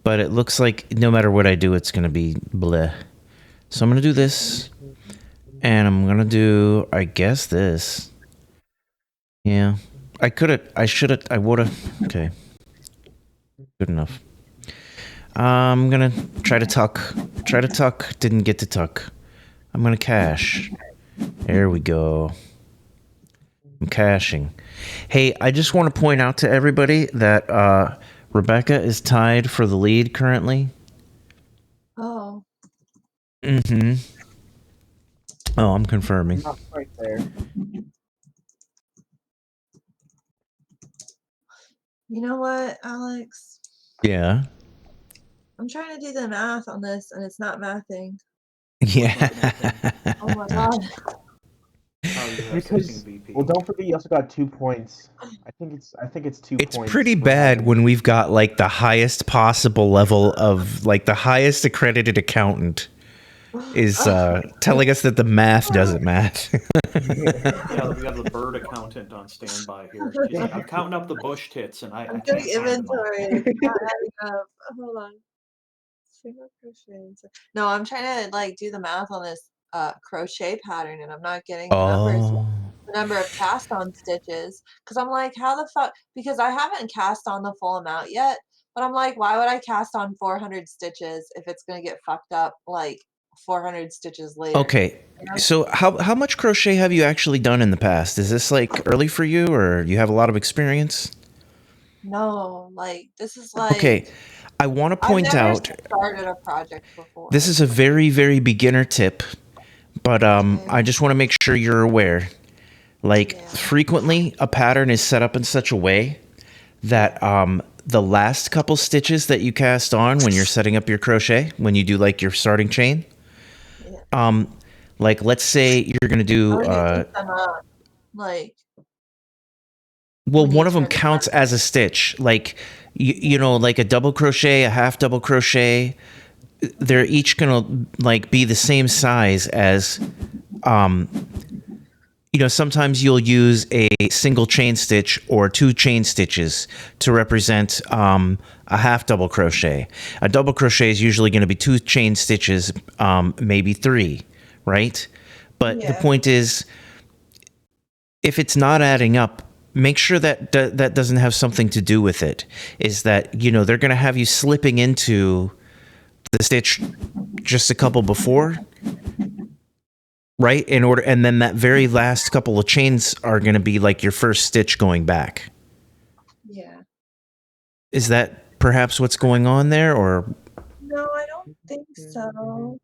But it looks like no matter what I do, it's going to be bleh. So I'm going to do this. And I'm going to do, I guess, this. Yeah. I would have. Okay. Good enough. I'm going to try to tuck. Didn't get to tuck. I'm going to cash. There we go. I'm caching. Hey, I just want to point out to everybody that Rebecca is tied for the lead currently. Oh. Mm-hmm. Oh, I'm confirming. Not quite there. You know what, Alex? Yeah. I'm trying to do the math on this, and it's not mathing. Yeah. Oh my god. Oh, you have Because 16 BP. well, don't forget you also got 2 points. I think it's 2 It's points. pretty for bad having- when we've got like the highest possible level of like the highest accredited accountant is telling us that the math doesn't math. Yeah, we got the bird accountant on standby here. She's like, I'm counting up the bush tits, and I I'm can't doing find them all. inventory. It's not adding up. Hold on. Single crochet. No, I'm trying to like do the math on this crochet pattern, and I'm not getting the numbers. Oh. The number of cast on stitches, because I'm like, how the fuck? Because I haven't cast on the full amount yet, but I'm like, why would I cast on 400 stitches if it's gonna get fucked up like 400 stitches later? Okay. You know? So how much crochet have you actually done in the past? Is this like early for you or you have a lot of experience? No, like this is like Okay. I want to point I've never out started a project before. this is a very, very beginner tip, but Okay. I just want to make sure you're aware. Like Yeah. frequently a pattern is set up in such a way that the last couple stitches that you cast on when you're setting up your crochet, when you do like your starting chain, Yeah. like let's say you're going to do like well, when you one of them turn it counts as a stitch. Like you know, like a double crochet, a half double crochet, they're each going to like be the same size as you know, sometimes you'll use a single chain stitch or 2 chain stitches to represent a half double crochet. A double crochet is usually going to be 2 chain stitches, maybe 3, right? But the point is, if it's not adding up, make sure that that doesn't have something to do with it. Is that, you know, they're going to have you slipping into the stitch just a couple before, right? In order, and then that very last couple of chains are going to be like your first stitch going back. Yeah. Is that perhaps what's going on there, or? No, I don't think so.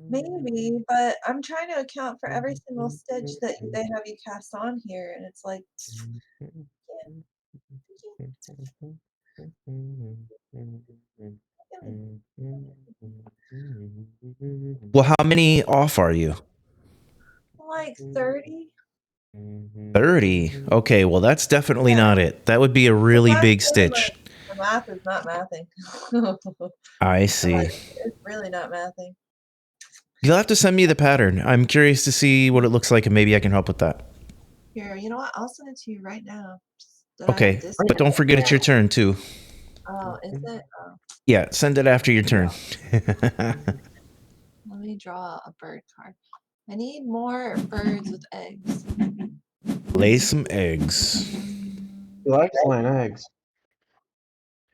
Maybe, but I'm trying to account for every single stitch that they have you cast on here, and it's like, Well, how many off are you? like 30. 30. Okay, well that's definitely not it. That would be a really big stitch. The math is not mathing. I see. Like, it's really not mathing. You'll have to send me the pattern. I'm curious to see what it looks like, and maybe I can help with that. Here, you know what? I'll send it to you right now. Okay, but don't forget it's your turn too. Oh, is it? Oh. Yeah, send it after your turn. Let me draw a bird card. I need more birds with eggs. Lay some eggs. He likes laying eggs.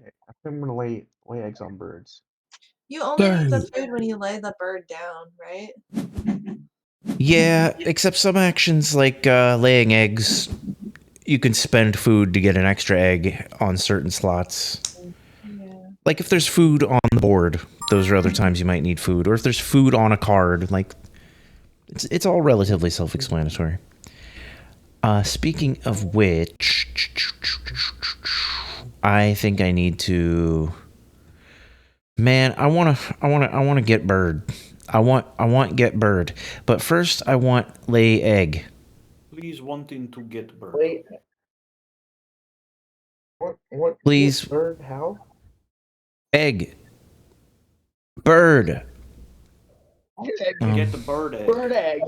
Okay, I think I'm gonna lay eggs on birds. You only need the food when you lay the bird down, right? Yeah, except some actions like laying eggs, you can spend food to get an extra egg on certain slots. Yeah. Like if there's food on the board, those are other times you might need food. Or if there's food on a card, like it's all relatively self-explanatory. Speaking of which, I think I need to. Man, I wanna get bird. I want get bird, but first I want lay egg. Please wanting to get bird. Wait. What? Please. Bird? How? Egg. Bird. Get the bird egg. Bird egg.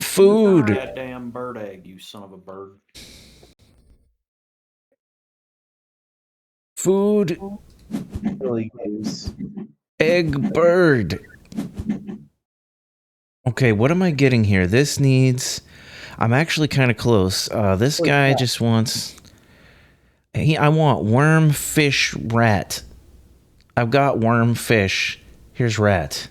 Food. That damn bird egg, you son of a bird. Food. Really goose. Egg bird. Okay, what am I getting here? This needs... I'm actually kind of close. This Holy guy crap. just wants... I want worm, fish, rat. I've got worm, fish. Here's rat.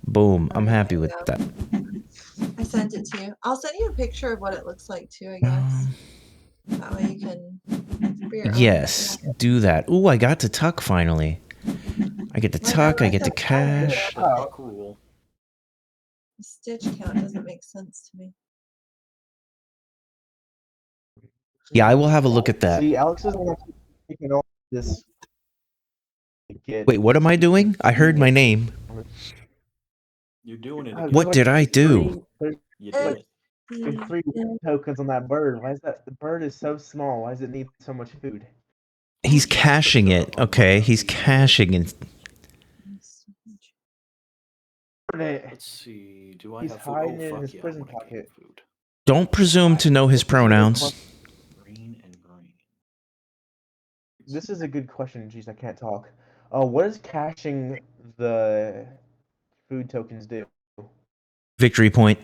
Boom. I'm Alright, happy there you with go. that. I sent it to you. I'll send you a picture of what it looks like too, I guess. That way you can for your own Yes, reference. do that. Ooh, I got to tuck finally. I get to I know, tuck, I I get to kept trying to do cash. The that. tuck rule. The stitch count doesn't make sense to me. Yeah, I will have a look at that. See, Alex is the one that's taking all this. Get Wait, what am I doing? I heard my name. You're doing it there's What again. did I do? You There's did like it. 3 tokens on that bird. Why is that? The bird is so small. Why does it need so much food? He's Just to caching shut it. up on Okay, my he's feet. caching it. Let's see. Do I He's have food? hiding Oh, in fuck his yeah, I prison want to gain pocket. food. Don't presume to know his pronouns. Green and green. This is a good question. Jeez, I can't talk. What does caching the food tokens do? Victory point.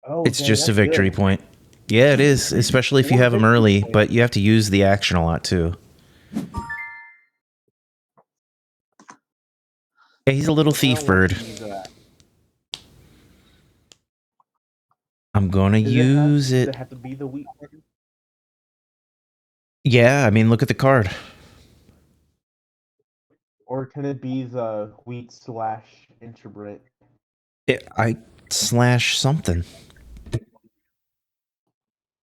Oh, It's dang, just a that's victory good. point. Yeah, it is, especially if you One have them victory early, point. but you have to use the action a lot too. Yeah, he's a little I thief don't want bird. to use that. I'm gonna use Does it it. have to be the wheat one? Yeah, I mean, look at the card. Or can it be the wheat / interbrit? I slash something.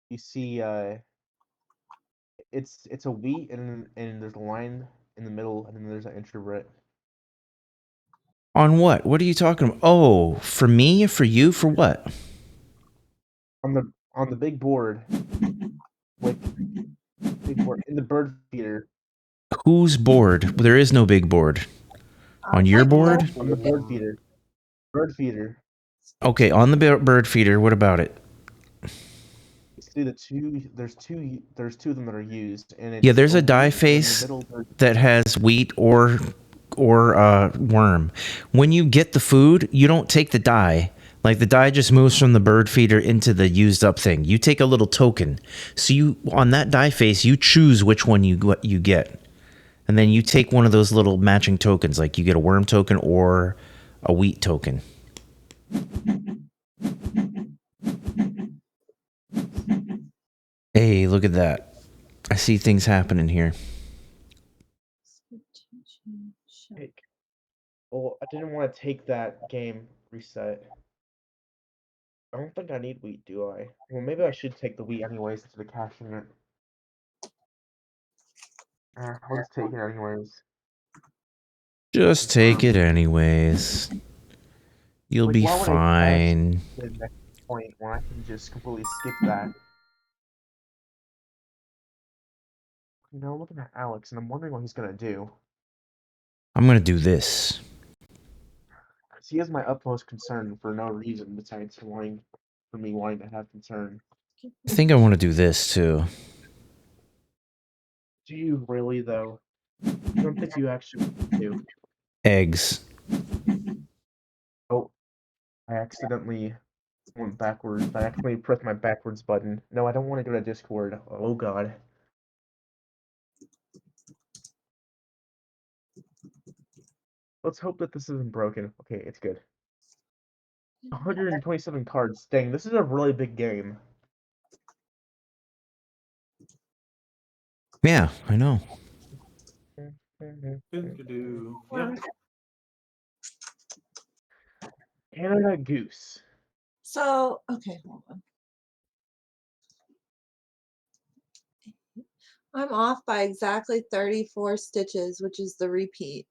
You see, it's a wheat and there's a line in the middle and then there's an interbrit. On what? What are you talking about? Oh, for me? For you? For what? On the big board, like big board in the bird feeder. Whose board? There is no big board. On your Like board? On the bird feeder. Bird feeder. Okay, on the bird feeder. What about it? See the two. There's two of them that are used, and Yeah, it's there's a a die wheat and in the face middle. that has wheat or worm. When you get the food, you don't take the die. Like the die just moves from the bird feeder into the used up thing. You take a little token. So you on that die face, you choose which one you get. And then you take one of those little matching tokens, like you get a worm token or a wheat token. Hey, look at that. I see things happening here. Well, I didn't want to take that game reset. I don't think I need wheat, do I? Well, maybe I should take the wheat anyways instead of cashing it. I'll just take it anyways. Just take it anyways. You'll Like, be why would I cash fine. the next point when I can just completely skip that? You know, looking at Alex, and I'm wondering what he's gonna do. I'm going to do this. 'Cause he is my utmost concern for no reason besides for me wanting to have concern. I think I want to do this too. Do you really, though? I don't think you actually do. Eggs. Oh, I accidentally went backwards. I accidentally pressed my backwards button. No, I don't want to go to Discord. Oh, God. Let's hope that this isn't broken. Okay, it's good. 127 cards. Dang, this is a really big game. Yeah, I know. Yeah. Canada Goose. So, okay, hold on. I'm off by exactly 34 stitches, which is the repeat.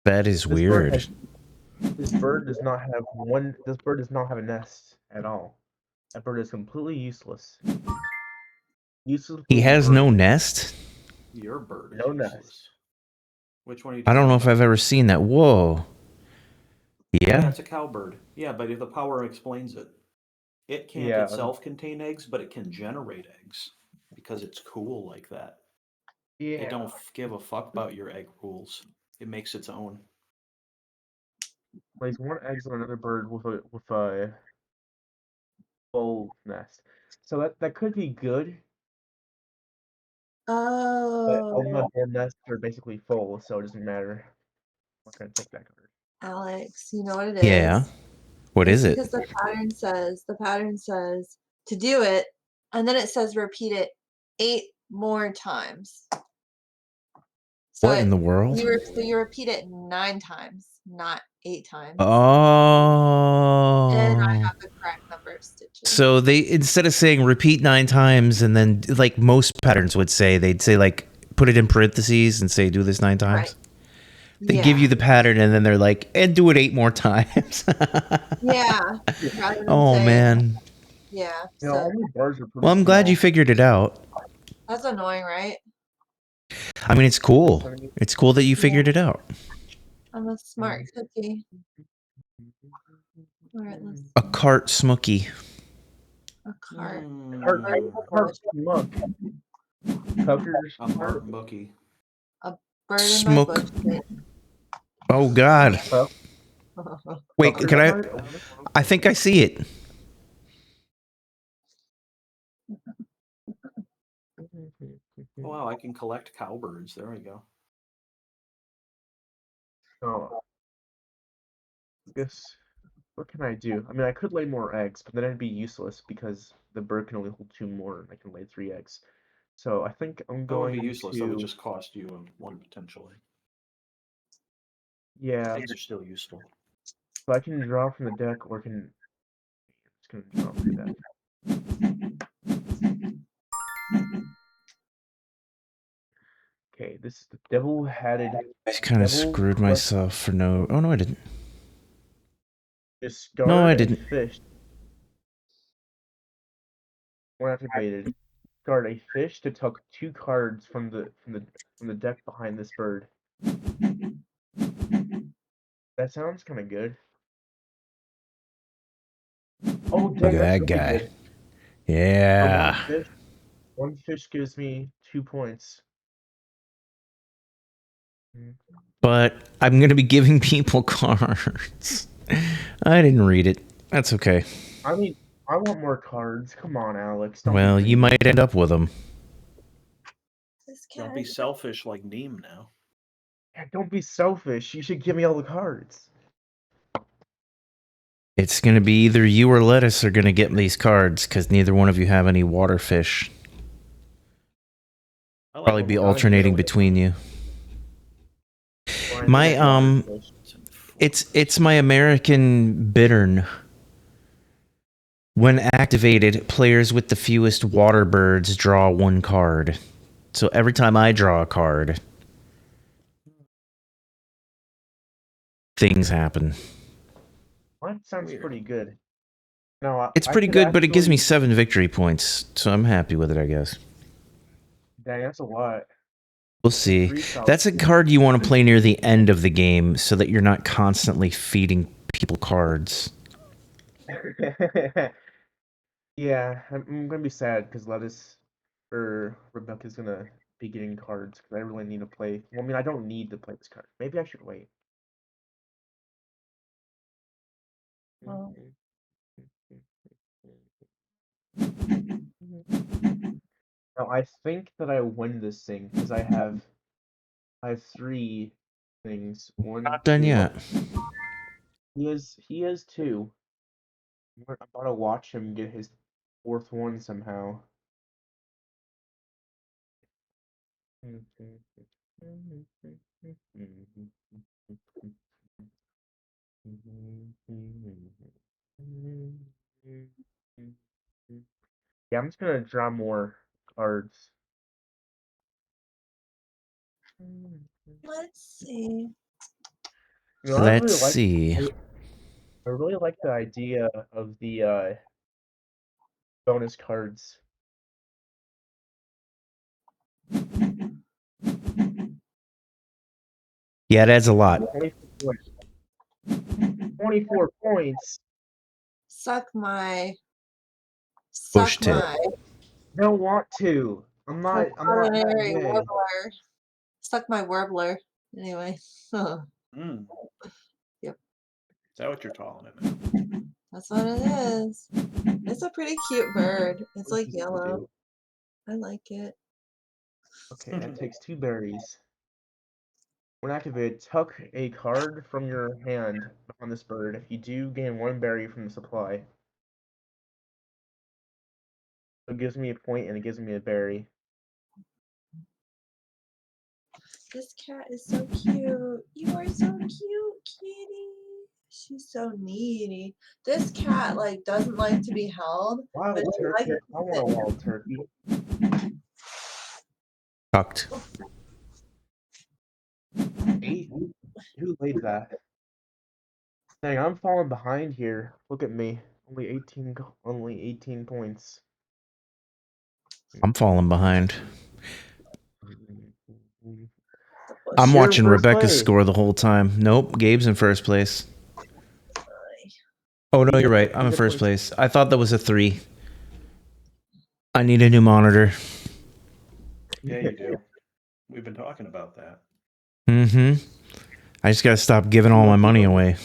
That is This bird weird. This bird does not have one. This bird does not have a nest at all. That bird is completely useless. Useless. He little has bird. no nest? Your bird is No useless. nest. Which one are you I talking don't know if about? I've ever seen that. Whoa. Yeah, Yeah? it's a cowbird. Yeah, but if the power explains it. It can't Yeah, itself contain eggs, but it can generate eggs because it's cool like that. It yeah. don't give a fuck about your egg rules. It makes its own. Lays one eggs on another bird with a full nest. So that could be good, but all my Oh, full nests are basically full, so it doesn't matter. I'm not gonna take that card. Alex, you know what it Yeah. is? What It's is it? because the pattern says to do it, and then it says repeat it 8 more times. So What in the world? you repeat it 9 times, not 8 times. And I Oh. have the correct number of stitches. So they, instead of saying repeat 9 times and then like most patterns would say, they'd say like put it in parentheses and say do this 9 times. Right. They give you the pattern and then they're like, and do it 8 more times. Yeah. Rather than Oh saying, man. yeah. You know, So all my bars are pretty Well, I'm glad you small. figured it out. that's annoying, right? I mean, it's cool. It's cool that you figured it out. I'm a smart cookie. All right, let's A cart smoky. a cart. Cart, Mm, cart smuck. Tucker's a cart. Martin Bookie. A bird in my Smoke. bush. Oh God. Tuck, Wait, Tucker's can I? cart. I think I see it. Oh, wow, I can collect cowbirds. There we go. Oh, I guess what can I do? I mean, I could lay more eggs, but then it'd be useless because the bird can only hold 2 more, and I can lay 3 eggs. So I think I'm That would going be useless. That would to, just cost you one potentially. yeah. Eggs are still useful. So I can draw from the deck, or can just gonna draw from the deck. Okay, this is the double-hatted. I kind of Devil screwed myself for no. Oh no, I didn't. No, I Discard a didn't. fish. When activated, discard a fish to tuck 2 cards from the deck behind this bird. That sounds kind of good. Oh Look dang, at that's that really guy. good. For Yeah. one fish gives me 2 points. But I'm gonna be giving people cards. I didn't read it. That's okay. I mean, I want more cards. Come on, Alex. Don't be Well, you greedy. might end up with them. Don't be selfish like Neem now. Yeah, don't be selfish. You should give me all the cards. It's gonna be either you or Lettuce are gonna get these cards because neither one of you have any water fish. I like Probably when be we're alternating together. between you. Well, I My, think I want fish. It's my American bittern. When activated, players with the fewest water birds draw 1 card. So every time I draw a card, things happen. That sounds Weird. pretty good. No, It's I pretty could good, but it gives me actually. 7 victory points, so I'm happy with it, I guess. Dang, that's a lot. We'll see. 3 solid. That's a card you want to play near the end of the game so that you're not constantly feeding people cards. Yeah, I'm gonna be sad because Lettuce or Rebecca's gonna be getting cards because I really need to play. Well, I mean, I don't need to play this card. Maybe I should wait. Oh. Now I think that I win this thing because I have 3 things. One, Not done 2. yet. He has 2. I'm about to watch him get his 4th one somehow. Yeah, I'm just gonna draw more cards. Let's see. You know, Let's see. I really like the idea of the bonus cards. Yeah, it adds a lot. 24 points. 24 points. Suck my Bush Suck tit. my Don't want to. I'm not that carbonary gay. warbler. Suck my warbler. Anyway. Mm, Yep. is that what you're calling it now? That's what it is. It's a pretty cute bird. It's What like does it yellow. do? I like it. Okay, that takes 2 berries. When activated, tuck a card from your hand on this bird. If you do, gain 1 berry from the supply. So it gives me a point and it gives me a berry. This cat is so cute. You are so cute, kitty. She's so needy. This cat like doesn't like to be held, but Wild she likes turkey. to I want sit a here. wild turkey. Tucked. 8? Who laid that? Dang, I'm falling behind here. Look at me. Only 18 points. I'm falling behind. Bush. I'm You're in watching first Rebecca's place. score the whole time. Nope, Gabe's in first place. Oh no, you're right. I'm in He's at first 20. place. I thought that was a 3. I need a new monitor. Yeah, you do. We've been talking about that. Mm-hmm. I just gotta stop giving all Ooh, my I'm money keeping away.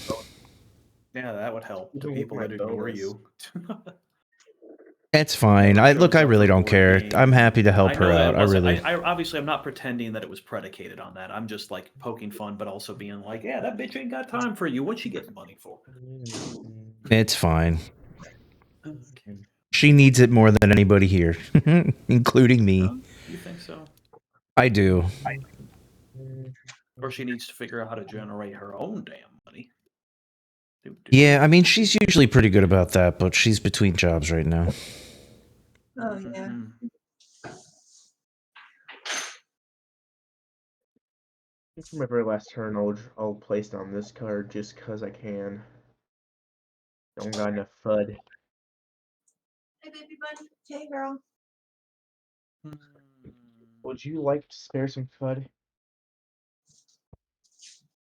Yeah, that would help to with people my that ignore bonus. you. It's fine. Never I shows I up really for don't board care. I'm games. happy to help I her know that out. it I wasn't. really. I obviously I'm not pretending that it was predicated on that. I'm just like poking fun, but also being like, yeah, that bitch ain't got time for you. What's she getting money for? It's fine. Okay. She needs it more than anybody here, including me. You think so? I do. Or she needs to figure out how to generate her own damn money. Yeah, I mean, she's usually pretty good about that, but she's between jobs right now. Oh yeah. Mhm. For my very last turn, I'll place down this card just cause I can. Don't got enough FUD. Hey baby bunny. Hey girl. Would you like to spare some FUD?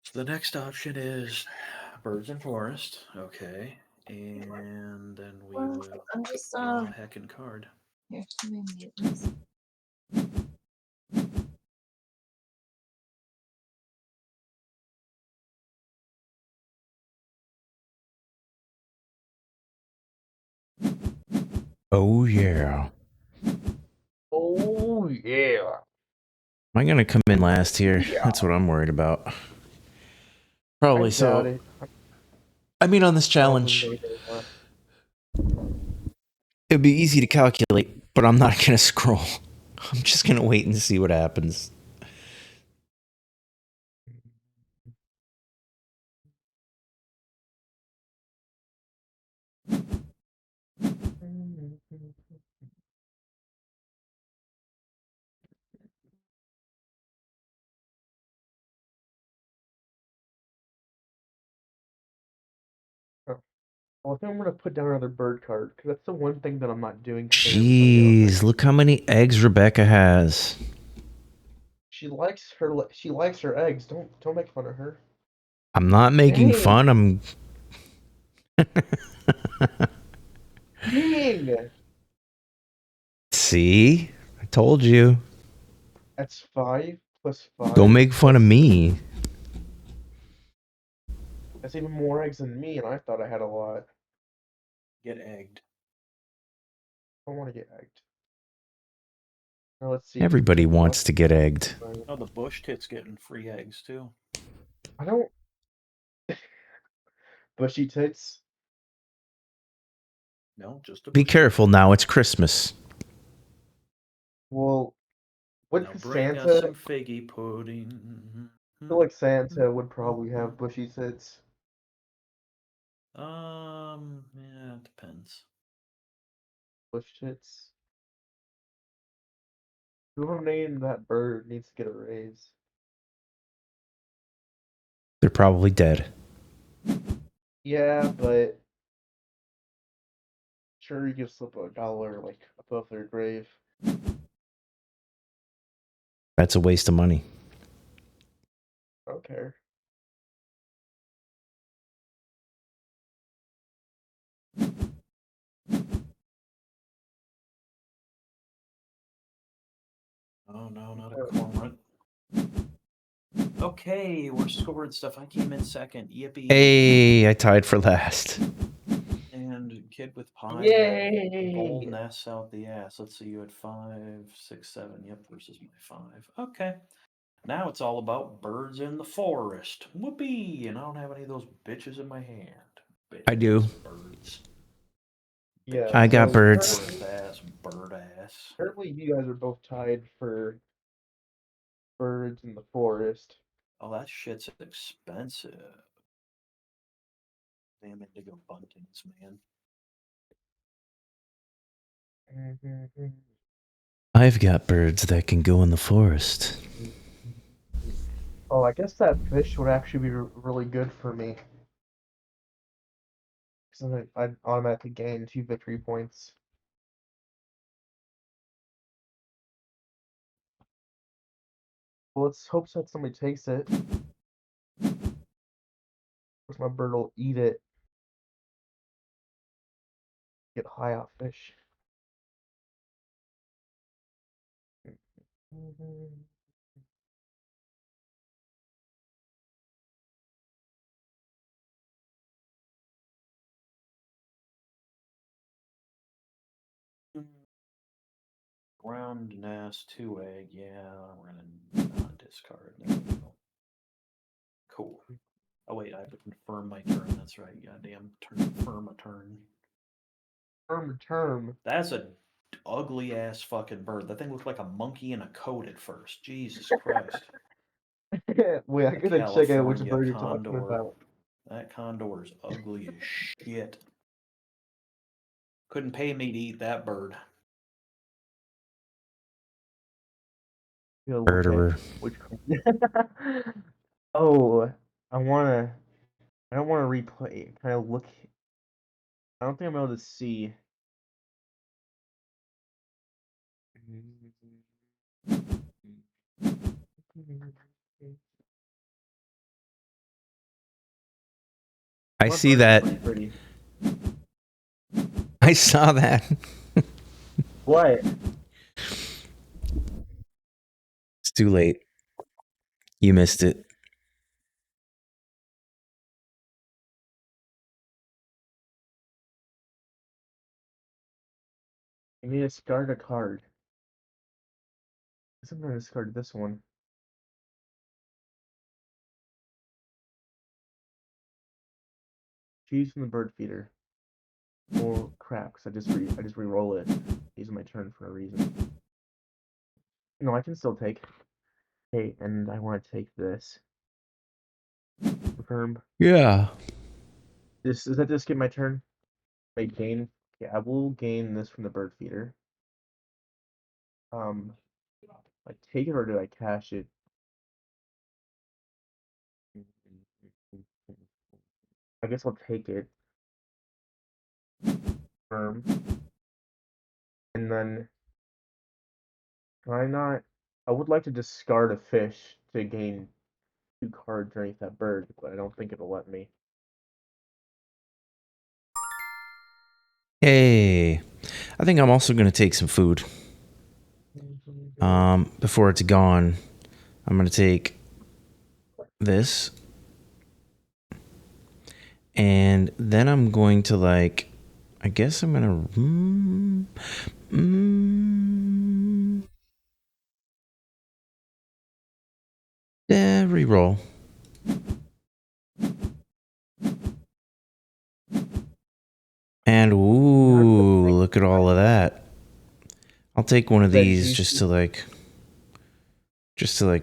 So the next option is birds and forest. Okay. And then we Well, will I'm just draw a heckin' card. here. Let me mute this. Oh, yeah. Oh yeah. Am I going to come in last here? Yeah. That's what I'm worried about. I Probably doubt so. it. I mean, on this Probably challenge, later, but- it'd be easy to calculate, but I'm not going to scroll. I'm just going to wait and see what happens. Well, I think I'm gonna put down another bird card because that's the one thing that I'm not doing for everybody else. Jeez, look how many eggs Rebecca has. She likes her eggs. Don't make fun of her. I'm not making Dang. fun. I'm. Dang. See? I told you. That's 5 plus 5. Don't make fun of me. That's even more eggs than me, and I thought I had a lot. Get egged. I want to get egged. Now let's see. Everybody wants to get egged. Oh, the bush tit's getting free eggs too. I don't. Bushy tits. No, just a Be bush careful now, it's Christmas. Well, tit. with Now bring us Santa, some figgy pudding. I feel like Santa would probably have bushy tits. Yeah, it depends. Bush tits. Whoever named that bird needs to get a raise. They're probably dead. Yeah, but sure you could slip $1 like above their grave. That's a waste of money. I don't care. Oh no, not a cormorant. Okay, we're scoring stuff. I came in second. Yippee. Hey, I tied for last. And Kid with Pie Yay! bowl nests out the ass. Let's see, you had 5, 6, 7. Yep, versus my 5. Okay. Now it's all about birds in the forest. Whoopee! And I don't have any of those bitches in my hand. I do. Birds. Yeah, I got so birds. Forest ass, bird ass. Currently, you guys are both tied for birds in the forest. Oh, that shit's expensive. Damn indigo buntings, man. I've got birds that can go in the forest. Oh, I guess that fish would actually be really good for me. Because then I'd automatically gain 2 victory points. Well, let's hope that somebody takes it. Because my bird will eat it. Get high off fish. Ground nest, 2 egg. Yeah, we're gonna not discard. There we go. Cool. Oh wait, I have to confirm my turn. That's right. Goddamn, confirm a turn. Term. That's a ugly ass fucking bird. That thing looked like a monkey in a coat at first. Jesus Christ. Wait, I The gotta check out which California bird you're talking condor. about. That condor is ugly as shit. Couldn't pay me to eat that bird. Gotta look at Murderer. which. Oh, I don't wanna replay. Can I look? I don't think I'm able to see. I My see bird is that. pretty pretty. I saw that. What? It's too late. You missed it. You need to discard a card. I'm gonna discard this one. Choose from the bird feeder. Oh crap! Cause I just re-roll it. These are my turn for a reason. No, I can still take. Okay, and I want to take this. Confirm. Yeah. Does that just get my turn? I gain. Yeah, I will gain this from the bird feeder. I take it or do I cash it? I guess I'll take it. Confirm. And then can I not? I would like to discard a fish to gain 2 cards underneath that bird, but I don't think it'll let me. Hey. I think I'm also going to take some food. Before it's gone, I'm going to take this. And then I'm going to I guess I'm going to reroll. And ooh, look at all of that. I'll take one of these just to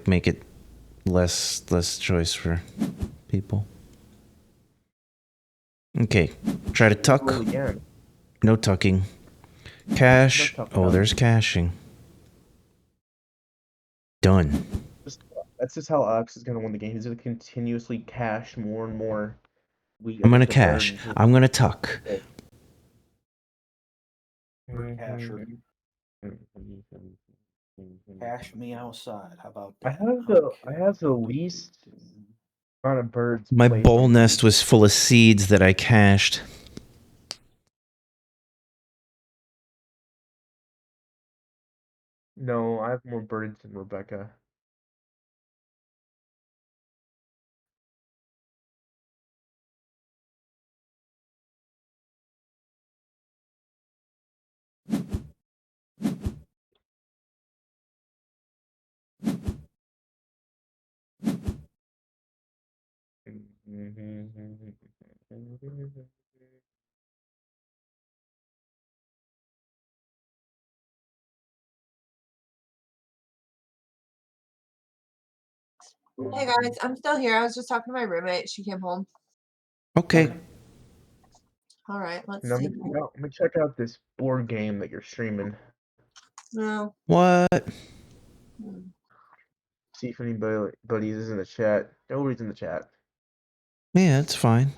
make it less choice for people. Okay, try to tuck. No tucking. Cash. Oh, there's caching. Done. That's just how Alex is gonna win the game. He's gonna continuously cash more and more. I'm gonna cash. I'm gonna tuck. Casher. Cash me outside. How about I that? have the least amount of birds. My bowl nest was full of seeds that I cached. No, I have more birds than Rebecca. Hey guys, I'm still here. I was just talking to my roommate. She came home. Okay. All right, let's Now, see. let me check out this board game that you're streaming. No. What? Hmm. See if anybody is in the chat. Nobody's in the chat. Yeah, it's fine.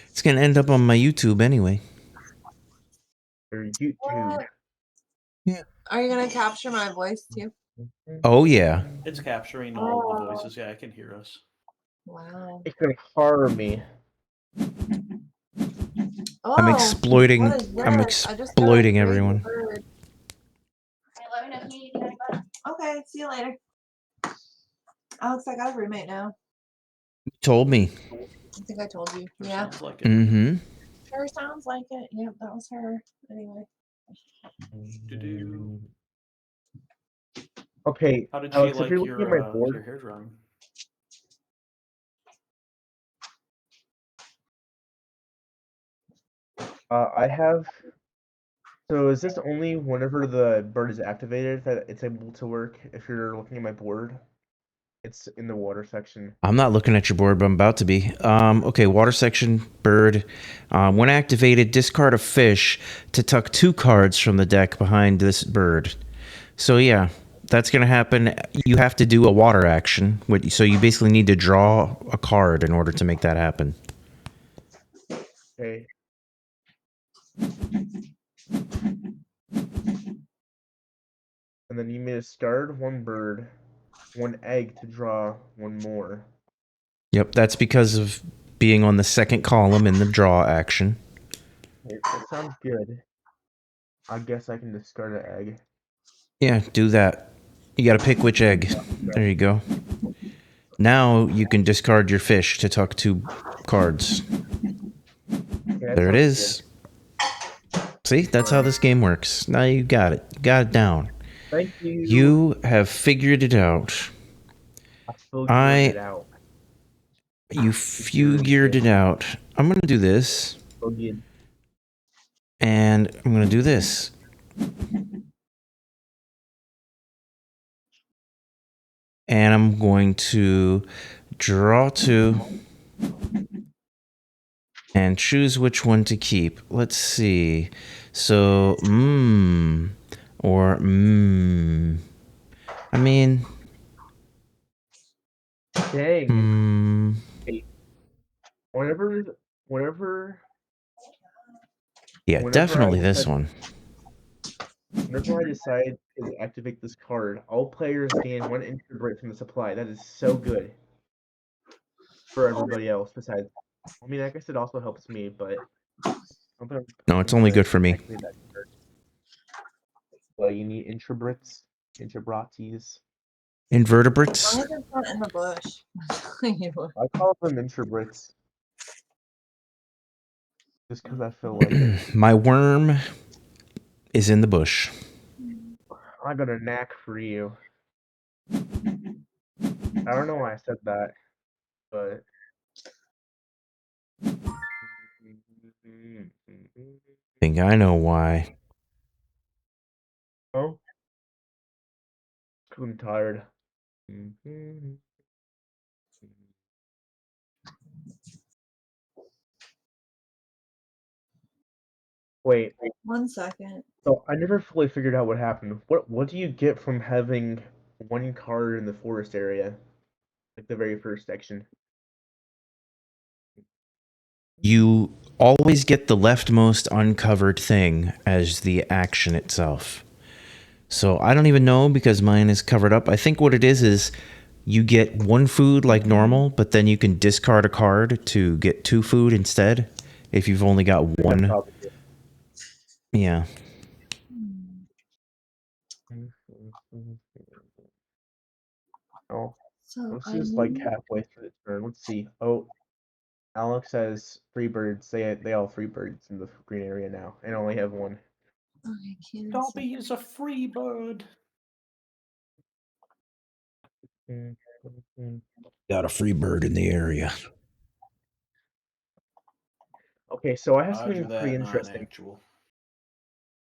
It's gonna end up on my YouTube anyway. Or YouTube. What? Are you gonna capture my voice too? Oh yeah. It's capturing all of the voices. Yeah, I can hear us. Wow. It's gonna horror me. Oh, I'm exploiting. what is I'm this? I just got a exploiting great everyone. bird. Let me know if you need any butter. Okay, see you later. Alex, I got a roommate now. You told me. I think I told you. Sure Yeah. sounds like it. Mm-hmm. Sure sounds like it. Yep, that was her. Anyway. Do-do. Okay, How did she Alex, if like you're looking at my board, your hair drying? I have. So is this only whenever the bird is activated that it's able to work? If you're looking at my board, it's in the water section. I'm not looking at your board, but I'm about to be. Okay, water section, bird. When activated, discard a fish to tuck 2 cards from the deck behind this bird. So yeah, that's gonna happen. You have to do a water action. So you basically need to draw a card in order to make that happen. Okay. And then you may discard 1 bird, 1 egg to draw 1 more. Yep, that's because of being on the second column in the draw action. That sounds good. I guess I can discard an egg. Yeah, do that. You gotta pick which egg. There you go. Now you can discard your fish to tuck 2 cards. Okay, There it is. See, that's how this game works. Now you got it. You got it down. Thank you. You have figured it out. I figured it out. You figured it out. I'm gonna do this. Figured. And I'm gonna do this. And I'm going to draw 2 and choose which one to keep. Let's see. So, or I mean, Dang. Whenever yeah, whenever definitely I this decide- one. Whenever I decide to activate this card, all players gain 1 instant break from the supply. That is so good for everybody else. Besides, I mean, I guess it also helps me, but No, it's only good for me. activate that card. Well, you need intrabrits, intrabrates. Invertebrates. As long as it's not in the bush. I call them intrabrits. Just because I feel like it. My worm is in the bush. I got a knack for you. I don't know why I said that, but Think I know why. oh, I'm tired. Wait, 1 second. so I never fully figured out what happened. What do you get from having 1 card in the forest area, like the very first section? You always get the leftmost uncovered thing as the action itself. So I don't even know because mine is covered up. I think what it is you get 1 food like normal, but then you can discard a card to get 2 food instead if you've only got 1. Yeah. Oh, So this I is like need. halfway through the turn. Let's see. Oh, Alex has 3 birds. They all 3 birds in the green area now, and only have one. Okay, cancel. Dobby is a free bird. Got a free bird in the area. Okay, so I have Roger something that, pretty interesting. non-actual.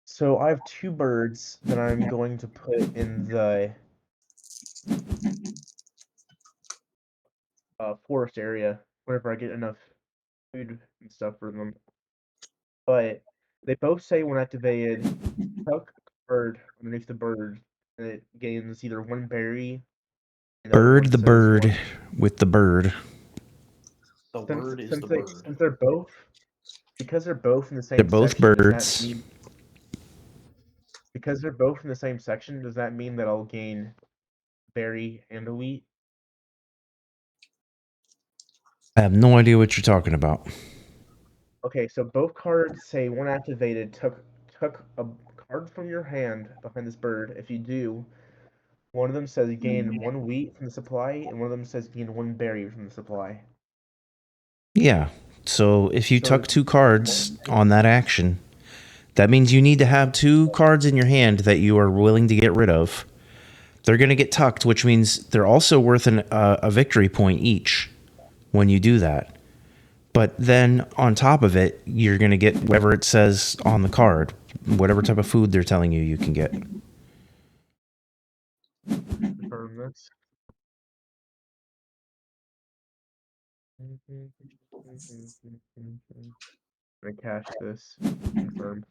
So I have 2 birds that I'm going to put in the forest area whenever I get enough food and stuff for them. But they both say when activated, tuck bird underneath the bird, and it gains either 1 berry, and the other one Bird the says bird one. with the bird. The Since word is since the they bird. since they're both because they're both in the They're same both section, does that birds. mean because they're both in the same section, does that mean that I'll gain berry and a wheat? I have no idea what you're talking about. Okay, so both cards say when activated, took a card from your hand behind this bird. If you do, one of them says gain 1 wheat from the supply, and one of them says gain 1 berry from the supply. Yeah. So if you So tuck 2 cards on that action, that means you need to have 2 cards in your hand that you are willing to get rid of. They're going to get tucked, which means they're also worth a victory point each when you do that. But then on top of it, you're going to get whatever it says on the card, whatever type of food they're telling you can get. confirm this. I cache this. Confirm.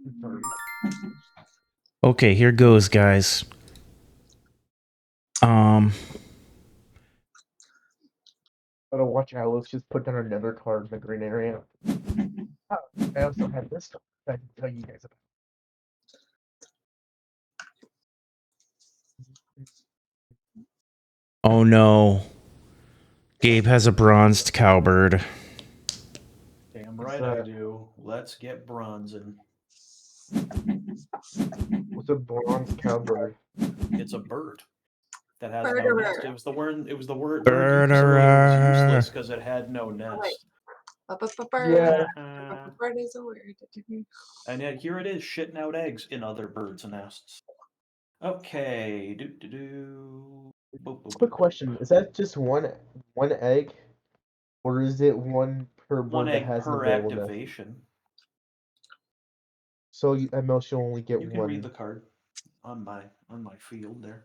Confirm. Okay, here goes, guys. Gotta watch out. Let's just put down another card in the green area. Oh, I also have this card that I can tell you guys about. Oh no. Gabe has a bronzed cowbird. Damn right I do. Let's get bronzing. What's a bronze cowbird? It's a bird that has no Birderer. nest. It was the word used, so it was useless because it had no nest. Yeah. Bird is a word. And yet here it is, shitting out eggs in other birds' nests. Okay, Boop, boop, Quick boop, boop. question: is that just one egg, or is it one per One bird that egg has an per available nest? activation. So at most you'll only get You can read one. the card on my field there.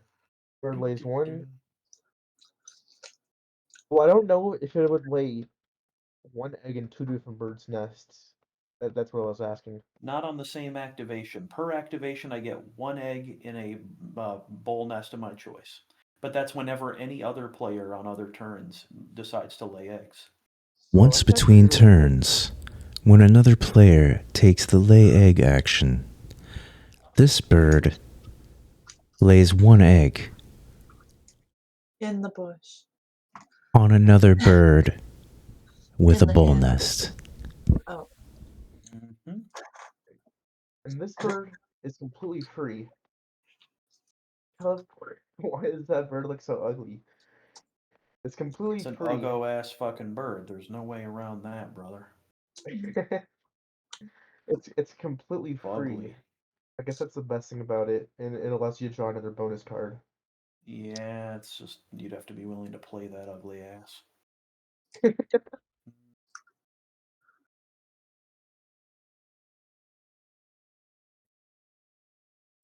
Bird lays one. Well, I don't know if it would lay one egg in 2 different birds' nests. That's what I was asking. Not on the same activation. Per activation, I get 1 egg in a bowl nest of my choice. But that's whenever any other player on other turns decides to lay eggs. Once between turns, when another player takes the lay egg action, this bird lays 1 egg In the bush. on another bird with In a the bowl hand. nest. Oh. Mm-hmm. And this bird is completely free. Teleport. Why does that bird look so ugly? It's completely It's an free. uggo ass fucking bird. There's no way around that, brother. It's completely free. Ugly. I guess that's the best thing about it, and it allows you to draw another bonus card. Yeah, it's just you'd have to be willing to play that ugly ass.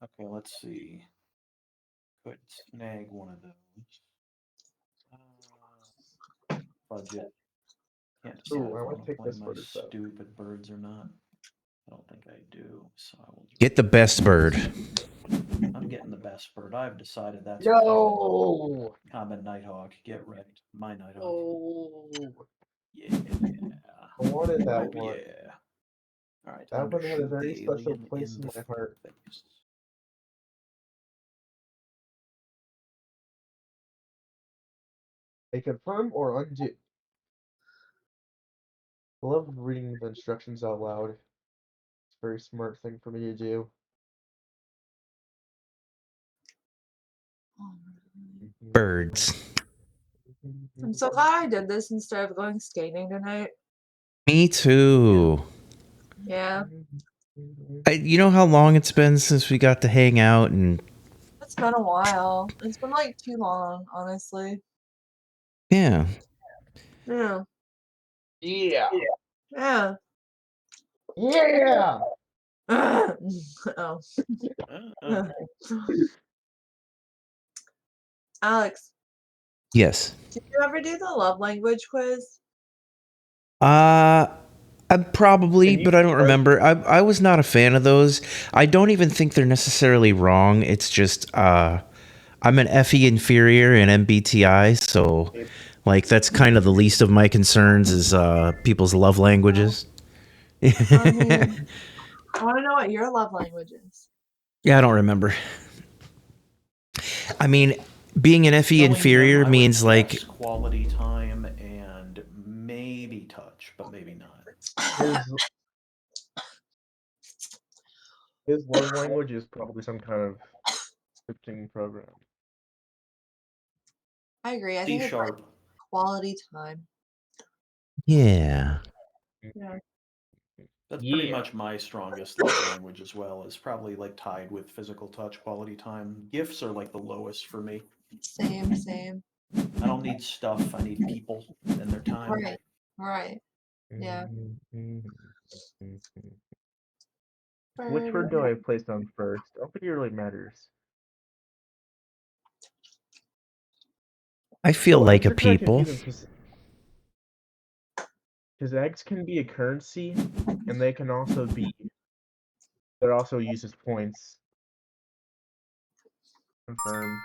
Okay, let's see. Could snag one of those. Budget. Can't decide Ooh, if I I want want to to take play this my bird instead. stupid birds or not. I don't think I do, so I will. Get the best bird. I'm getting the best bird. I've decided that's a No! common nighthawk. Get wrecked. My nighthawk. Oh! Yeah. I wanted that Rip, one. yeah. Alright, That time to one had a shoot the very special alien place in in the my heart. face. They confirm or undo. I love reading the instructions out loud. It's very smart thing for me to do. Birds. I'm so glad I did this instead of going skating tonight. Me too. Yeah, You know how long it's been since we got to hang out and it's been a while. It's been like too long, honestly. yeah. Yeah. Yeah. Yeah. Yeah. Oh. Uh, Alex, Yes. did you ever do the love language quiz? I probably, Can you but I don't start? remember. I was not a fan of those. I don't even think they're necessarily wrong. It's just I'm an FE inferior in MBTI, so like that's kind of the least of my concerns is people's love languages. I mean, I want to know what your love language is. Yeah, I don't remember. I mean, being an FE knowing him, inferior I would means like guess quality time and maybe touch, but maybe not. His love language is probably some kind of scripting program. I agree. I C think it's like sharp. quality time. yeah. Yeah. That's pretty Yeah. much my strongest love language as well. It's probably like tied with physical touch, quality time. Gifts are like the lowest for me. Same. I don't need stuff. I need people and their time. Right. Yeah. Which word do I place on first? I don't think it really matters. I feel So like eggs a are kind of people. confusing because eggs can be a currency, and they can also be. They're also used as points. Confirm.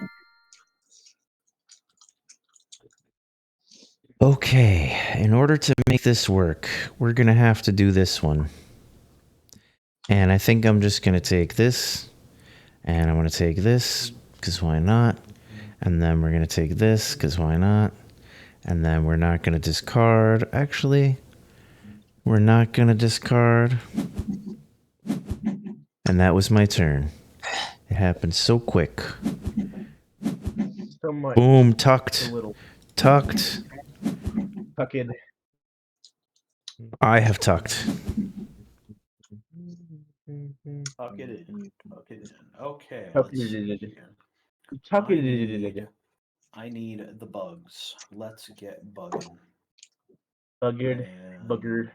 Okay, in order to make this work, we're going to have to do this one. And I think I'm just going to take this, and I'm going to take this, because why not? And then we're going to take this, because why not? And then we're not going to discard. Actually, we're not going to discard. And that was my turn. It happened so quick. So much. Boom, So tucked. little. Tucked. Tuck in. I have tucked. Tuck it in. Tuck it in. Okay, Tuck let's it see in. here. Tuck I it need, in. I need the bugs. Let's get bugging. Buggered. Buggered.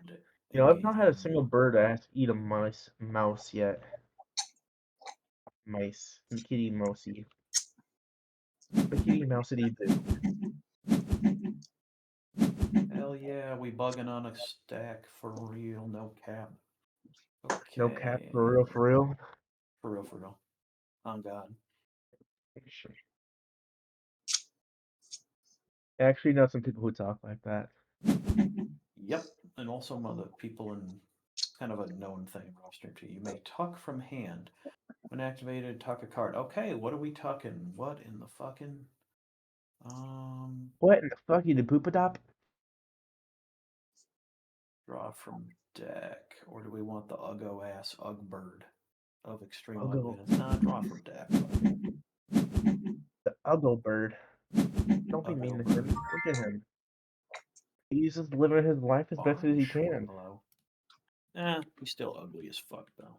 You know, I've not had a single Again. bird that has to eat a mouse yet. Mice. Kitty mousey. Kitty mousey boo. Hell yeah, we bugging on a stack for real, no cap. Okay. No cap, for real, for real. For real, for real. On God. I actually know some people who talk like that. Yep, and also some other people in kind of a known thing roster too. You may tuck from hand. When activated, tuck a card. Okay, what are we tucking? What in the fucking What in the fuck, you the poopadop? draw from deck. Or do we want the Uggo ass Ugbird of extreme Uggo. ugliness? Nah, draw from deck. The Uggo bird. Don't be mean to him. Look at him. He's just living his life as best as he can. Below. He's still ugly as fuck though.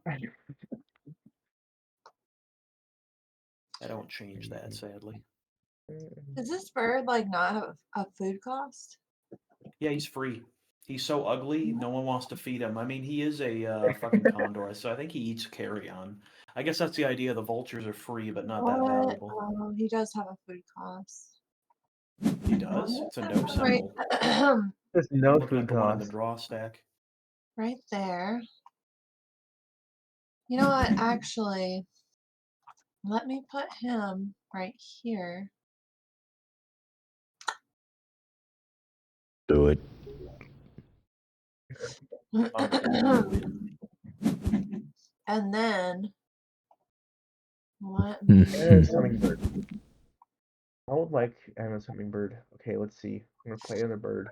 I don't change that, sadly. Does this bird like not have a food cost? Yeah, he's free. He's so ugly, no one wants to feed him. I mean, he is a fucking condor, so I think he eats carrion. I guess that's the idea. The vultures are free, but not that valuable. Oh, he does have a food cost. He does. It's a no Right. symbol. There's no I'm looking food at the one in the cost. draw stack. Right there. You know what? Actually, let me put him right here. Do it. And then let me. Anna's hummingbird. I would like Anna's hummingbird. Okay, let's see. I'm gonna play Anna bird.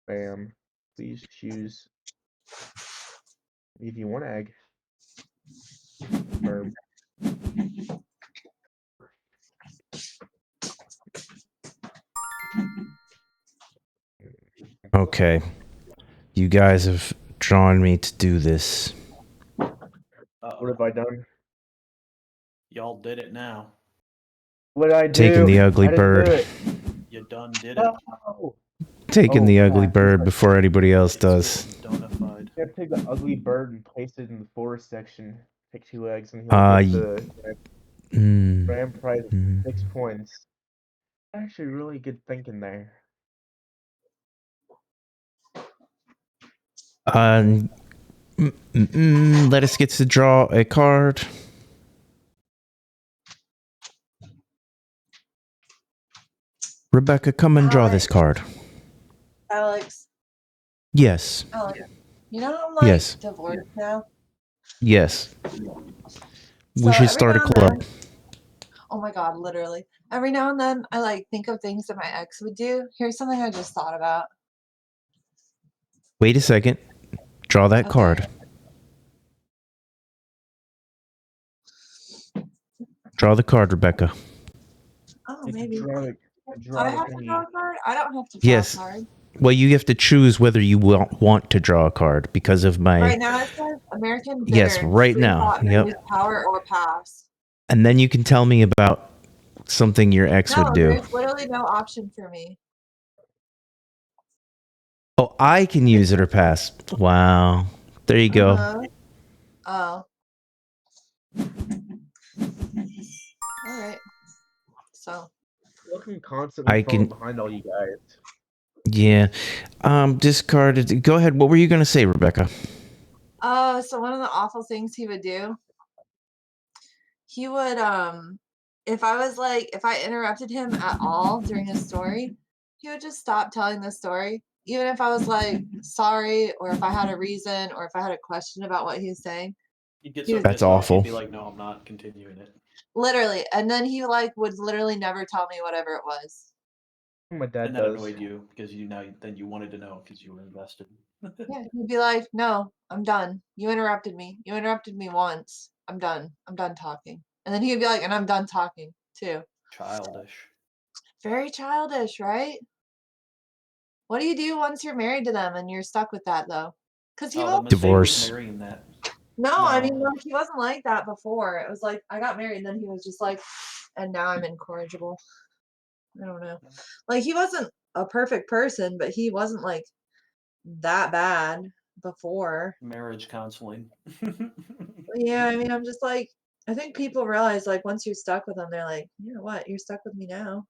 Bam. Please choose If you want egg. Or Okay. You guys have drawn me to do this. what have I done? Y'all did it now. What did I do? Taking the ugly I didn't bird. do it. You done did it. Oh, Taking the ugly crap. bird before anybody else It's does. been donified. You have to take the ugly bird and place it in the forest section. Take 2 eggs and he'll get the grand prize of 6 points. Actually, really good thinking there. Let us get to draw a card. Rebecca, come and draw this card. Alex, Yes. you know I'm like Yes. divorced now? Yes. So We should every start a now and club. then- oh my god, literally. Every now and then I like think of things that my ex would do. Here's something I just thought about. Wait a second. Draw that Okay. card. Draw the card, Rebecca. Oh, You can maybe. draw Do draw I the have to thingy. draw a card? I don't have to draw Yes. a card. Well, you have to choose whether you want to draw a card because of my... Right now it says American bitter. Yes, right free now. thought, Yep. use power or pass. And then you can tell me about something your ex No, would do. there's literally no option for me. Oh, I can use it or pass. Wow. There you go. Oh. All right. So. Looking constantly I falling can- behind all you guys. Yeah. Discarded. Go ahead. What were you going to say, Rebecca? So one of the awful things he would do, he would, if I interrupted him at all during his story, he would just stop telling the story. Even if I was like, sorry, or if I had a reason, or if I had a question about what he was saying. He'd get He so was- That's pissed off, awful. He'd be like, no, I'm not continuing it. Literally. And then he would literally never tell me whatever it was. My dad And that does. annoyed you because then you wanted to know because you were invested. Yeah, he'd be like, no, I'm done. You interrupted me. You interrupted me once. I'm done. I'm done talking. And then he'd be like, and I'm done talking too. Childish. Very childish, right? What do you do once you're married to them and you're stuck with that though? Because he The won't. mistake was Divorce. marrying that. No, I No. mean, like, he wasn't like that before. It was like I got married and then he was just like, and now I'm incorrigible. I don't know. Like, he wasn't a perfect person, but he wasn't like that bad before. Marriage counseling. Yeah, I mean, I'm just like, I think people realize like once you're stuck with them, they're like, you know what, you're stuck with me now.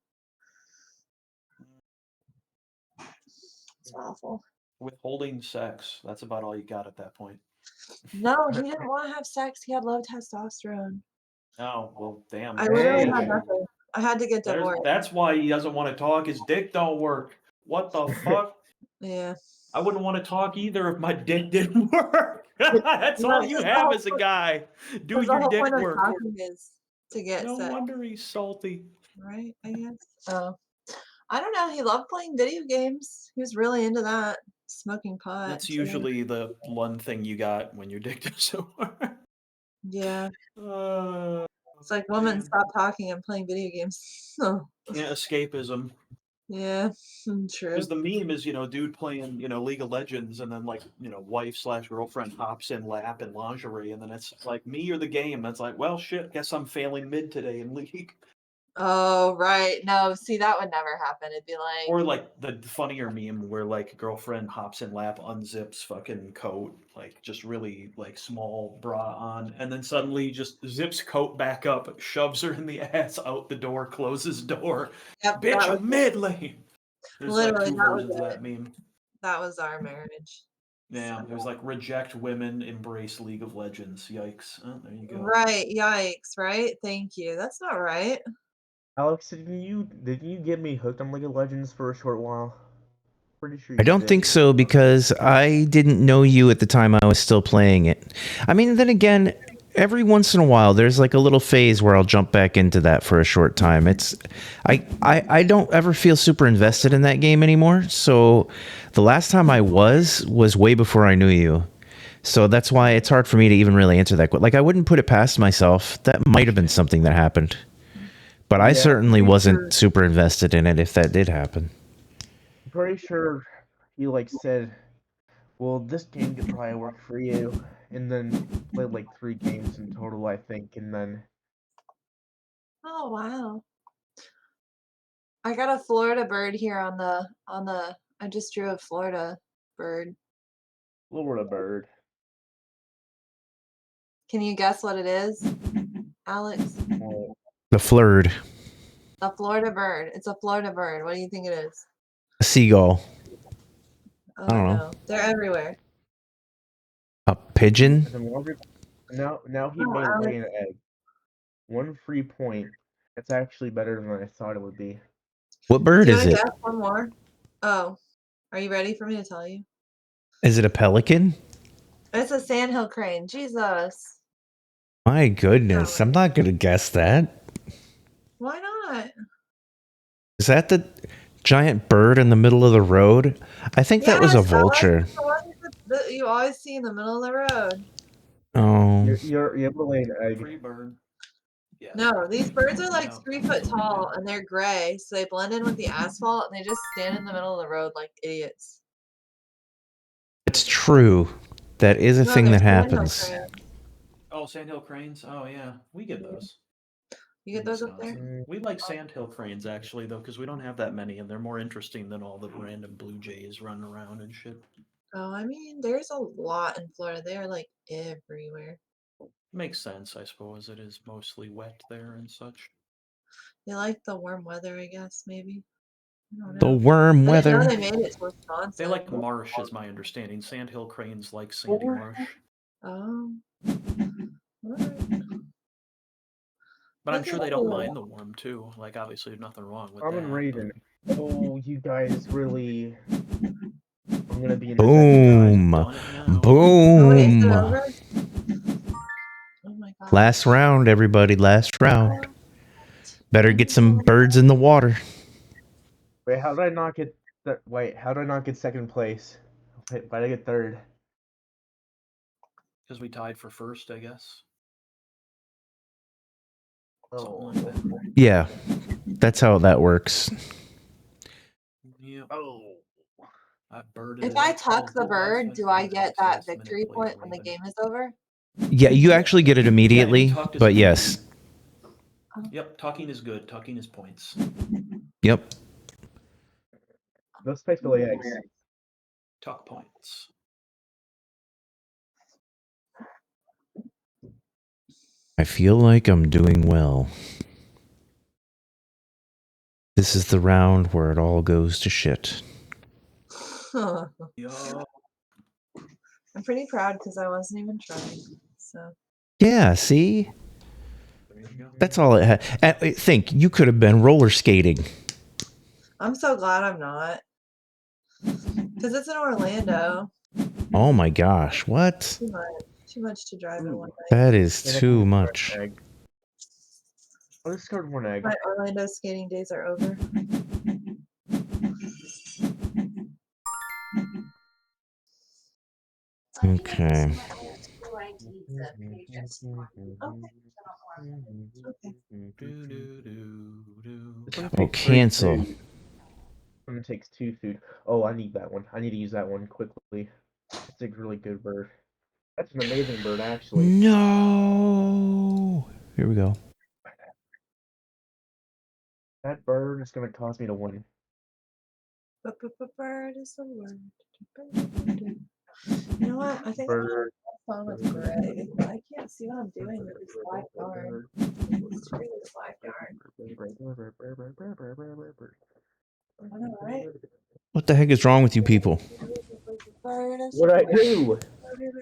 It's awful. Withholding sex. That's about all you got at that point. No, he didn't want to have sex. He had low testosterone. Oh, well, damn. I literally had Hey. nothing. I had to get divorced. That's why he doesn't want to talk. His dick don't work. What the fuck? Yeah. I wouldn't want to talk either if my dick didn't work. That's No, all it's you just have all- as a guy. Do Because the your whole dick point of work. talking is to get No sex, wonder he's salty. right? I guess. Oh, I don't know. He loved playing video games. He was really into that. Smoking pot. That's too. usually the one thing you got when your dick doesn't work. Yeah. Uh, It's like, woman, man. stop talking. I'm playing video games. Oh, Yeah, escapism. yeah. True. Because the meme is, dude playing, League of Legends, and then wife/girlfriend hops in lap and lingerie, and then it's like me or the game. That's like, well, shit, guess I'm failing mid today in League. Oh, right. No, see, that would never happen. It'd be like, Or like the funnier meme where like girlfriend hops in lap, unzips fucking coat, like just really like small bra on, and then suddenly just zips coat back up, shoves her in the ass, out the door, closes door. yep, Bitch, that was, I'm mid lane. There's Literally, like two that was versions of it. that meme. that was our marriage. Yeah, it was like reject women, embrace League of Legends. Yikes. Oh, there you go. Right. Yikes. Right. Thank you. That's not right. Alex, did you get me hooked on League of Legends for a short while? Pretty sure you I don't did. think so because I didn't know you at the time I was still playing it. I mean, then again, every once in a while there's like a little phase where I'll jump back into that for a short time. I don't ever feel super invested in that game anymore. So the last time I was way before I knew you. So that's why it's hard for me to even really answer that. Like, I wouldn't put it past myself. That might have been something that happened. But I Yeah, certainly pretty wasn't sure- super invested in it if that did happen. I'm pretty sure he like said, "Well, this game could probably work for you," and then played like 3 games in total, I think, and then Oh wow. I got a Florida bird here on the I just drew a Florida bird. Florida bird. Can you guess what it is, Alex? Well, The flirred. A Florida bird. It's a Florida bird. What do you think it is? A seagull. Oh don't know. no. They're everywhere. A pigeon? and then now he Oh, may lay Alex. an egg. 1 free point. It's actually better than I thought it would be. What bird Do you is want to it? guess one more? Oh. Are you ready for me to tell you? Is it a pelican? It's a sandhill crane. Jesus. My goodness, I'm not going to guess that. Why not? Is that the giant bird in the middle of the road? I think that was a Yes, vulture. Alex, the one that you always see in the middle of the road. Oh, You're able to lay an egg. Free bird. Yeah. No, these birds are like No, 3 foot that's what we tall did. and they're gray, so they blend in with the asphalt and they just stand in the middle of the road like idiots. it's true. That is a No, thing they're that sandhill happens. cranes. Oh, sandhill cranes. Oh yeah, we get those. You get in those up there? Wisconsin. We like sandhill cranes actually though, because we don't have that many, and they're more interesting than all the random blue jays running around and shit. Oh, I mean, there's a lot in Florida. They are like everywhere. Makes sense, I suppose. It is mostly wet there and such. They like the warm weather, I guess, maybe. I don't The know. worm I didn't know weather. they made it to Wisconsin. They like marsh, is my understanding. Sandhill cranes like sandy marsh. Oh. Alright. But I'm Look sure at they don't you. mind the warm too. Like obviously there's nothing wrong with Common that. Raven. Oh, you guys really. I'm gonna be in Boom. Done it now. Oh, wait, is it Boom. over? Oh my god. Last round, everybody. Last round. Better get some birds in the water. Wait, how did I not get that? Wait, how did I not get second place? Wait, why did I get third? Because we tied for first, I guess. Oh, Something like that. Yeah, that's how that works. Yep. oh. That bird If is I up. tuck the Oh, bird, nice, do nice. I get Nice, that nice. victory point Manipulate when the Raven. game is over? Yeah, you actually get it immediately, Yeah, tucked is but fine. yes. Yep, tucking is good. Tucking is points. Yep. Let's place to lay eggs. Tuck points. I feel like I'm doing well. This is the round where it all goes to shit. Yo. I'm pretty proud because I wasn't even trying. So Yeah, see? There you go. That's all it had. Think, you could have been roller skating. I'm so glad I'm not. Because it's in Orlando. Oh my gosh, what? Too much. Too much to drive in one night. That is And I too can much. discard an egg. I'll discard one egg. My Orlando skating days are over. Okay. Oh, cancel. Someone takes 2 food. Oh, I need that one. I need to use that one quickly. It's a really good bird. That's an amazing bird, actually. No. Here we go. That bird is going to cause me to win. Bird is the word. You know what? I think I'm Bird. phone with gray. I can't see what I'm doing with this black yarn. Screw this black yarn. I know, right? What the heck is wrong with you people? Bird is What did I the do? word.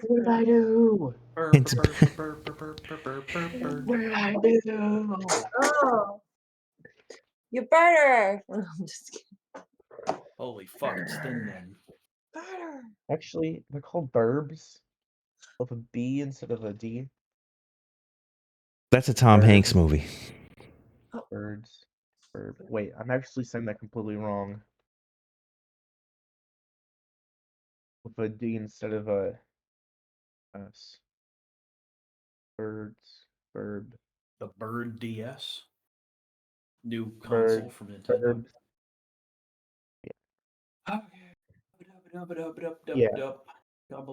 What did I do? It's What did I do? Oh, you birder! I'm just kidding. Holy fuck, it's thin then. Birder. Actually, they're called burbs. With a B instead of a D. That's a Tom Bird. Hanks movie. Birds. Bird. Wait, I'm actually saying that completely wrong. With a D instead of a S. Birds. Bird. The Bird DS, new Bird. console from Nintendo. Bird. Yeah. Dub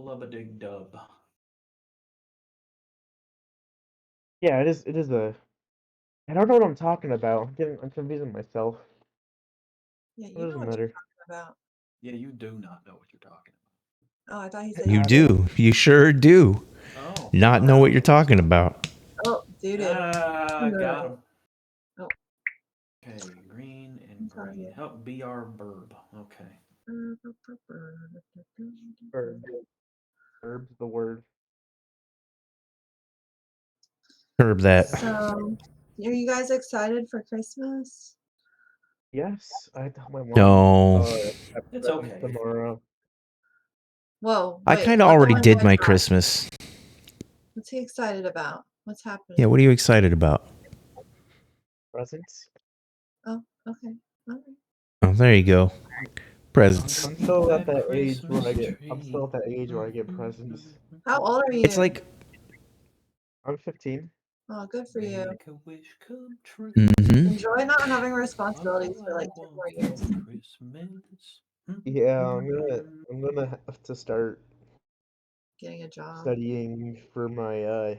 dub. Yeah, it is. It is a. I don't know what I'm talking about. I'm confusing myself. Yeah, It you know doesn't what matter. you're talking about. Yeah, you do not know what you're talking Oh, I thought he said You you do. You sure do. about. Oh, Not know what you're talking about. Oh, dude. got him. Oh. Okay, green and I'm sorry. green. Oh, BR Burb. Okay. Bird. Bird's the word. Herb that. So, are you guys excited for Christmas? Yes, I tell my mom. No. It's okay. Tomorrow. Whoa, I wait, kind of let the already one did boy my talk. Christmas. What's he excited about? What's happening? Yeah, what are you excited about? Presents. Oh, okay. All right. Oh, there you go. Presents. I'm still at that age where I get. I'm still at that age where I get presents. How old are you? It's like, I'm 15. Oh, good for you. Make a wish come true. Enjoy not having responsibilities for like 2 more years. Christmas. Yeah, I'm gonna have to start Getting a job. studying for my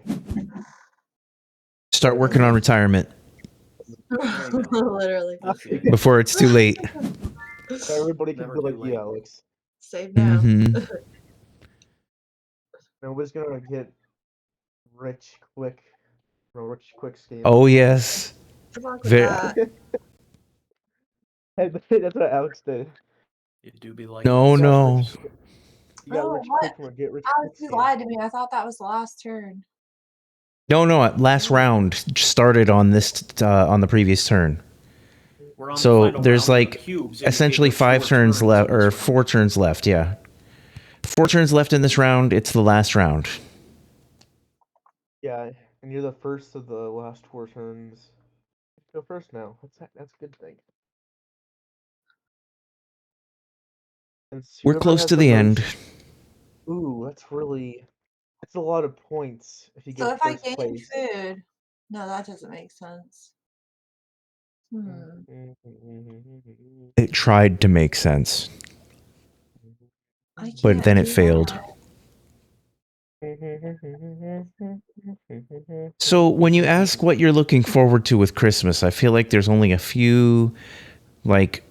start working on retirement There you go. Literally. before it's too late. so everybody can Never be too like you, late. Alex. Save now. Nobody's gonna get rich quick. No rich quick scam. Oh, yes. Good luck with Very, that. That's what Alex did. You do be like No, those no. numbers. You got Oh, rich what? quick from a get rich quick Alex, you scam. lied to me. I thought that was the last turn. No, last round started on this, on the previous turn. We're on the So final there's round of like cubes, and you essentially gave her 5 turns in left, this or round. 4 turns left, yeah. 4 turns left in this round. It's the last round. Yeah, and you're the first of the last 4 turns. Go first now. That's a good thing. Since We're whoever close has to the end. most- Ooh, that's a lot of points if you So get if I first gain place. food, no, that doesn't make sense. It tried to make sense, I but can't then it do failed. that. So when you ask what you're looking forward to with Christmas, I feel like there's only a few like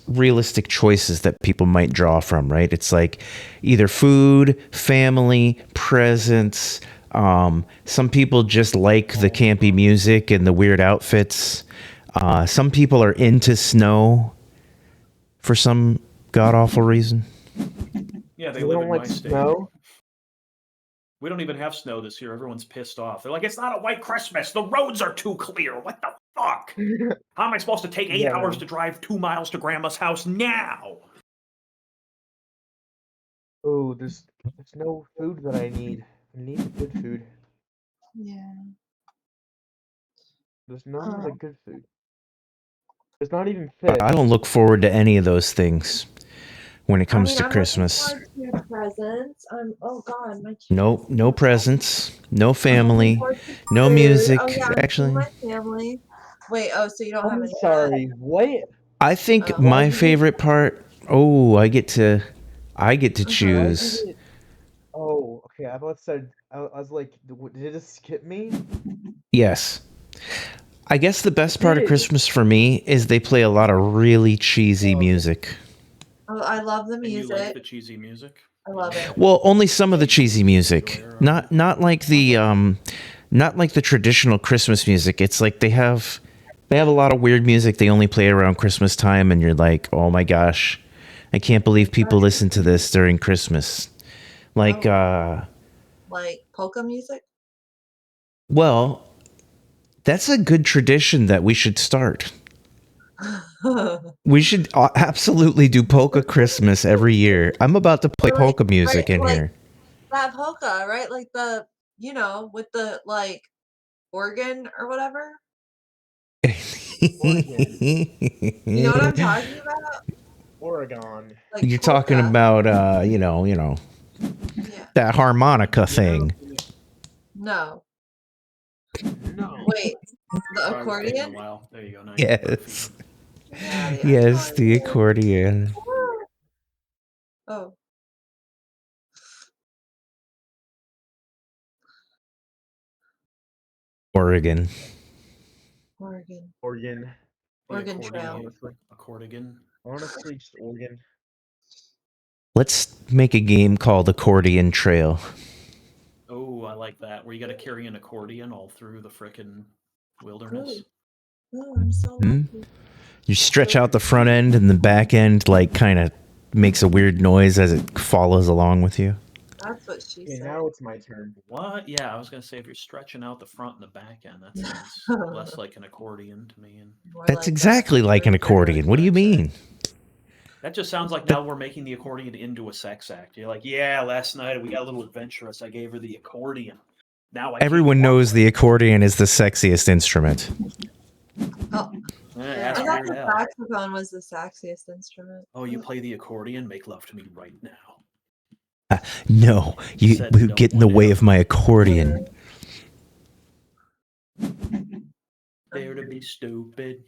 realistic choices that people might draw from, right? It's like either food, family, presents. Some people just like the campy music and the weird outfits. Some people are into snow for some god awful reason. Yeah, they You live don't in like my state. snow? We don't even have snow this year. Everyone's pissed off. They're like, it's not a white Christmas. The roads are too clear. What the fuck? How am I supposed to take 8 Yeah, hours man. to drive 2 miles to grandma's house now? Oh, there's no food that I need. I need the good food. Yeah. There's none of the good food. There's not even fish. I don't look forward to any of those things when it comes to I'm Christmas. looking forward to presents. Oh god, my Nope, no presents, no I'm family, looking forward to no food. music. Oh yeah, I'm seeing Actually, my family. Wait, oh, so you don't have I'm any of that? sorry. What? I think Oh. my Why'd you favorite part. Oh, I get to Why'd you choose. get? Oh, okay. I thought said. I was like, did it just skip me? Yes. I guess the best part of did. Christmas for me is they play a lot of really cheesy music. Oh, I love the And you music. like the cheesy music? I love it. Well, only some of the cheesy music. Not like the traditional Christmas music. It's like they have a lot of weird music they only play around Christmas time, and you're like, oh my gosh, I can't believe people listen to this during Christmas. Like Like polka music? well, that's a good tradition that we should start. We should absolutely do polka Christmas every year. I'm about to play polka music in here. That polka, right? Like the, with the like organ or whatever. You know what I'm talking about? Oregon. Like You're talking polka. about Yeah. That harmonica thing. No. No. Wait. The Sorry, we're taking a accordion? while. There you go. Now you can put Yes. feet Yeah, the Yes, the accordion. Oh. Oregon. Oregon. Oregon. in. Oregon The Trail. Honestly. accordion. Honestly, just Oregon. Let's make a game called Accordion Trail. Oh, I like that. Where you got to carry an accordion all through the frickin' wilderness. Oh, I'm so Hmm? lucky. You stretch out the front end and the back end like kind of makes a weird noise as it follows along with you. That's what she Okay, said. now it's my turn. What? Yeah, I was gonna say if you're stretching out the front and the back end, that sounds less like an accordion to me. And More That's like exactly like an accordion. What do you mean? that just sounds like now we're making the accordion into a sex act. You're like, yeah, last night we got a little adventurous. I gave her the accordion. Now I Everyone knows the accordion is the sexiest instrument. Oh, Ask I thought Weird the Al. saxophone was the sexiest instrument. Oh, you play the accordion? Make love to me right now. No, you Said would no get in the one way ever. of my accordion. Dare to be stupid.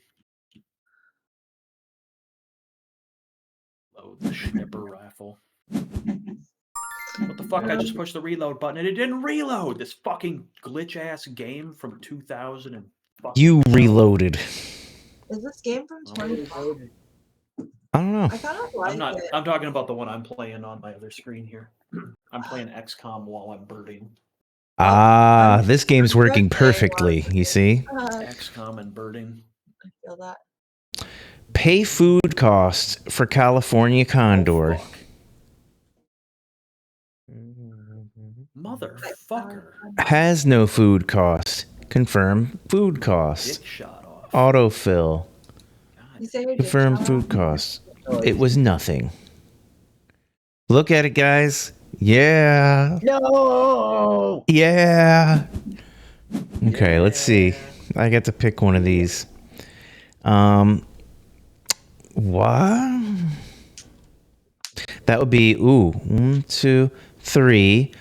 Load the Schnipper rifle. What the fuck? I just pushed the reload button and it didn't reload. This fucking glitch ass game from 2000 and fucking You 12. reloaded. Is this game from 2012? I don't know. I kind of like it. I'm talking about the one I'm playing on my other screen here. I'm playing XCOM while I'm birding. Ah, this game's I'm working good playing perfectly, you see? XCOM and birding. I feel that. Pay food costs for California Condor. Oh, fuck. Motherfucker. Has no food cost. Confirm food cost. Dick shot off. Autofill. You say your dick Confirm shot food off? costs. It was nothing. Look at it, guys. Yeah. No. Yeah. Okay, let's see. I get to pick one of these. What? That would be 1, 2, 3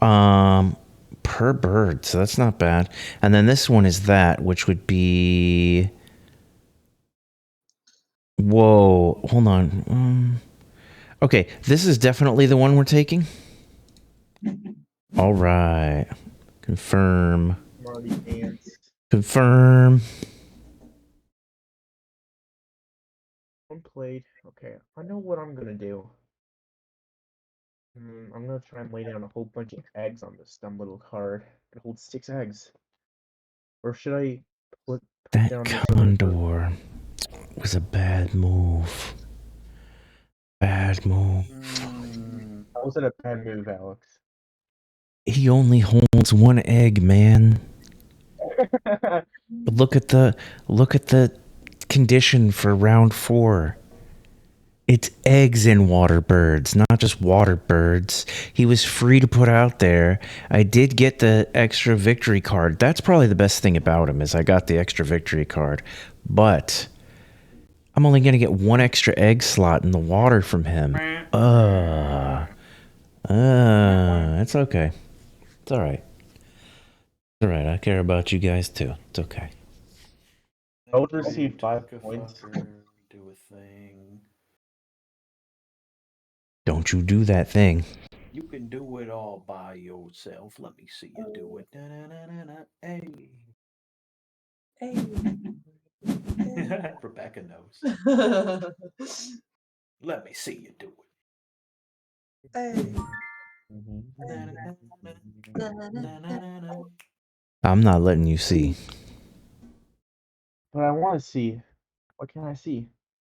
per bird. So that's not bad. And then this one is that, which would be whoa, hold on. Okay, this is definitely the one we're taking. All right. Confirm. Marty Pants. Confirm. One played. Okay, I know what I'm gonna do. I'm gonna try and lay down a whole bunch of eggs on this dumb little card. It holds 6 eggs. Or should I put That down this other bird? condor was a bad move. Bad move. How was it a bad move, Alex? He only holds 1 egg, man. Look at the condition for round 4. It's eggs in water birds, not just water birds. He was free to put out there. I did get the extra victory card. That's probably the best thing about him is I got the extra victory card. But I'm only going to get 1 extra egg slot in the water from him. It's okay. It's all right. It's all right. I care about you guys too. It's okay. I would receive 5 points. Do a thing. Don't you do that thing. You can do it all by yourself. Let me see you do it. Da-na-na-na-na. Hey. Hey. Rebecca knows. Let me see you do it. Hey. Na-na-na-na. I'm not letting you see. But I want to see. What can I see?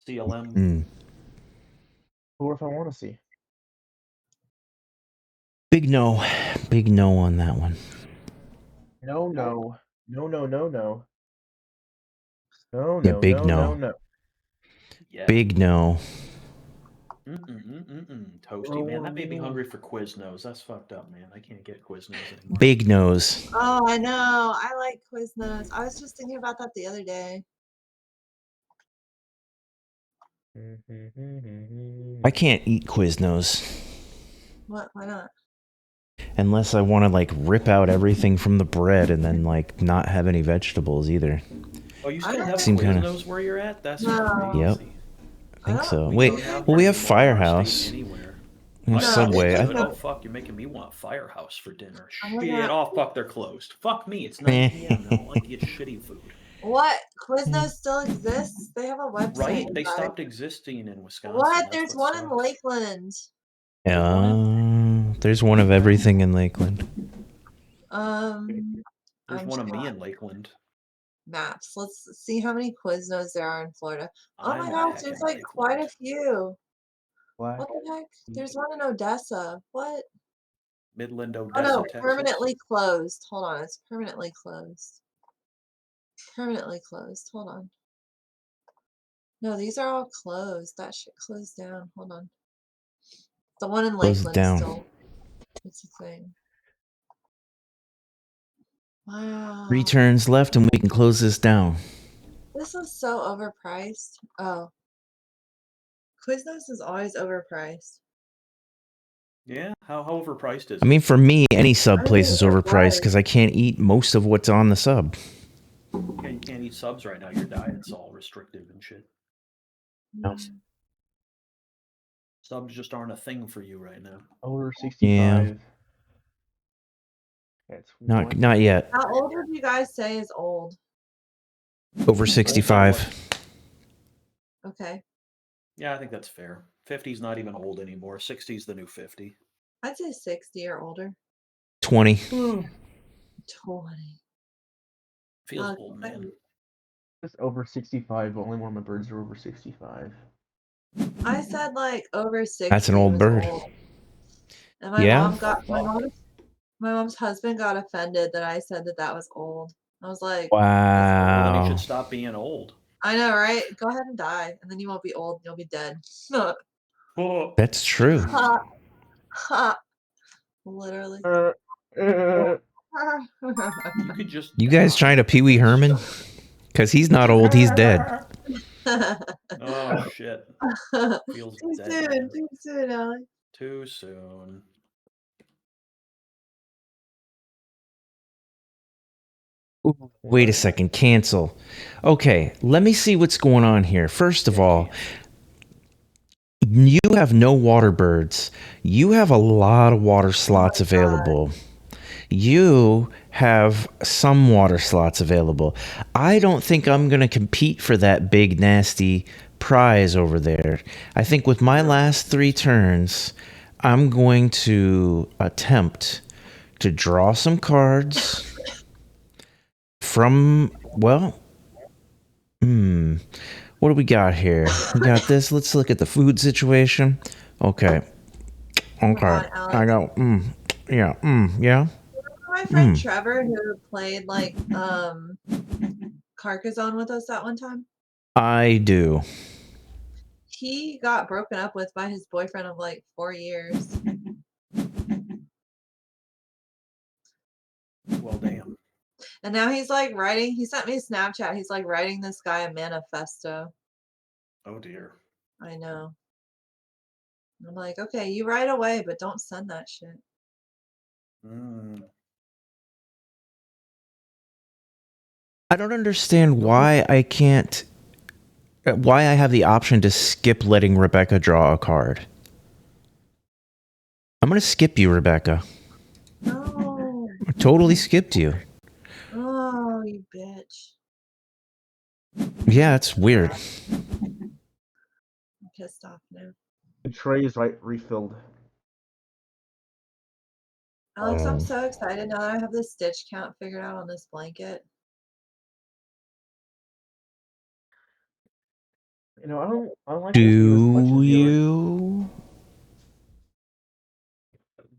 CLM. Or if I want to see. Big no. Big no on that one. No, no. No, no, no, no. No, Yeah, no, big no, no. no, no. Yeah. Big no. Toasty, man. That made me hungry for Quiznos. That's fucked up, man. I can't get Quiznos anymore. Big nose. Oh, I know. I like Quiznos. I was just thinking about that the other day. I can't eat Quiznos. What? Why not? Unless I want to like rip out everything from the bread and then like not have any vegetables either. Oh, you I still don't have Seem kinda- Quiznos where you're at? That's No. Yep, crazy. I think so. We Wait, don't have well, one we have anymore in our state Firehouse anywhere. and Firehouse Subway. is I good. Oh fuck, you're making me want Firehouse for dinner. I'm Shit. gonna- Oh fuck, they're closed. Fuck me, it's 9 p.m. I don't like to get shitty food. What? Quiznos still exists? They have a website. Right? They guys. stopped existing in Wisconsin. What? That's There's what one in sucks. Lakeland. There's one of everything in Lakeland. There's I'm one of me sure. in Lakeland. Maps. Let's see how many Quiznos there are in Florida. Oh my I'm a gosh, heck there's in like quite a Lakeland. few. Black. What the heck? There's one in Odessa. What? Midland, Oh Odessa, no, Texas. permanently closed. Hold on, it's permanently closed. Permanently closed. Hold on. No, these are all closed. That shit closed down. Hold on. The one in Close it Lakeland down. still. It's a thing. Wow. 3 turns left and we can close this down. This is so overpriced. Oh. Quiznos is always overpriced. Yeah, how overpriced is it? I mean, for me, any sub I place mean, is it overpriced was. because I can't eat most of what's on the sub. Yeah, you can't eat subs right now. Your diet's all restrictive and shit. Subs just aren't a thing for you right now. Over 65. Yeah. It's Not yet. How old would you guys say is old? Over 65. Okay. Yeah, I think that's fair. 50's not even old anymore. 60's the new 50. I'd say 60 or older. 20. 20. Feels old, man. Just over 65, but only one of my birds are over 65. I said like over 60. That's an old was bird. old. And my Yeah? mom got my mom's husband got offended that I said that was old. I was like, Well, then you Wow. should stop being old. I know, right? Go ahead and die, and then you won't be old. You'll be dead. That's true. Ha, ha. Literally. You could just. You guys trying to Pee Wee Herman? Because he's not old, he's dead. Oh shit. Feels Too dead. soon. Man. Too soon, Allie. Too soon. Ooh, wait a second, cancel. Okay, let me see what's going on here. First of all, you have no water birds. You have a lot of water slots available. You have some water slots available. I don't think I'm going to compete for that big, nasty prize over there. I think with my last 3 turns, I'm going to attempt to draw some cards from, well, what do we got here? We got this. Let's look at the food situation. Okay. Okay. God, I got, yeah, yeah. My friend Trevor, who played like Carcassonne with us that one time, I do. he got broken up with by his boyfriend of like 4 years. Well, damn. And now he's like writing, he sent me a Snapchat. He's like writing this guy a manifesto. Oh dear. I know. I'm like, okay, you write away, but don't send that shit. I don't understand why I can't. Why I have the option to skip letting Rebecca draw a card. I'm going to skip you, Rebecca. No. I totally skipped you. Oh, you bitch. Yeah, it's weird. I'm pissed off now. The tray is refilled. Alex, I'm so excited now that I have the stitch count figured out on this blanket. You know, I don't like Do you as much as you?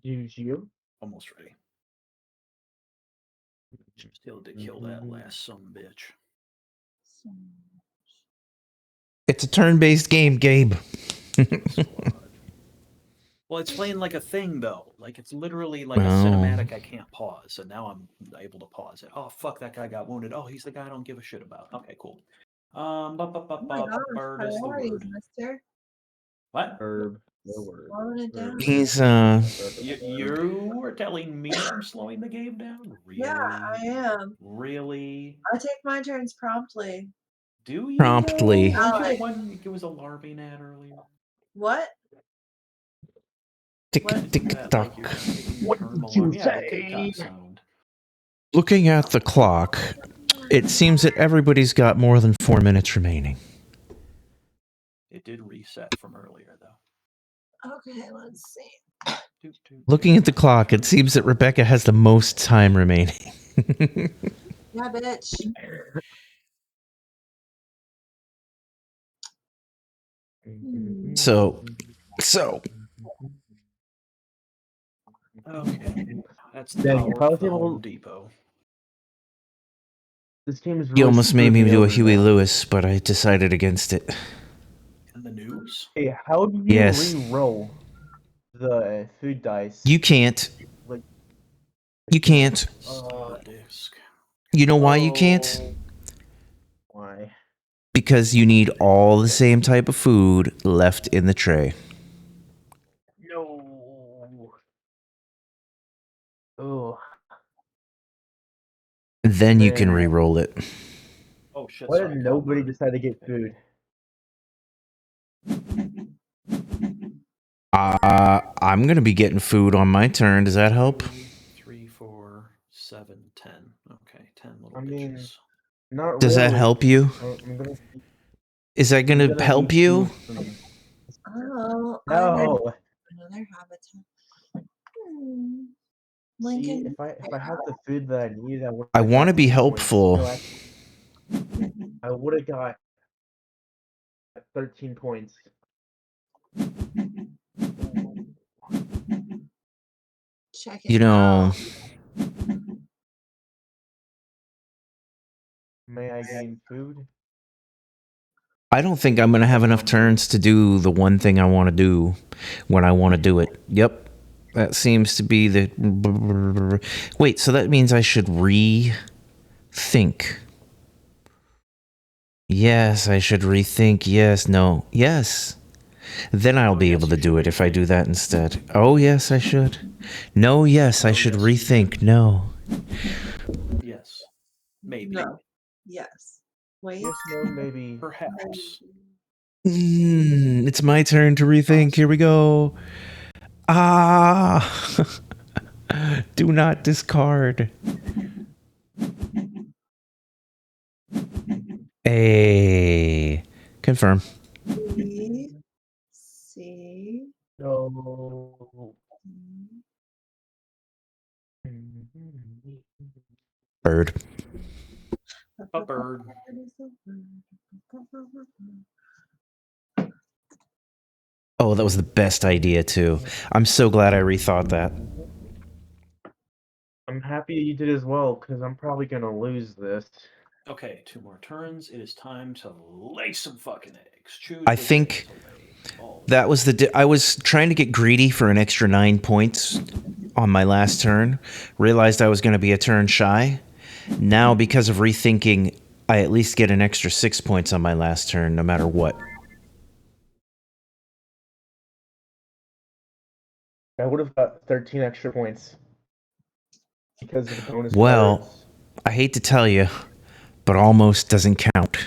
Do you? Almost ready. Still to kill that last bitch. It's a turn-based game, Gabe. Well, it's playing like a thing though. Like it's literally like a cinematic I can't pause, and now I'm able to pause it. Oh fuck, that guy got wounded. Oh, he's the guy I don't give a shit about. Okay, cool. Oh my gosh, Bird is the priorities, word. mister. What? Herb. Slowing it down. He's You are telling me I'm slowing the game down? Really? Yeah, I am. Really? I take my turns promptly. Do you? Promptly. Though? Weren't you the Alex. one it was alarming at earlier? What? tick What? tick That, tock. like, you're taking your What turn did alarm. you Yeah, the say? tick-tock sound. Looking at the clock, it seems that everybody's got more than 4 minutes remaining. It did reset from earlier, though. Okay, let's see. Looking at the clock, it seems that Rebecca has the most time remaining. Yeah, bitch. So, Okay, that's the Dang, power if I of was the Home able, Depot. this game is he really almost made screwed me do a over Huey now. Lewis, but I decided against it. And the news? Hey, how do you Yes. re-roll the food dice? You can't. Like, You can't. The disc. You know why you can't? Why? Because you need all the same type of food left in the tray. No. Oh. Then you can Man. re-roll it. Oh shit! Why Sorry, did Cal, nobody bird. decide to get food? I'm gonna be getting food on my turn. Does that help? 2, 3, 4, 7, 10. Okay, 10 little I bitches. mean, not Does that really. help you? I'm gonna, Is that I'm gonna gonna help need you? food for me. Oh, I No. read another habitat. See, Lincoln. if I had the food that I need, I would. I want to be helpful. No, I would have got 13 points. Check it You know, out. May I gain food? I don't think I'm gonna have enough turns to do the one thing I want to do when I want to do it. Yep. That seems to be the... Wait, so that means I should rethink. Yes, I should rethink. Yes, no. Yes. Then I'll be able to do it if I do that instead. Oh, yes, I should. No, yes, I should rethink. No. Yes. Maybe. No. Yes. Wait. Yes, no, maybe. Perhaps. It's my turn to rethink. Here we go. Ah. Do not discard. A. Confirm. C. No. Bird. A bird. Oh, that was the best idea, too. I'm so glad I rethought that. I'm happy you did as well, because I'm probably gonna lose this. Okay, 2 more turns. It is time to lay some fucking eggs. Choose. I think that was I was trying to get greedy for an extra 9 points on my last turn. Realized I was going to be a turn shy. Now, because of rethinking, I at least get an extra 6 points on my last turn, no matter what. I would have got 13 extra points because of the bonus Well, cards. I hate to tell you, but almost doesn't count.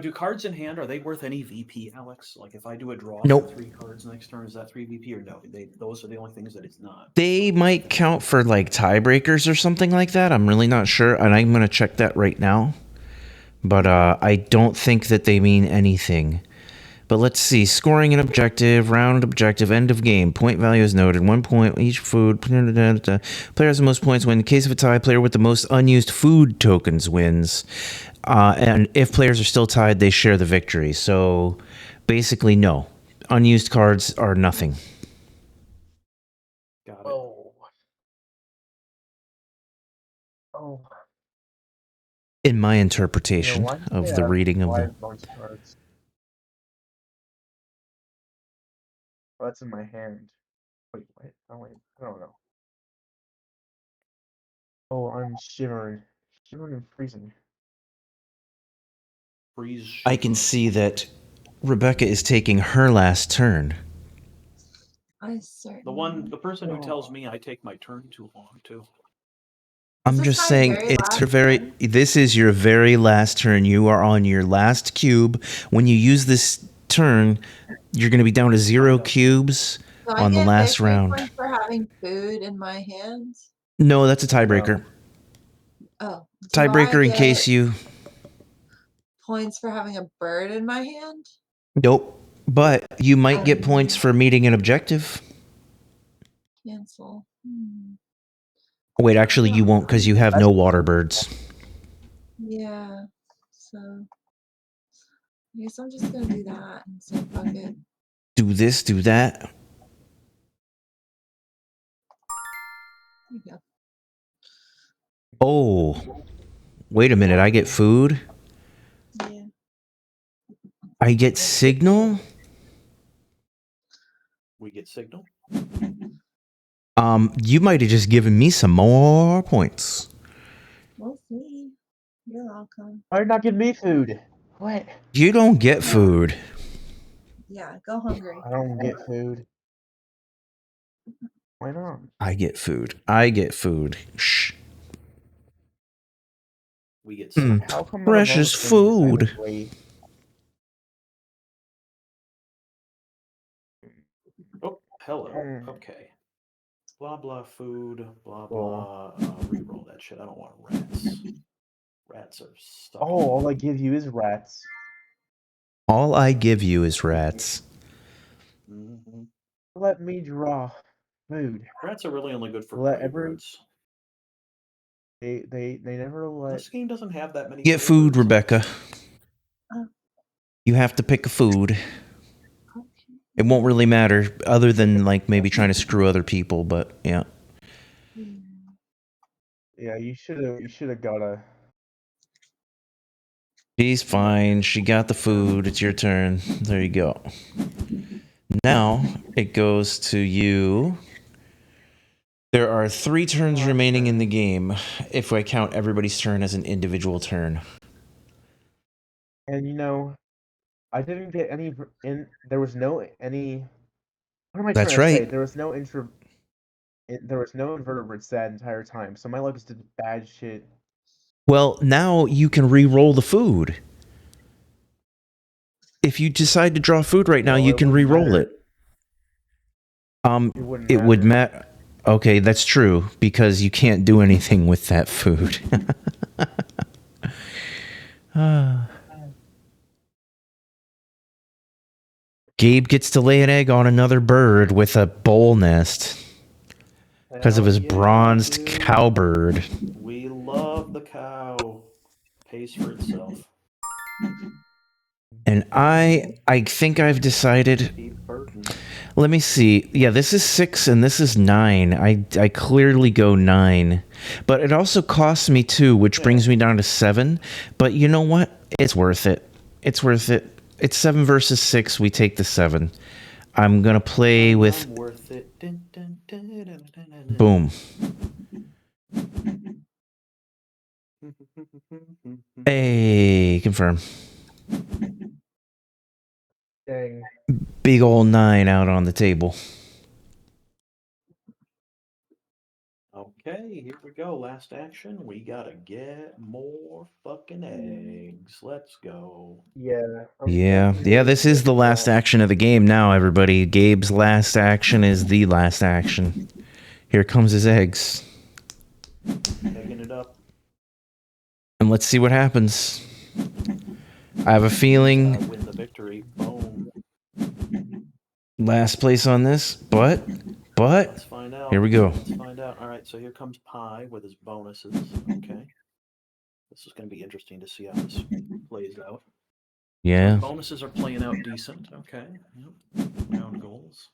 Do cards in hand, are they worth any VP, Alex? Like if I do a draw Nope. for 3 cards next turn, is that 3 VP or no? Those are the only things that it's not. They might count for like tiebreakers or something like that. I'm really not sure, and I'm going to check that right now. But I don't think that they mean anything. But let's see. Scoring an objective, round objective, end of game. Point value is noted. 1 point each food. Player has the most points win. In case of a tie, player with the most unused food tokens wins. And if players are still tied, they share the victory. So basically, no. Unused cards are nothing. Got it. Oh. In my interpretation of the reading of the... cards? Oh, that's in my hand. Wait, what? Oh, wait. I don't know. Oh, I'm shivering. Shivering and freezing. Freeze. I can see that Rebecca is taking her last turn. I certainly. The person who tells me I take my turn too long too. I'm this just my saying very it's last her very. turn? This is your very last turn. You are on your last cube. When you use this turn, you're going to be down to 0 cubes So I on the get last victory round. points for having food in my hands. No, that's a tiebreaker. Oh, do I Tiebreaker in get case you. points for having a bird in my hand? Nope. But you might get points for meeting an objective. Cancel. Wait, actually, you won't because you have no water birds. Yeah. So I guess I'm just gonna do that and say fuck it. Do this, do that. There you go. Oh, wait a minute. I get food. Yeah. I get signal. We get signal. You might have just given me some more points. We'll see. You're welcome. Why not give me food? What? You don't get food. Yeah, go hungry. I don't get food. Why not? I get food. I get food. Shh. We get signal. How come none of Precious those things are food. technically- Oh, hello. Okay. Blah blah food. Blah Cool. blah. Reroll that shit. I don't want rats. Rats are stuck. Oh, all I give you is rats. All I give you is rats. Mm-hmm. Let me draw food. Rats are really only good for Let every- graveyards. They never let. This game doesn't have that many. Get food, graveyards. Rebecca. You have to pick a food. It won't really matter other than like maybe trying to screw other people, but yeah. Yeah, you should have got a. She's fine. She got the food. It's your turn. There you go. Now it goes to you. There are 3 turns remaining in the game if I count everybody's turn as an individual turn. And I didn't get any. There was no any. What am I That's trying to say? right. There was no There was no invertebrates that entire time, so my luck is just bad shit. Well, now you can re-roll the food. If you decide to draw food right now, Well, you it can wouldn't re-roll matter. it. It Would matter. Okay, that's true because you can't do anything with that food. Gabe gets to lay an egg on another bird with a bowl nest because of his bronzed cowbird. We love the cow. Pays for itself. And I think I've decided. Keep burden. Let me see. Yeah, this is 6 and this is 9. I clearly go 9. But it also costs me 2, which brings me down to 7. But you know what? It's worth it. It's worth it. It's 7 versus 6. We take the 7. I'm going to play with... I'm worth it. Dun, dun, dun, dun, dun, dun. Boom. Hey, confirm. Dang. Big ol' 9 out on the table. Okay, here we go. Last action. We gotta get more fucking eggs. Let's go. Yeah. Yeah, this is the last action of the game now, everybody. Gabe's last action is the last action. Here comes his eggs. Picking it up. And let's see what happens. I have a feeling Win the victory. Boom. last place on this, but Let's find out. here we go. Let's find out. All right, so here comes Pi with his bonuses. Okay. This is going to be interesting to see how this plays out. Yeah. Bonuses are playing out decent. Okay. Yep. Round goals.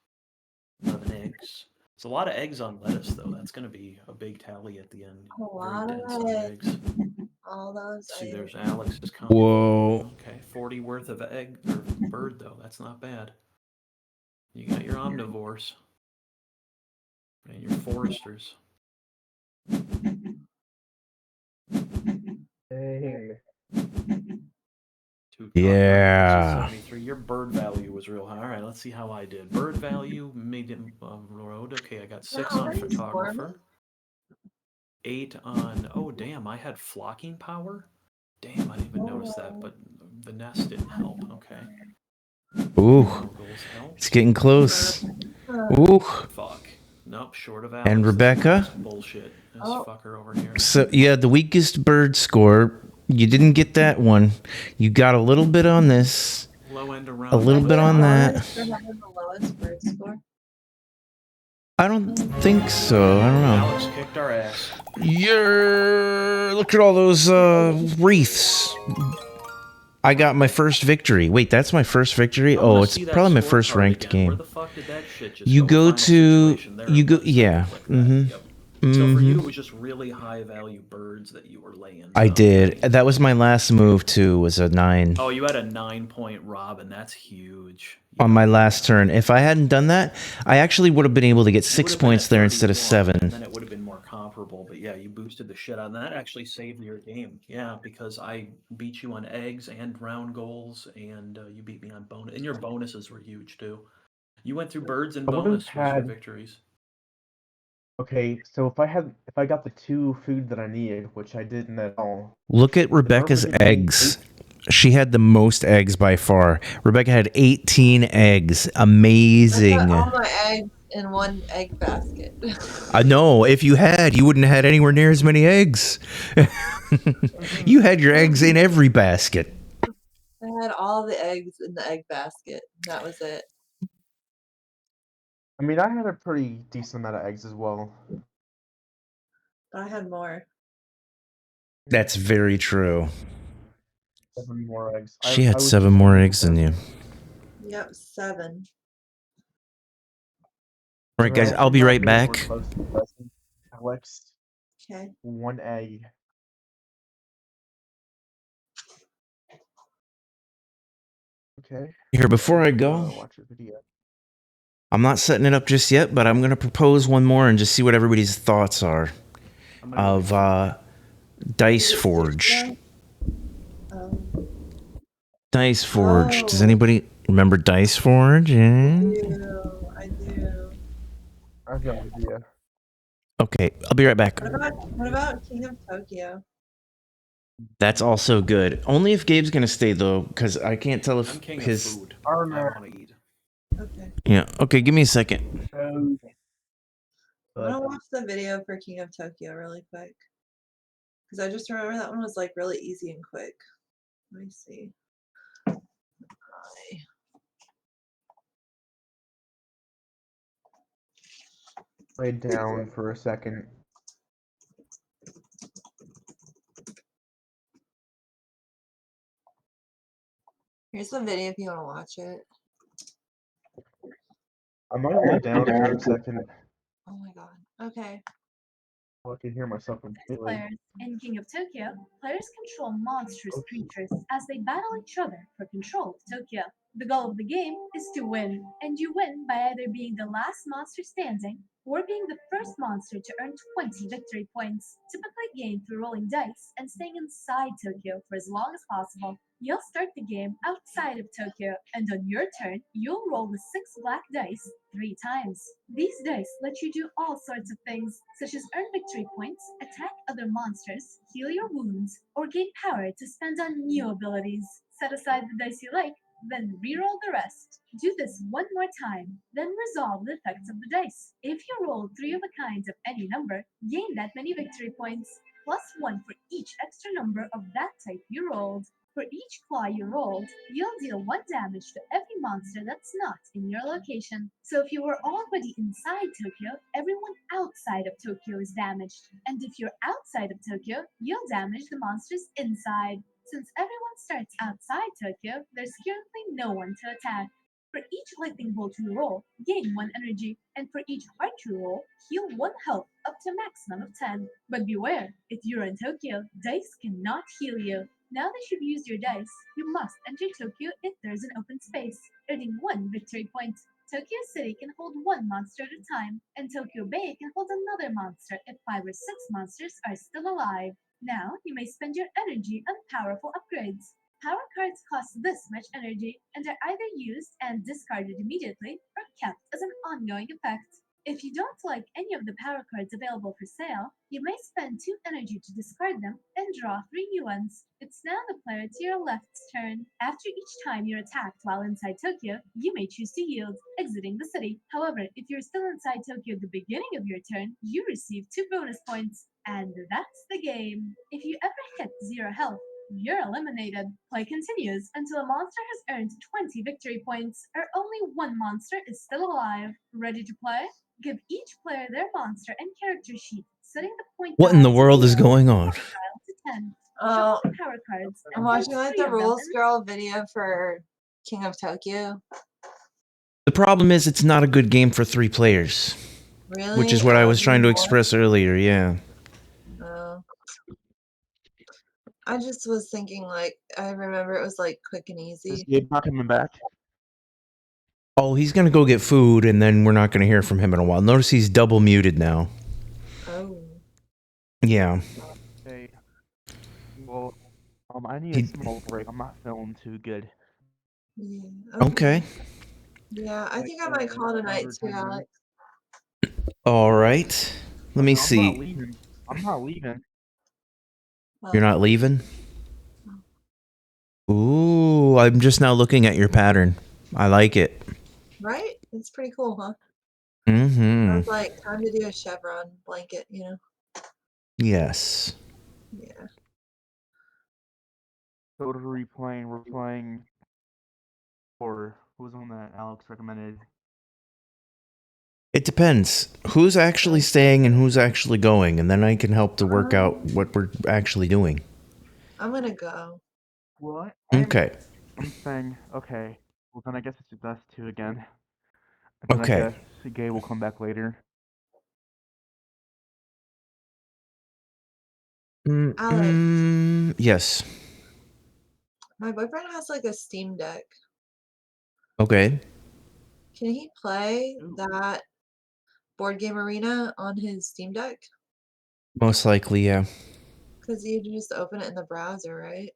11 eggs. It's a lot of eggs on lettuce, though. That's going to be a big tally at the end. A lot Very of dense on eggs. all those. See, there's Alex's comment. Whoa. Okay, 40 worth of egg or bird, though. That's not bad. You got your omnivores and your foresters. Dang. Two Yeah. 73. Your bird value was real high. All right, let's see how I did. Bird value, medium road. Okay, I got 6 on photographer. 8 on. Oh, damn, I had flocking power? Damn, I didn't even notice that, but the nest didn't help. Okay. Ooh, Goals help. it's getting close. Ooh. Fuck. Nope, short of Alex. And Rebecca? This bullshit. This fucker over here. So you had the weakest bird score. You didn't get that one. You got a little bit on this. Low end around. A little bit on that. For having the lowest bird score. I don't think so. I don't know. Alex kicked our ass. Look at all those wreaths. I got my first victory. Wait, that's my first victory? Oh, it's probably my first ranked game. Where the fuck did that shit just You go to you go yeah. Mm-hmm. Yep. So for you, it was just really high value birds that you were laying. I did. That was my last move too. Was a 9. Oh, you had a 9-point robin. That's huge. On my last turn. If I hadn't done that, I actually would have been able to get 6 points there instead of 7. And then it would have been more comparable. But yeah, you boosted the shit out. And that actually saved your game. Yeah, because I beat you on eggs and round goals, and you beat me on bonus. And your bonuses were huge too. You went through birds and bonus with your victories. Okay, so if I got the 2 food that I needed, which I didn't at all. Look at Rebecca's eggs. She had the most eggs by far. Rebecca had 18 eggs. Amazing. I got all my eggs in one egg basket. No, if you had, you wouldn't have had anywhere near as many eggs. You had your eggs in every basket. I had all the eggs in the egg basket. That was it. I mean, I had a pretty decent amount of eggs as well. I had more. That's very true. 7 more eggs. She had 7 more eggs than you. Yep, 7. All right, guys, I'll be right back. Alex. Okay. 1 egg. Okay. Here, before I go, watch a video. I'm not setting it up just yet, but I'm going to propose one more and just see what everybody's thoughts are of Dice Forge. Dice Forge. Does anybody remember Dice Forge? Yeah. I do. I have no idea. Okay, I'll be right back. What about King of Tokyo? That's also good. Only if Gabe's going to stay, though, because I can't tell if I'm king his... of food. I want to eat. Okay. Yeah, okay, give me a second. I'm gonna watch the video for King of Tokyo really quick. Because I just remember that one was like really easy and quick. Let me see. Lay down for a second. Here's the video if you want to watch it. I might lay down for a second. Oh my god. Okay. I can hear myself completely. Players in King of Tokyo, players control monstrous creatures as they battle each other for control of Tokyo. The goal of the game is to win, and you win by either being the last monster standing or being the first monster to earn 20 victory points, typically gained through rolling dice and staying inside Tokyo for as long as possible. You'll start the game outside of Tokyo, and on your turn, you'll roll the 6 black dice 3 times. These dice let you do all sorts of things, such as earn victory points, attack other monsters, heal your wounds, or gain power to spend on new abilities. Set aside the dice you like, then reroll the rest. Do this one more time, then resolve the effects of the dice. If you roll 3 of a kind of any number, gain that many victory points, plus 1 for each extra number of that type you rolled. For each claw you rolled, you'll deal 1 damage to every monster that's not in your location. So if you were already inside Tokyo, everyone outside of Tokyo is damaged. And if you're outside of Tokyo, you'll damage the monsters inside. Since everyone starts outside Tokyo, there's currently no one to attack. For each lightning bolt you roll, gain 1 energy, and for each heart you roll, heal 1 health up to a maximum of 10. But beware, if you're in Tokyo, dice cannot heal you. Now that you've used your dice, you must enter Tokyo if there's an open space, earning 1 victory point. Tokyo City can hold 1 monster at a time, and Tokyo Bay can hold another monster if 5 or 6 monsters are still alive. Now, you may spend your energy on powerful upgrades. Power cards cost this much energy and are either used and discarded immediately or kept as an ongoing effect. If you don't like any of the power cards available for sale, you may spend 2 energy to discard them and draw 3 new ones. It's now the player to your left's turn. After each time you're attacked while inside Tokyo, you may choose to yield, exiting the city. However, if you're still inside Tokyo at the beginning of your turn, you receive 2 bonus points. And that's the game. If you ever hit 0 health, you're eliminated. Play continues until a monster has earned 20 victory points, or only one monster is still alive. Ready to play? Give each player their monster and character sheet, setting the point What in the dial to world is 0, going on? point dial to 10. Oh, Shuffle the power cards I'm and watching place like 3 the of them Rules in Girl video for King of Tokyo. The problem is it's not a good game for 3 players, Really? which is what I was Do trying to more? express earlier. Yeah. Oh. I just was thinking, like, I remember it was like quick and Is easy. Gabe not coming back? Oh, he's gonna go get food, and then we're not gonna hear from him in a while. Notice he's double muted now. Oh. Yeah. Okay. Well, I need He- a small break. I'm not feeling too good. Yeah. Okay. Yeah, I Like, think I might call it a night too, 100 Alex. All right. Let me I'm not see. leaving. I'm not leaving. You're not leaving? Ooh, I'm just now looking at your pattern. I like it. Right? It's pretty cool, huh? Mm-hmm. I was like, time to do a chevron blanket, you know? Yes. Yeah. So what are we playing? We're playing for who's the one that Alex recommended? It depends. Who's actually staying and who's actually going, and then I can help to work out what we're actually doing. I'm gonna go. What? Okay. I'm saying, okay. Well, then I guess it's us two again. And then Okay. I guess Gay will come back later. Alex. Yes. My boyfriend has like a Steam Deck. Okay. Can he play Ooh. that board game arena on his Steam Deck? Most likely, yeah. Because you just open it in the browser, right?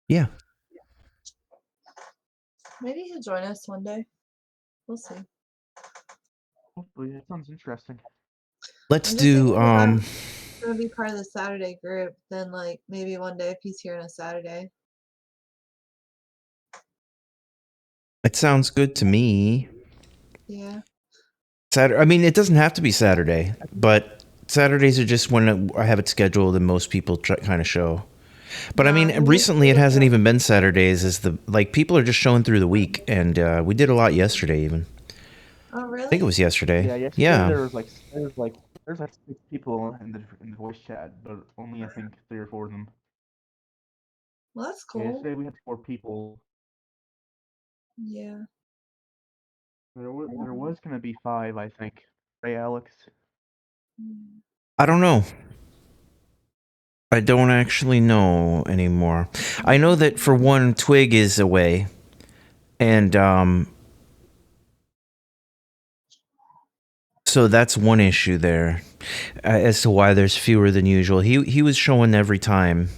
Yeah. Maybe he'll join us one day. We'll see. Hopefully, that sounds interesting. Let's I'm just thinking do if I'm gonna be part of the Saturday group, then like maybe one day if he's here on a Saturday. it sounds good to me. Yeah. Saturday. I mean, it doesn't have to be Saturday, but Saturdays are just when I have it scheduled and most people kind of show. But I No, mean, he needs recently to it do hasn't it. even been Saturdays. Is the people are just showing through the week, and we did a lot yesterday. Even Oh I think it really? was yesterday. Yeah, yesterday Yeah. there's like 6 people in the voice chat, but only I think 3 or 4 of them. Well, that's Yeah, cool. yesterday we had 4 people. Yeah. There was gonna be 5, I think. Right, Alex? Mm. I don't know. I don't actually know anymore. I know that for one, Twig is away, and so that's one issue there, as to why there's fewer than usual. He was showing every time.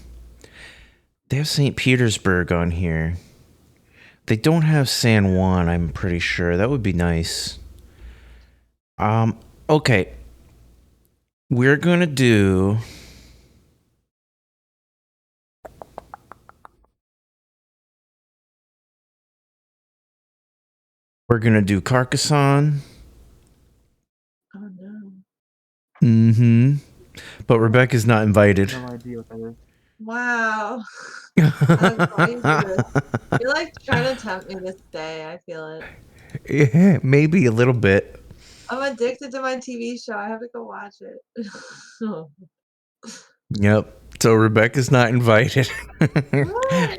They have St. Petersburg on here. They don't have San Juan, I'm pretty sure. That would be nice. Okay. We're gonna do... We're gonna do Carcassonne. Oh no. Mm-hmm. But Rebecca's not invited. No idea what that is. Wow. Alex, why you do this? You're like trying to tempt me to stay. I feel it. Yeah, maybe a little bit. I'm addicted to my TV show. I have to go watch it. Yep. So Rebecca's not invited. What? I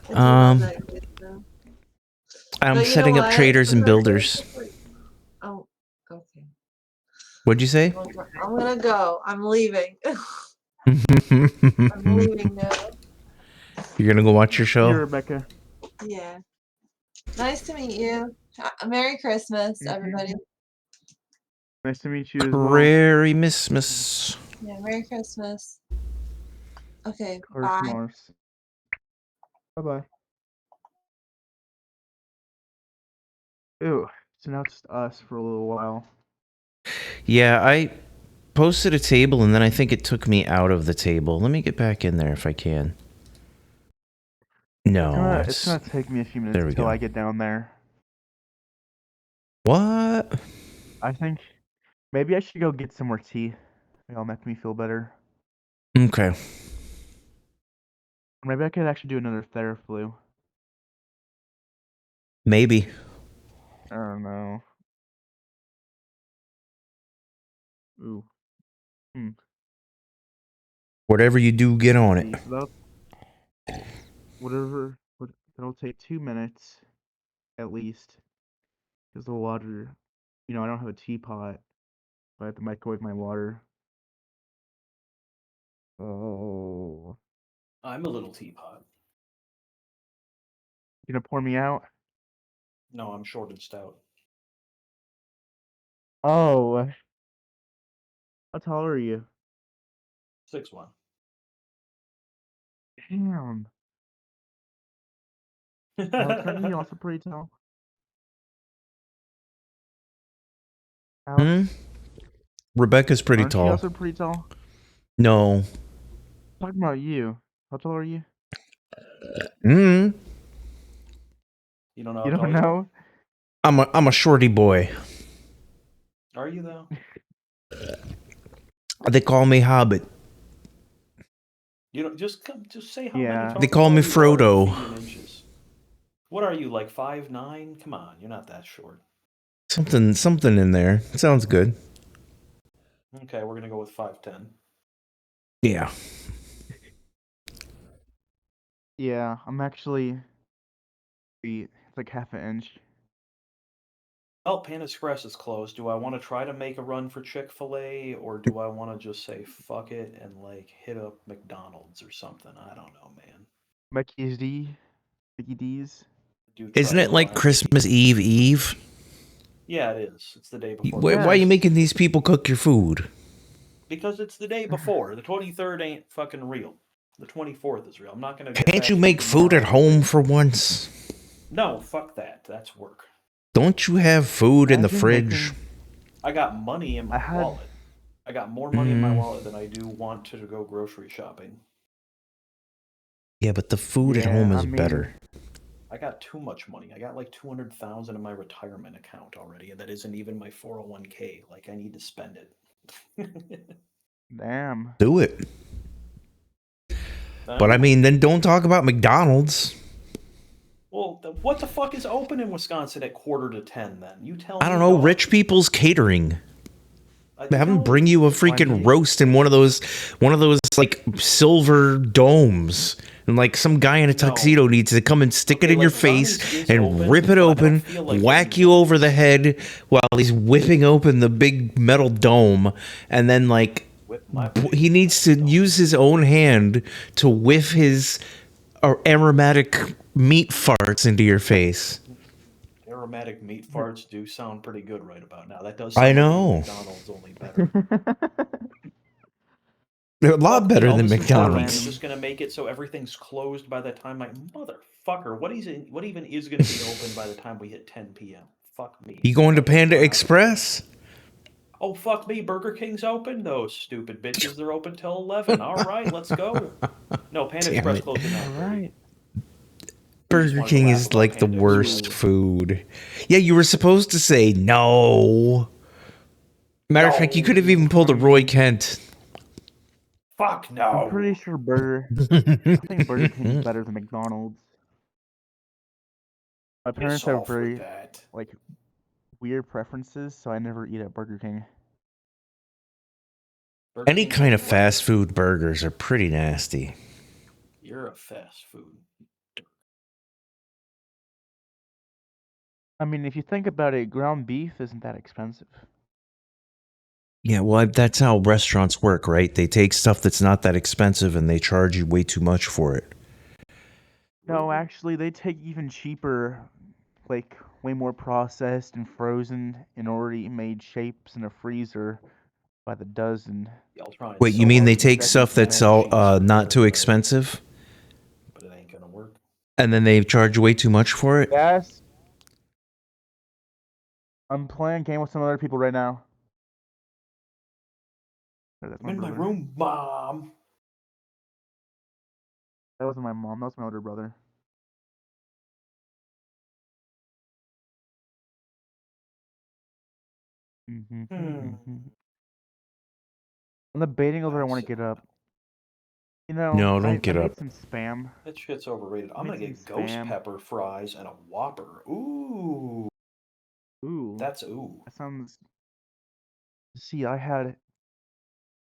do love Um, that kid, though. I'm But you know setting up what? traders and Sometimes builders. oh, okay. What'd you say? I'm gonna go. I'm leaving. I'm leaving now. You're gonna go watch your See you, show? Rebecca. Yeah. Nice to meet you. Merry Christmas, everybody. Nice to meet you as well. Prairie Missmas. Yeah, Merry Christmas. Okay, Curse bye. Mars. Bye-bye. Ew. So now it's just us for a little while. Yeah, I posted a table and then I think it took me out of the table. Let me get back in there if I can. No, It's gonna take me a few minutes there we until go. I get down there. What? I think maybe I should go get some more tea. It'll make me feel better. Okay. Or maybe I could actually do another Theraflu. Maybe. I don't know. Ooh. Whatever you do, get on it. See, so that'll take 2 minutes at least. Because the water, I don't have a teapot. So I have to microwave my water. Oh. I'm a little teapot. You gonna pour me out? No, I'm short and stout. Oh. How tall are you? 6'1". Damn. Alex, aren't you also pretty tall? Alex, Rebecca's pretty aren't you tall. also pretty tall? No. Talking about you. How tall are you? Mm. You don't know how You tall don't you are? know? I'm a shorty boy. Are you though? They call me Hobbit. You don't just say how Yeah. many They tall call you me are in Frodo. feet and inches. What are you, like 5'9"? Come on, you're not that short. Something in there. Sounds good. Okay, we're gonna go with 5'10". Yeah. Yeah, I'm actually it's like half an inch. Well, Panda Express is closed. Do I want to try to make a run for Chick-fil-A, or do I want to just say fuck it and like hit up McDonald's or something? I don't know, man. Mickey D's. Do Isn't try it to like find Christmas Mickey D's. Eve? Yeah, it is. It's the day before Why are you Christmas. making these people cook your food? Because it's the day before. The 23rd ain't fucking real. The 24th is real. I'm not gonna get Can't you fast make food at tomorrow. home for once? No, fuck that. That's work. Don't you have food in the Imagine fridge? I got money in my I had wallet. I got more money in my wallet than I do want to go grocery shopping. Yeah, but the food at home is better. I got too much money. I got like 200,000 in my retirement account already, and that isn't even my 401k. Like I need to spend it. Damn. Do it. But I mean, then don't talk about McDonald's. Well, what the fuck is open in Wisconsin at 9:45 then? You tell me. I don't know, rich people's catering. Have them No. bring you a freaking roast in one of those like silver domes. And like some guy in a tuxedo needs to come and stick it in your face and rip it open, whack you over the head while he's whipping open the big metal dome, and then like he needs to use his own hand to whiff his aromatic meat farts into your face. Aromatic meat farts do sound pretty good right about now. That does I sound know. like McDonald's, only better. They're a lot better than Elvis is McDonald's. You're just gonna make it so everything's closed by the time motherfucker. What even is gonna be open by the time we hit 10 p.m.? Fuck me. You going to Panda Express? Oh fuck me, Burger King's open. Those stupid bitches, they're open till 11. All right, let's go. No, Panda Express closes at 9:30. Right. Burger King is like the worst food. Yeah, you were supposed to say no. Matter of fact, you could have even pulled a Roy Kent. Fuck no. I'm pretty sure I think Burger King is better than McDonald's. My parents have very like weird preferences, so I never eat at Burger King. Any kind of fast food burgers are pretty nasty. You're a fast food. I mean, if you think about it, ground beef isn't that expensive. Yeah, well, that's how restaurants work, right? They take stuff that's not that expensive and they charge you way too much for it. No, actually, they take even cheaper, like way more processed and frozen in already made shapes in a freezer by the dozen. Wait, you mean they take stuff that's all not too expensive? But it ain't gonna work. And then they charge way too much for it? Yes. I'm playing a game with some other people right now. That's I'm in my brother. room, Mom. That wasn't my mom. That was my older brother. Hmm. I'm debating whether I want to get up. You know, No, I don't get made up. some spam. That shit's overrated. I'm gonna Made some get ghost spam. pepper fries and a Whopper. Ooh, Ooh, that's ooh. that sounds. See, I had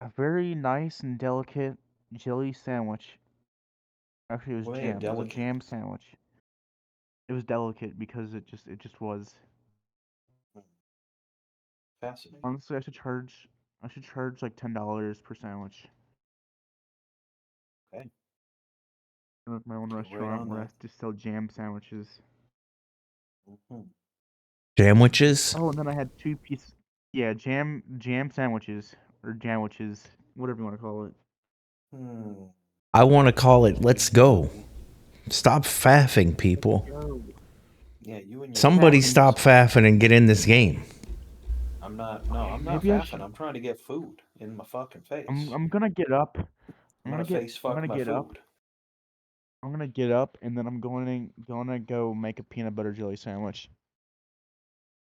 a very nice and delicate jelly sandwich. Actually, it was What made it jam. It was a delicate? jam sandwich. It was delicate because it just was. Fascinating. Honestly, I should charge like $10 per sandwich. Okay. I have my own Get right restaurant on where I that. just sell jam sandwiches. Hmm. Sandwiches? Oh, and then I had 2 pieces. Yeah, jam sandwiches or jamwiches, whatever you want to call it. Hmm. I want to call it let's go. Stop faffing, people. Yo, Yeah, you and your Somebody Faffing. stop faffing and get in this game. I'm not. No, I'm not Maybe I faffing. should. I'm trying to get food in my fucking face. I'm gonna get up. I'm gonna face I'm fuck gonna my get up. food. I'm gonna get up and then I'm gonna go make a peanut butter jelly sandwich.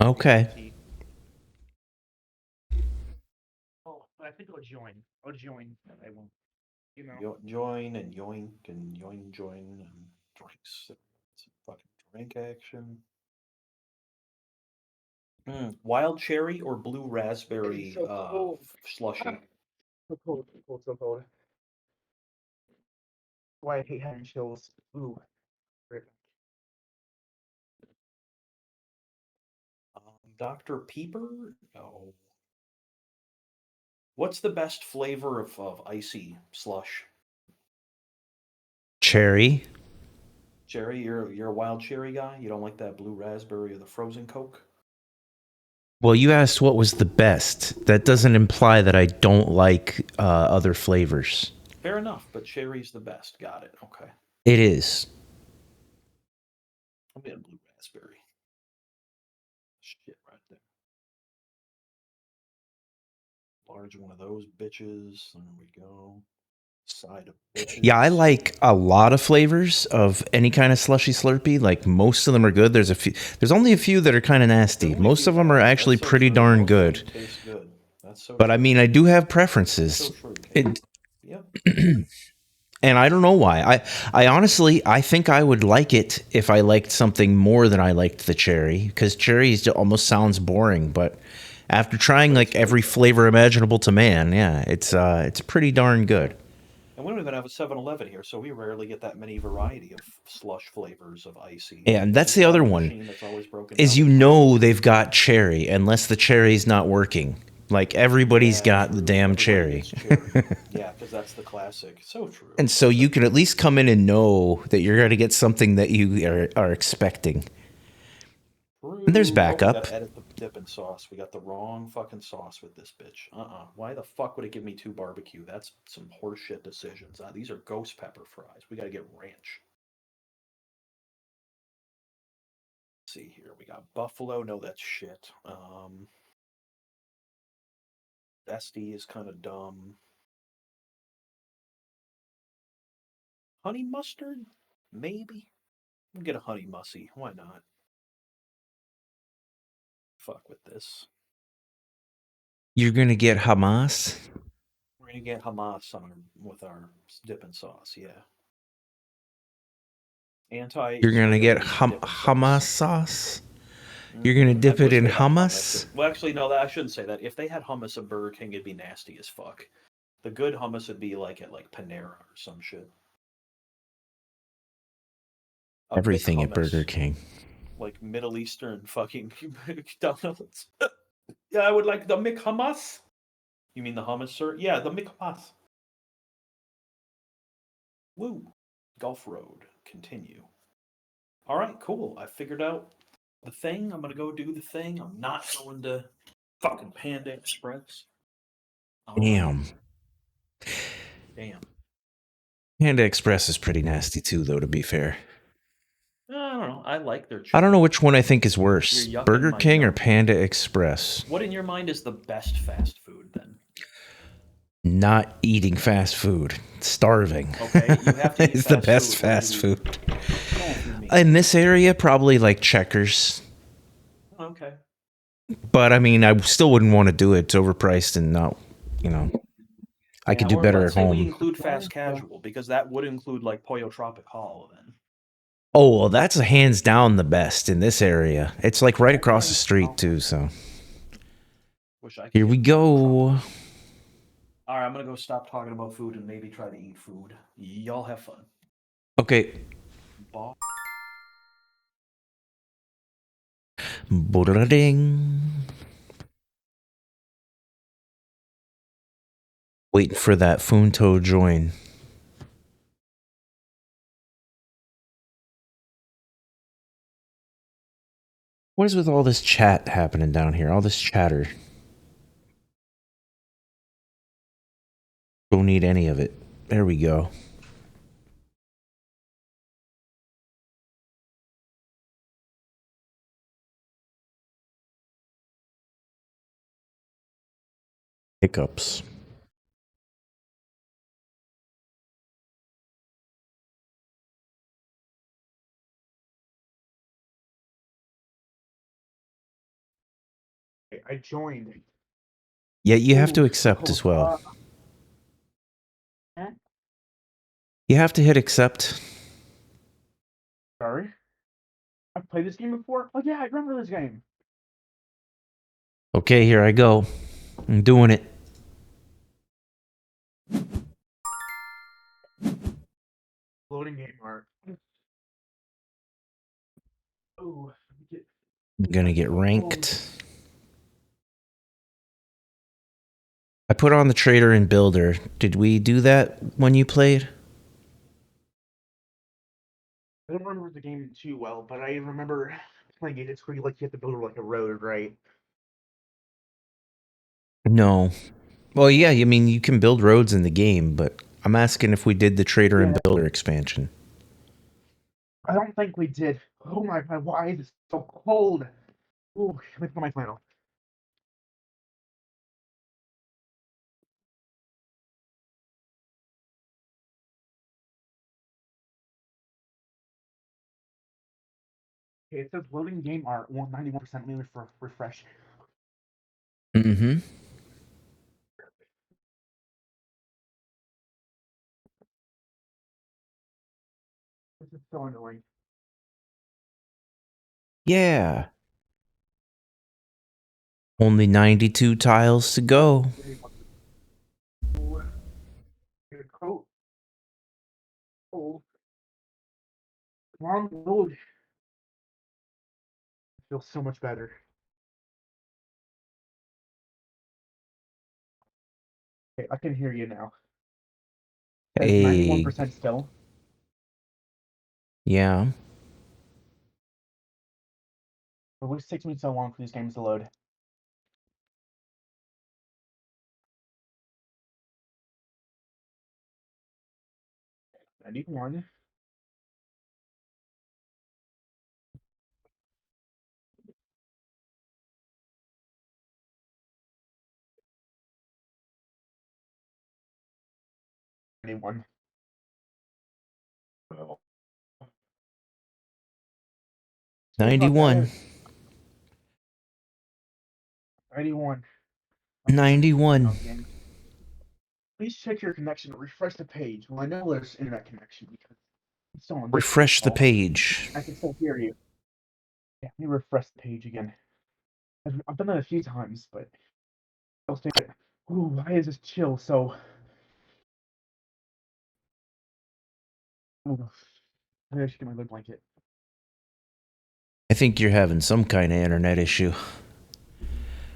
Okay. Oh, I think I'll join. I'll join. I won't. You know. Join and yoink and join and drinks. It's fucking drink action. Wild cherry or blue raspberry So cold. slushy. So cold. So cold. So cold. Why I hate having chills. Ooh. Great. Dr. Pepper? No. What's the best flavor of icy slush? Cherry. Cherry, you're a wild cherry guy? You don't like that blue raspberry or the frozen Coke? Well, you asked what was the best. That doesn't imply that I don't like other flavors. Fair enough, but cherry's the best. Got it. Okay. It is. I'll get a blue raspberry. Shit right there. Large one of those bitches. There we go. Side of bitches. Yeah, I like a lot of flavors of any kind of slushy Slurpee. Like most of them are good. There's only a few that are kind of nasty. Most of them are actually pretty darn good. Tastes good. That's so But true. I mean, I do have preferences. So true. Yep. And I don't know why. I honestly, I think I would like it if I liked something more than I liked the cherry, because cherry almost sounds boring. But after trying like every flavor imaginable to man, yeah, it's pretty darn good. And we don't even have a 7-Eleven here, so we rarely get that many variety of slush flavors of icy. Yeah, and that's the other one. That's always broken Is down. they've got cherry unless the cherry's not working. Like everybody's got the damn cherry. Yeah, because that's the classic. So true. And so you can at least come in and know that you're going to get something that you are expecting. And there's backup. We gotta edit the dipping sauce. We got the wrong fucking sauce with this bitch. Why the fuck would it give me 2 barbecue? That's some horseshit decisions. These are ghost pepper fries. We gotta get ranch. Let's see here. We got buffalo. No, that's shit. Zesty is kind of dumb. Honey mustard? Maybe. We'll get a honey mussy. Why not? Fuck with this. You're going to get Hamas? We're gonna get Hamas with our dipping sauce, yeah. You're going to get Hamas sauce? You're going to dip it in hummus? Well, actually, no, I shouldn't say that. If they had hummus at Burger King, it'd be nasty as fuck. The good hummus would be like at like Panera or some shit. Everything at Burger King. Like Middle Eastern fucking McDonald's. Yeah, I would like the McHummus. You mean the hummus, sir? Yeah, the McHummus. Woo. Gulf Road. Continue. All right, cool. I figured out the thing. I'm gonna go do the thing. I'm not going to fucking Panda Express. Damn. Damn. Panda Express is pretty nasty too, though, to be fair. know, I like their. I don't know which one I think is worse, You're yucking Burger my King or yum. Panda Express. What in your mind is the best fast food then? Not eating fast food, starving. Okay, you have to eat It's the fast best food. What do fast you food. Oh, for me. In this area, probably like Checkers. Okay. But I mean, I still wouldn't want to do it. It's overpriced and not, you know, I could do Or better let's at say we home. include fast casual, because that would include like Pollo Tropical then. Oh, well, that's hands down the best in this area. It's like right across the street too. So Wish I could here we get Pollo go. Tropical. All right, I'm gonna go stop talking about food and maybe try to eat food. Y'all have fun. Okay. Bye. Ding. Waiting for that Funto join. What is with all this chat happening down here? All this chatter. Don't need any of it. There we go. Hiccups. I joined. Yeah, you have to Ooh, accept so, as well. eh? You have to hit accept. Sorry. I've played this game before? Oh yeah, I remember this game. Okay, here I go. I'm doing it. Loading game art. Ooh. I'm gonna get ranked. I put on the trader and builder. Did we do that when you played? I don't remember the game too well, but I remember playing it. It's where you have to build like a road, right? No. Well, yeah, I mean, you can build roads in the game, but I'm asking if we did the trader and builder expansion. I don't think we did. Oh my god, why is it so cold? Ooh, let me put on my flannel. Okay, it says loading game art 191%. Let me refresh. Mm-hmm. This is so annoying. Yeah. Only 92 tiles to go. Ooh, get a coat. Oh, come on, load. It feels so much better. Okay, I can hear you now. It's Hey. 91% still. Yeah. It always takes me so long for these games to load. I need one. I need one. Oh. Still not 91. bad. 91. 91. Please check your connection. Refresh the page. Well, I know there's internet connection because it's still on this Refresh the call. page. I can still hear you. Yeah, let me refresh the page again. I've done that a few times, but I'll stay. Ooh, why is this chill so? Ooh, maybe I should get my lid blanket. I think you're having some kind of internet issue.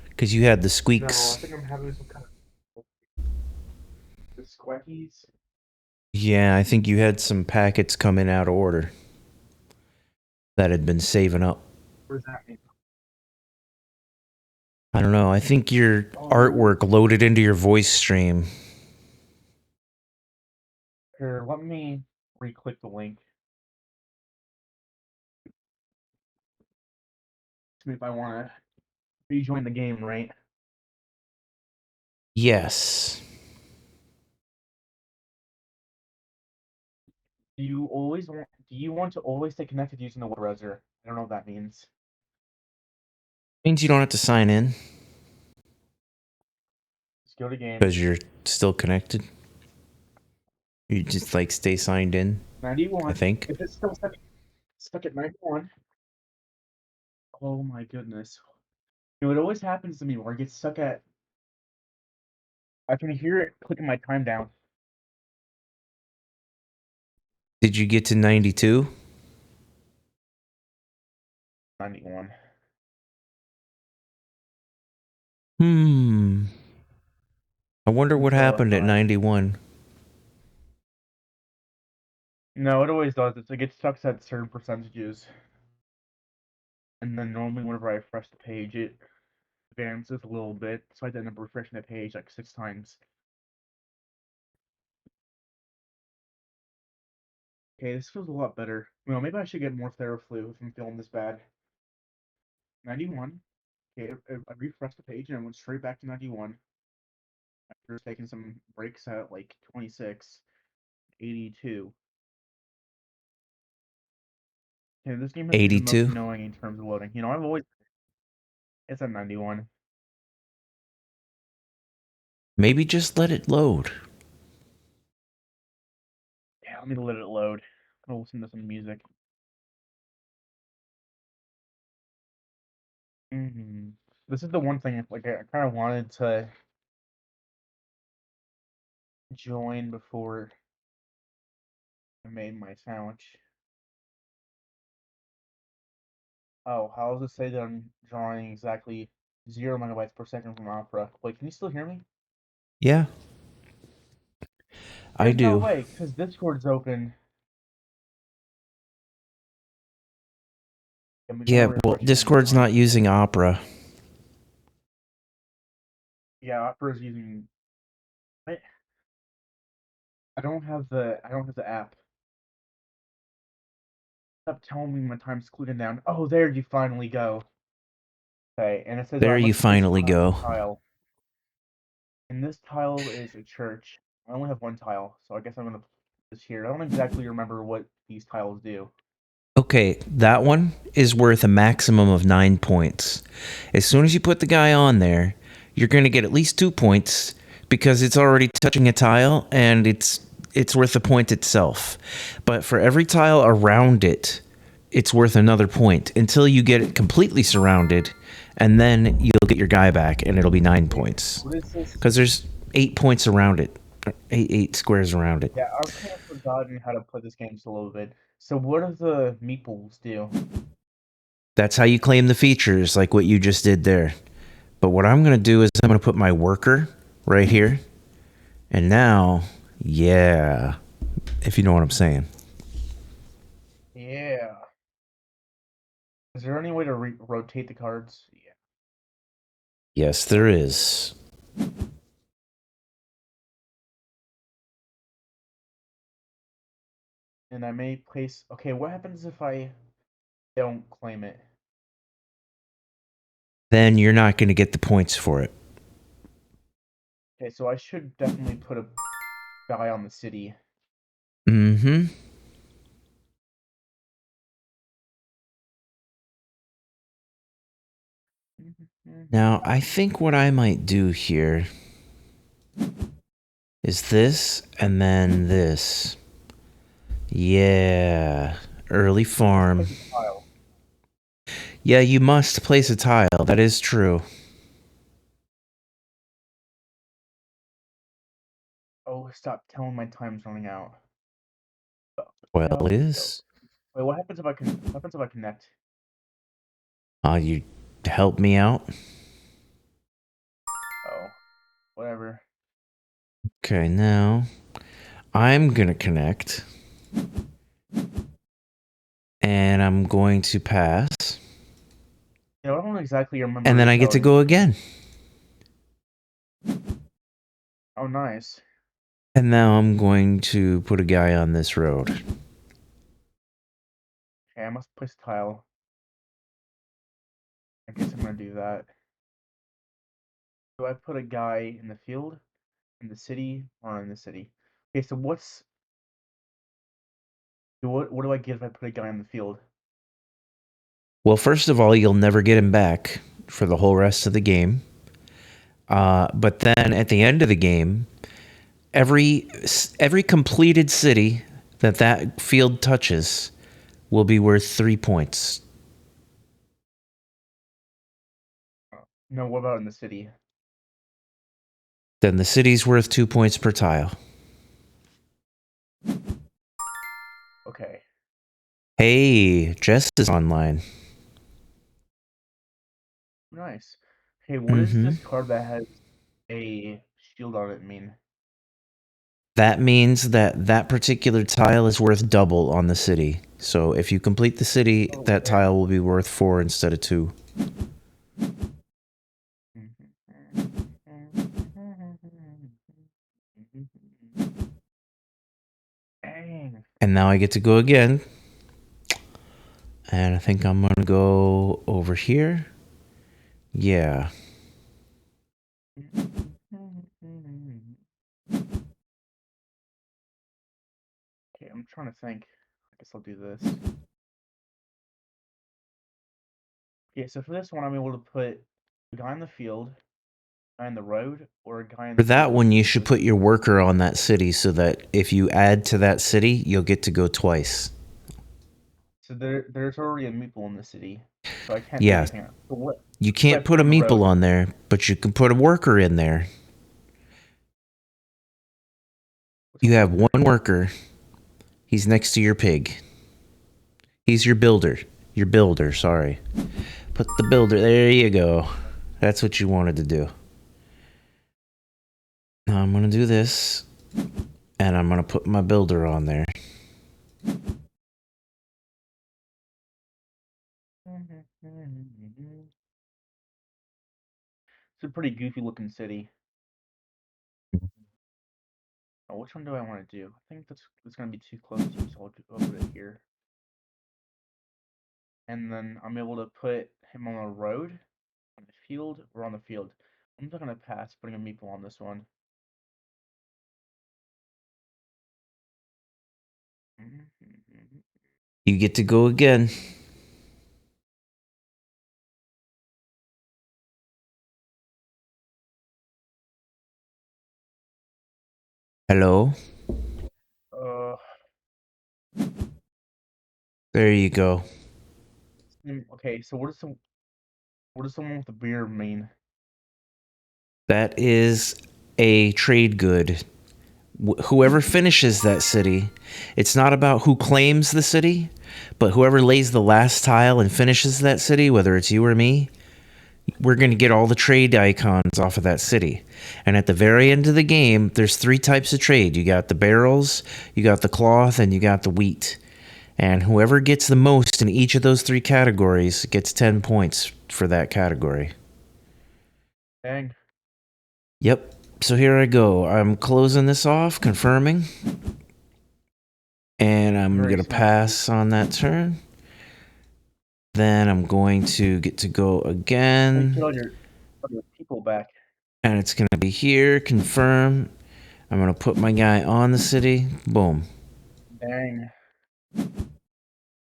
Because you had the No, I squeaks. think I'm having some kind of the squeckies. Yeah, I think you had some packets coming out of order that had been saving up. What does that mean? I don't know. I think your artwork loaded into your voice stream. Here, let me re-click the link. me if I want to rejoin the game, right? Yes. Do you want to always stay connected using the web browser? I don't know what that means. Means you don't have to sign in Just go to game. because you're still connected. You just like stay signed in, 91. I think. If it's still stuck at 91. Oh my goodness. You know, it always happens to me where I get stuck at. I can hear it clicking my time down. Did you get to 92? 91. I wonder what Let's happened at verify. 91. No, it always does. It gets stuck at certain percentages. And then normally whenever I refresh the page, it advances a little bit. So I end up refreshing the page like 6 times. Okay, this feels a lot better. Well, maybe I should get more Theraflu if I'm feeling this bad. 91. Okay, I refreshed the page and I went straight back to 91. After taking some breaks at like 26, 82. Okay, this game has been the most 82? annoying in terms of loading. You know, I've always. It's at 91. Maybe just let it load. Yeah, let me let it load. I'm gonna listen to some music. This is the one thing, like, I kind of wanted to join before I made my sandwich. Oh, how does it say that I'm drawing exactly 0 megabytes per second from Opera? Wait, can you still hear me? Yeah, I There's no do. way, because Discord's open. I'm Yeah, gonna well, refresh it one more Discord's time. not using Opera. Yeah, Opera's using. I I don't have the app. Stop telling me my time's clicking down. Oh, there you finally go. Okay, and it says There I you must place a finally go. tile. And this tile is a church. I only have one tile, so I guess I'm gonna put this here. I don't exactly remember what these tiles do. Okay, that one is worth a maximum of 9 points. As soon as you put the guy on there, you're going to get at least 2 points because it's already touching a tile and it's worth a point itself. But for every tile around it, it's worth another point until you get it completely surrounded, and then you'll get your guy back and it'll be 9 points. What is this? Because there's 8 points around it. Eight squares around it. Yeah, I've kind of forgotten how to play this game just a little bit. So what do the meeples do? That's how you claim the features, like what you just did there. But what I'm going to do is I'm going to put my worker right here. And now, yeah, if you know what I'm saying. Yeah. Is there any way to rotate the cards? Yeah. Yes, there is. And I may place. Okay, what happens if I don't claim it? Then you're not going to get the points for it. Okay, so I should definitely put a guy on the city. Mm-hmm. Now, I think what I might do here is this and then this. Yeah, early farm. Place a tile. Yeah, you must place a tile. That is true. Oh, stop telling my time's running out. Well, No, it is. wait, what happens if I connect? You help me out? Oh, whatever. Okay, now I'm going to connect. And I'm going to pass. You know, I don't exactly remember. And then I get to go again. Oh, nice. And now I'm going to put a guy on this road. Okay, I must place tile. guess I'm gonna do that. Do I put a guy in the field, in the city, or in the city? Okay, so what do I get if I put a guy in the field? Well, first of all, you'll never get him back for the whole rest of the game. But then at the end of the game, every completed city that field touches will be worth 3 points. No, what about in the city? Then the city's worth 2 points per tile. Okay. Hey, Jess is online. Nice. Hey, what does Mm-hmm. this card that has a shield on it mean? That means that particular tile is worth double on the city. So if you complete the city, Oh, that dang. tile will be worth 4 instead of 2. Dang. And now I get to go again. And I think I'm going to go over here. Yeah. Okay, I'm trying to think. I guess I'll do this. Okay, so for this one, I'm able to put a guy in the field, a guy in the road, or a guy in For the that field. one, you should put your worker on that city so that if you add to that city, you'll get to go twice. So there's already a meeple in the city, so I can't do Yeah. anything. So what You if I can't put put a on the meeple road? on there, but you can put a worker in there. What's a You have worker? one worker. He's next to your pig. He's your builder. Your builder, sorry. Put the builder. There you go. That's what you wanted to do. Now I'm going to do this. And I'm going to put my builder on there. It's a pretty goofy looking city. Oh, which one do I want to do? I think that's gonna be too close to you, so I'll put it here. And then I'm able to put him on the road, on the field, or on the field. I'm not gonna pass putting a meeple on this one. You get to go again. Hello? Uh, There you go. okay, so what does someone with a beer mean? That is a trade good. Whoever finishes that city, it's not about who claims the city, but whoever lays the last tile and finishes that city, whether it's you or me, we're going to get all the trade icons off of that city. And at the very end of the game, there's 3 types of trade. You got the barrels, you got the cloth, and you got the wheat. And whoever gets the most in each of those 3 categories gets 10 points for that category. Dang. Yep. So here I go. I'm closing this off, confirming. And I'm Very going to small city. pass on that turn. Then I'm going to get to go Hey, again. get all your people back. And it's going to be here, confirm. I'm going to put my guy on the city. Boom. Dang.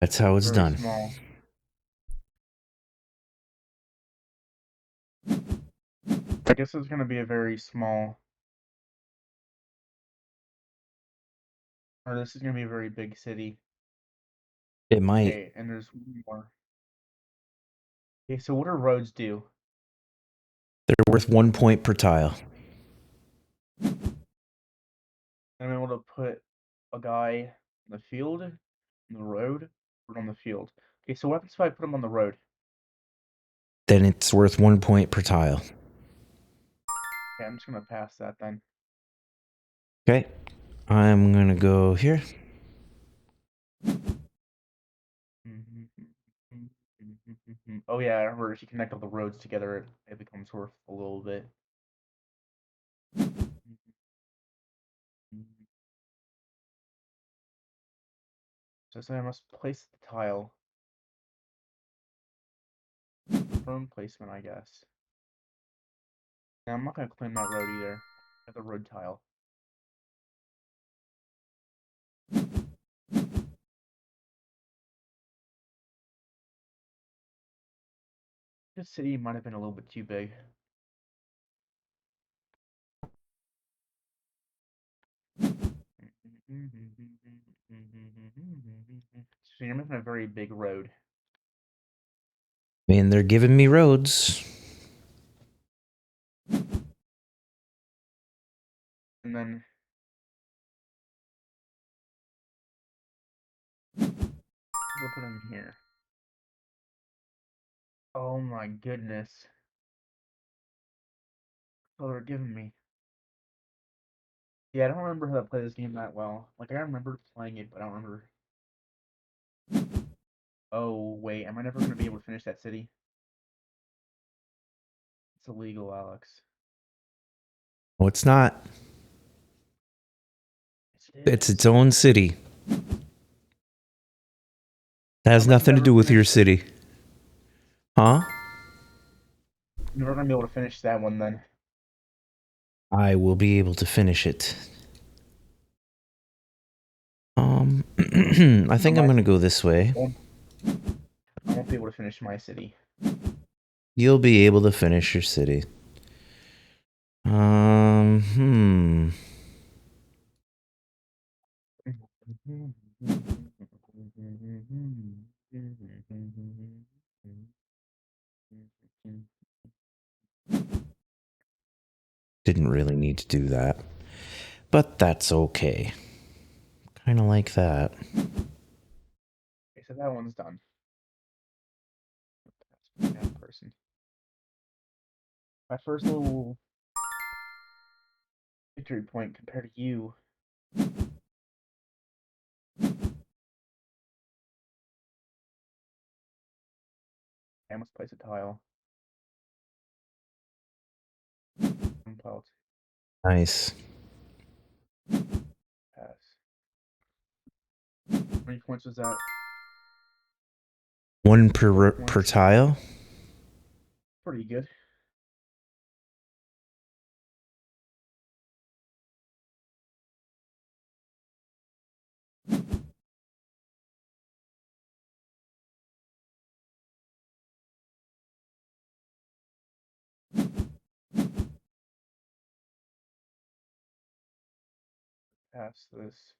That's how it's Very done. small. I guess it's gonna be a very small, or this is gonna be a very big city. It might. Okay, and there's one more. Okay, so what do roads do? They're worth 1 point per tile. I'm able to put a guy in the field, in the road, or on the field. Okay, so what happens if I put him on the road? Then it's worth 1 point per tile. Okay, I'm just gonna pass that then. Okay. I'm going to go here. Oh yeah, I remember if you connect all the roads together, it becomes worth a little bit. So I must place the tile. Phone placement, I guess. Now, I'm not gonna claim that road either. At the road tile. This city might have been a little bit too big. So you're missing a very big road. I mean, they're giving me roads. And then we'll put them here. Oh my goodness. Oh, they're giving me. Yeah, I don't remember how to play this game that well. Like, I remember playing it, but I don't remember. Oh, wait, am I never going to be able to finish that city? It's illegal, Alex. Oh, it's not. Yes, it It's is. its own city. That has I might nothing to never do with your finish it. city. Huh? Never going to be able to finish that one then. I will be able to finish it. I think I'm gonna go this way. I won't be able to finish my city. You'll be able to finish your city. Hmm. Didn't really need to do that. But that's okay. Kind of like that. Okay, so that one's done. That's that person. My first little victory point compared to you. I must place a tile. Tile Nice. pass. How many points was that? One 4 per points. tile. Pretty good. Pass this.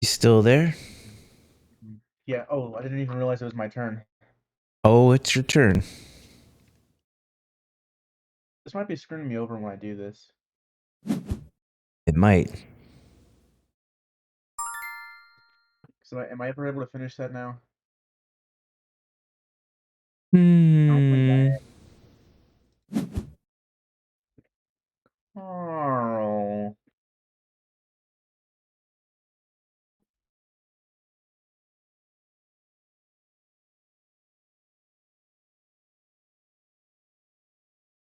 You still there? Yeah, oh, I didn't even realize it was my turn. Oh, it's your turn. This might be screwing me over when I do this. It might. So am I ever able to finish that now? I don't think I am. Oh.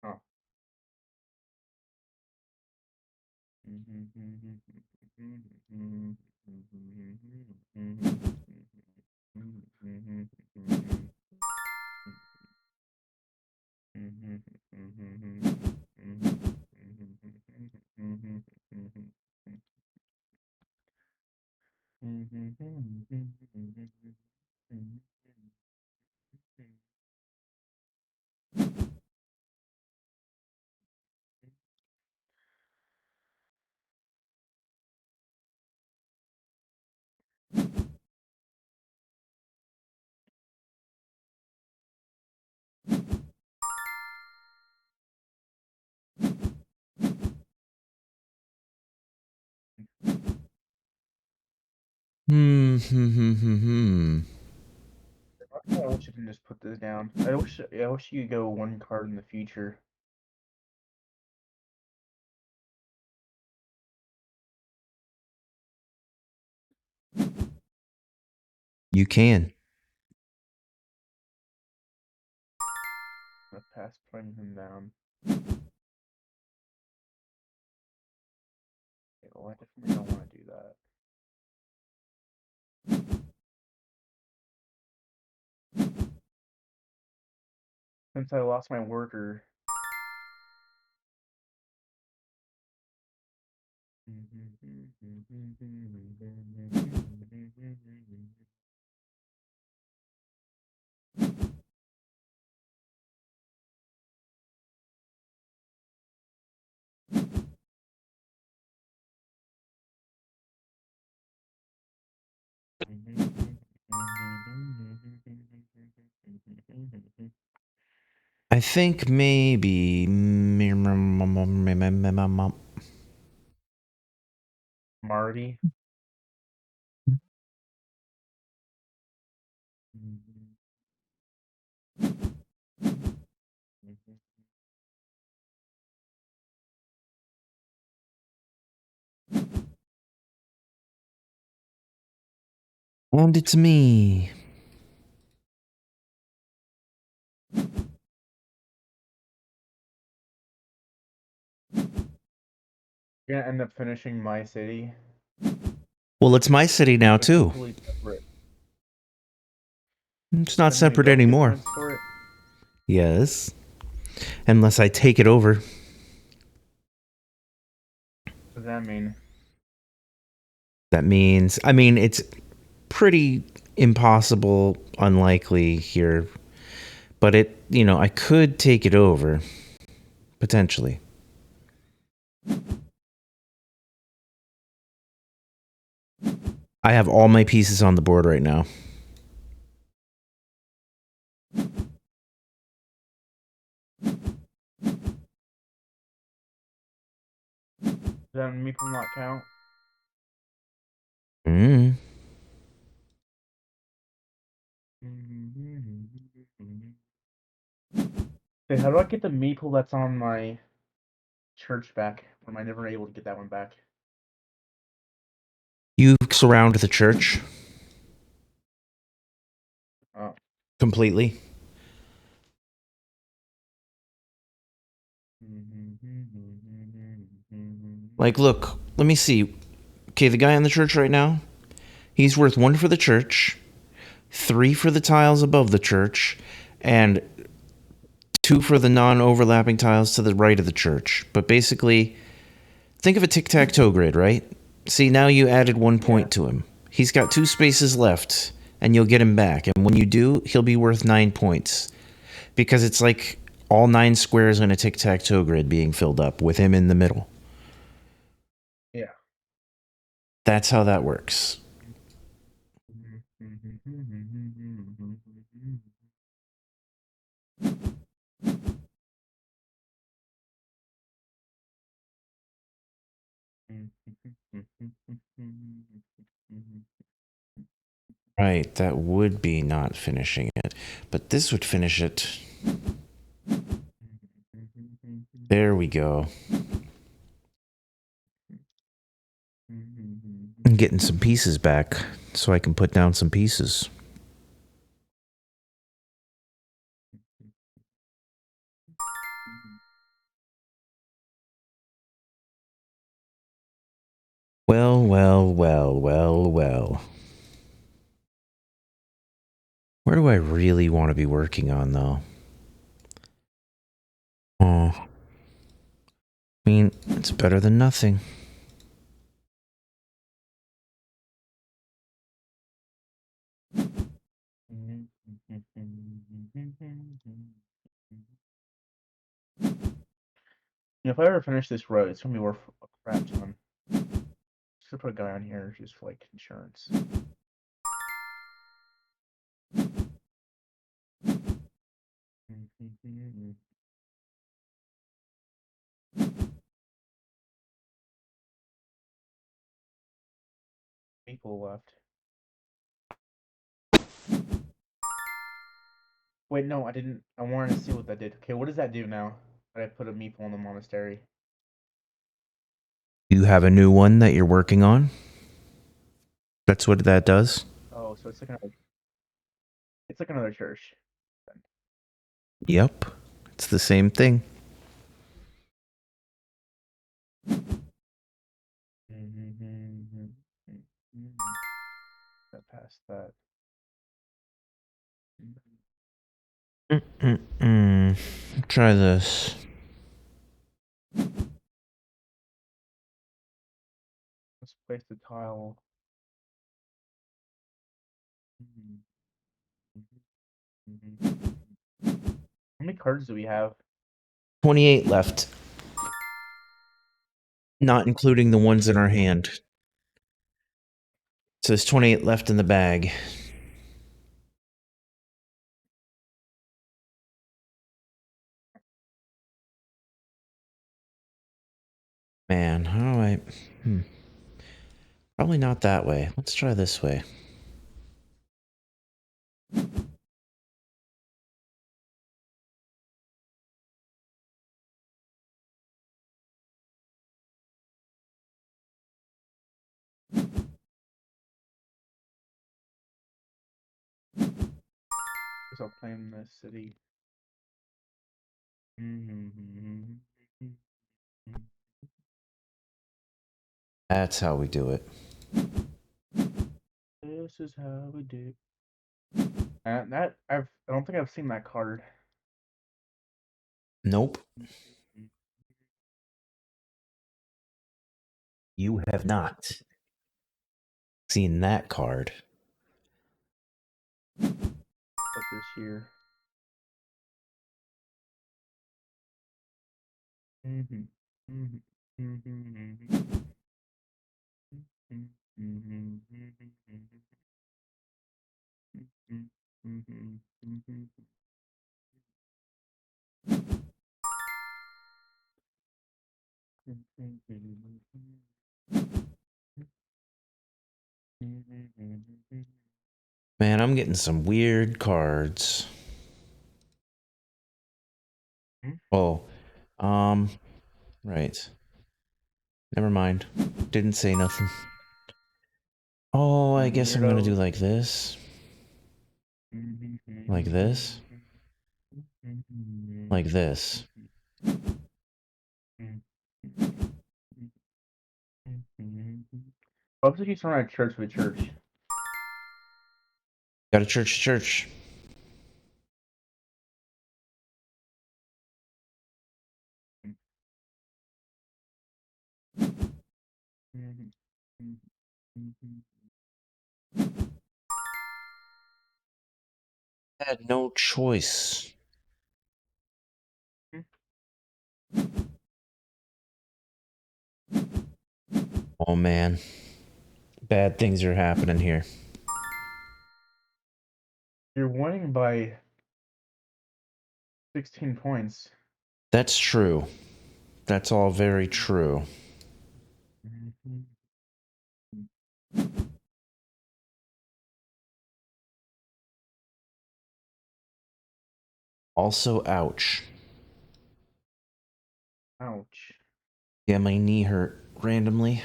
Oh. Hmm. I wish I could just put this down. I wish you could go one card in the future. You can. I'm gonna pass putting him down. Okay, well, I definitely don't want to do that. Since I lost my worker. I think maybe. Marty. And it's me. You're gonna end up finishing my city. Well, it's my city now, It's too. completely separate. It's not Then we separate don't get anymore. points for it. Yes. Unless I take it over. What does that mean? That means, I mean, it's pretty impossible, unlikely here. But I could take it over. Potentially. I have all my pieces on the board right now. Does that meeple not count? Mm. Hey, how do I get the meeple that's on my church back? Or am I never able to get that one back? You surround the church Oh. completely. Like, look, let me see. Okay, the guy in the church right now, he's worth 1 for the church, 3 for the tiles above the church, and 2 for the non-overlapping tiles to the right of the church. But basically, think of a tic-tac-toe grid, right? See, now you added 1 point to him. He's got 2 spaces left, and you'll get him back. And when you do, he'll be worth 9 points. Because it's like all 9 squares in a tic-tac-toe grid being filled up with him in the middle. Yeah. That's how that works. Right, that would be not finishing it. But this would finish it. There we go. I'm getting some pieces back so I can put down some pieces. Well, well, well, well, well. Where do I really want to be working on, though? Oh. I mean, it's better than nothing. If I ever finish this road, it's gonna be worth a crap ton. Should put a guy on here just for like insurance. People left. Wait, no, I didn't. I wanted to see what that did. Okay, what does that do now that I put a meeple in the monastery? You have a new one that you're working on? That's what that does? Oh, so it's like another church. Yep. It's the same thing. Got past that. Try this. Let's place the tile. How many cards do we have? 28 left. Not including the ones in our hand. So there's 28 left in the bag. Man, how do I... Probably not that way. Let's try this way. Guess I'll claim this city. That's how we do it. This is how we do. That I don't think I've seen that card. Nope. You have not seen that card. But this year. Man, I'm getting some weird cards. Oh, right. Never mind. Didn't say nothing. Oh, I guess I'm gonna do like this. Like this. Like this. What if you surround a church with a church? Got a church to church. Had no choice. Oh man. Bad things are happening here. You're winning by 16 points. That's true. That's all very true. Also, ouch. Ouch. Yeah, my knee hurt randomly.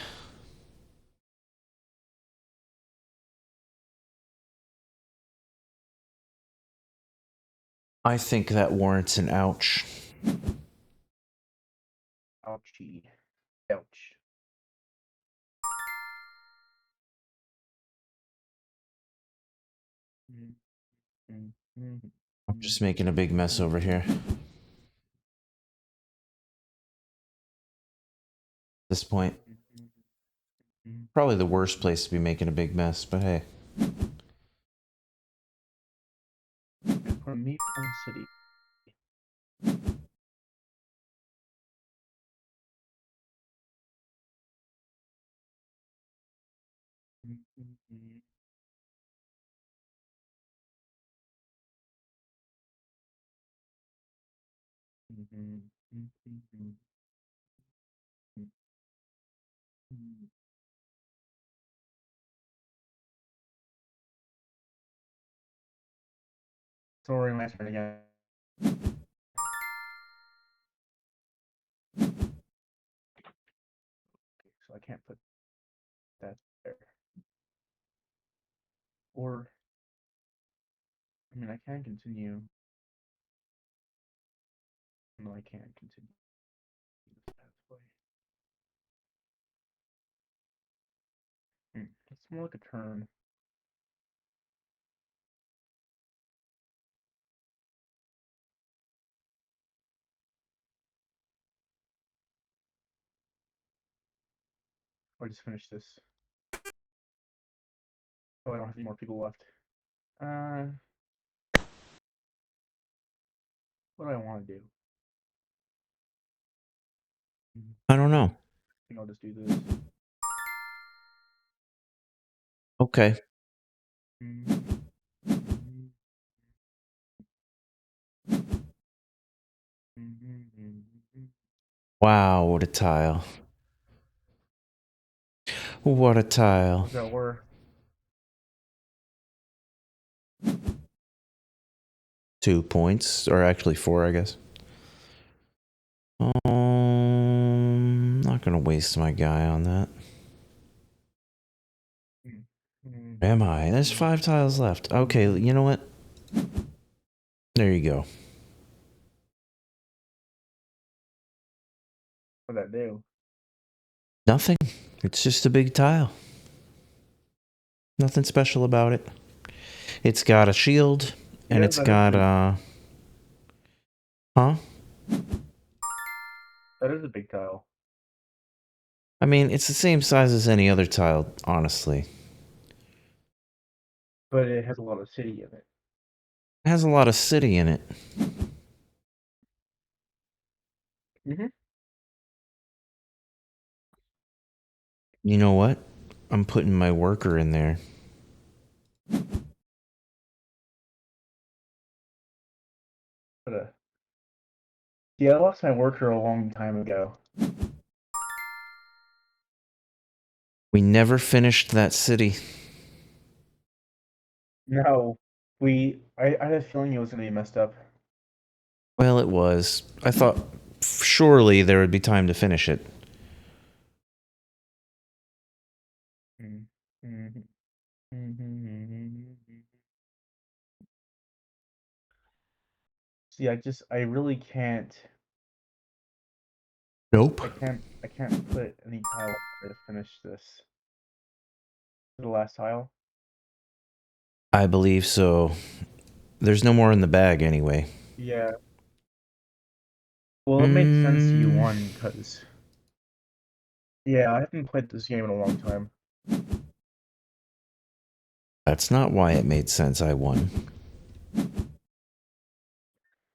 I think that warrants an ouch. Ouchie. Ouch. I'm just making a big mess over here. At this point, probably the worst place to be making a big mess, but hey. For me, from city. Sorry, my turn again. So I can't put that there. Or, I mean, I can continue. No, I can't continue this pathway. It's more like a turn. Or just finish this. Oh, I don't have any more people left. What do I want to do? I don't know. I think I'll just do this. Okay. Wow, what a tile. What a tile. What's that word? 2 points, or actually 4, I guess. Not gonna waste my guy on that. Am I? There's 5 tiles left. Okay, you know what? There you go. What'd that do? Nothing. It's just a big tile. Nothing special about it. It's got a shield, and Yeah, it's that is got huh? That is a big tile. I mean, it's the same size as any other tile, honestly. But it has a lot of city in it. It has a lot of city in it. You know what? I'm putting my worker in there. But yeah, I lost my worker a long time ago. We never finished that city. No, I had a feeling it was gonna be messed up. Well, it was. I thought surely there would be time to finish it. See, I really can't. Nope. I can't put any tile to finish this. The last tile. I believe so. There's no more in the bag anyway. Yeah. Well, it made sense you won because. Yeah, I haven't played this game in a long time. That's not why it made sense I won.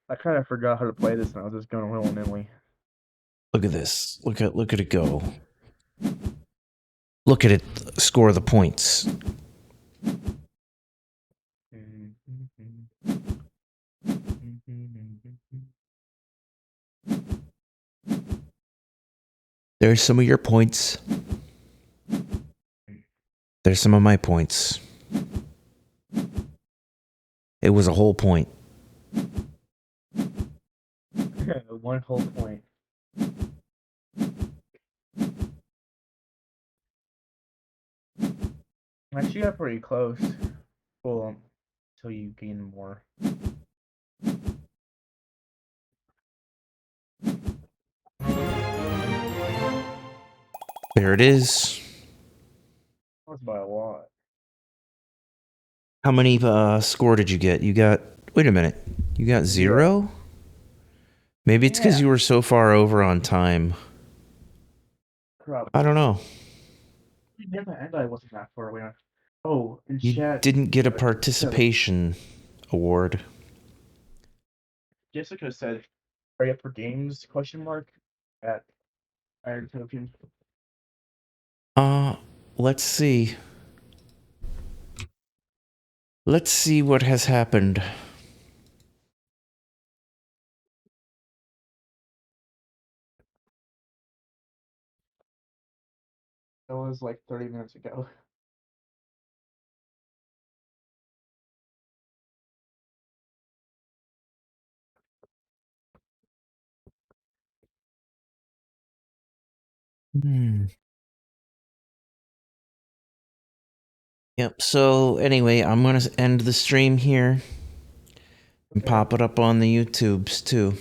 I kind of forgot how to play this, and I was just going willy-nilly. Look at this. Look at it go. Look at it score the points. There's some of your points. There's some of my points. It was a whole point. One whole point. Actually, got pretty close. Well, until you gain more. There it is. That's by a lot. How many score did you get? You got... Wait a minute. You got 0? Maybe it's because Yeah. you were so far over on time. Crap. I don't know. Near the end, I wasn't that far away. Oh, in You chat. didn't get a Jessica participation award. said, "Are you up for games?" Question mark at Iron Token. Let's see. Let's see what has happened. That was like 30 minutes ago. Yep. So anyway, I'm gonna end the stream here and pop it up on the YouTubes too.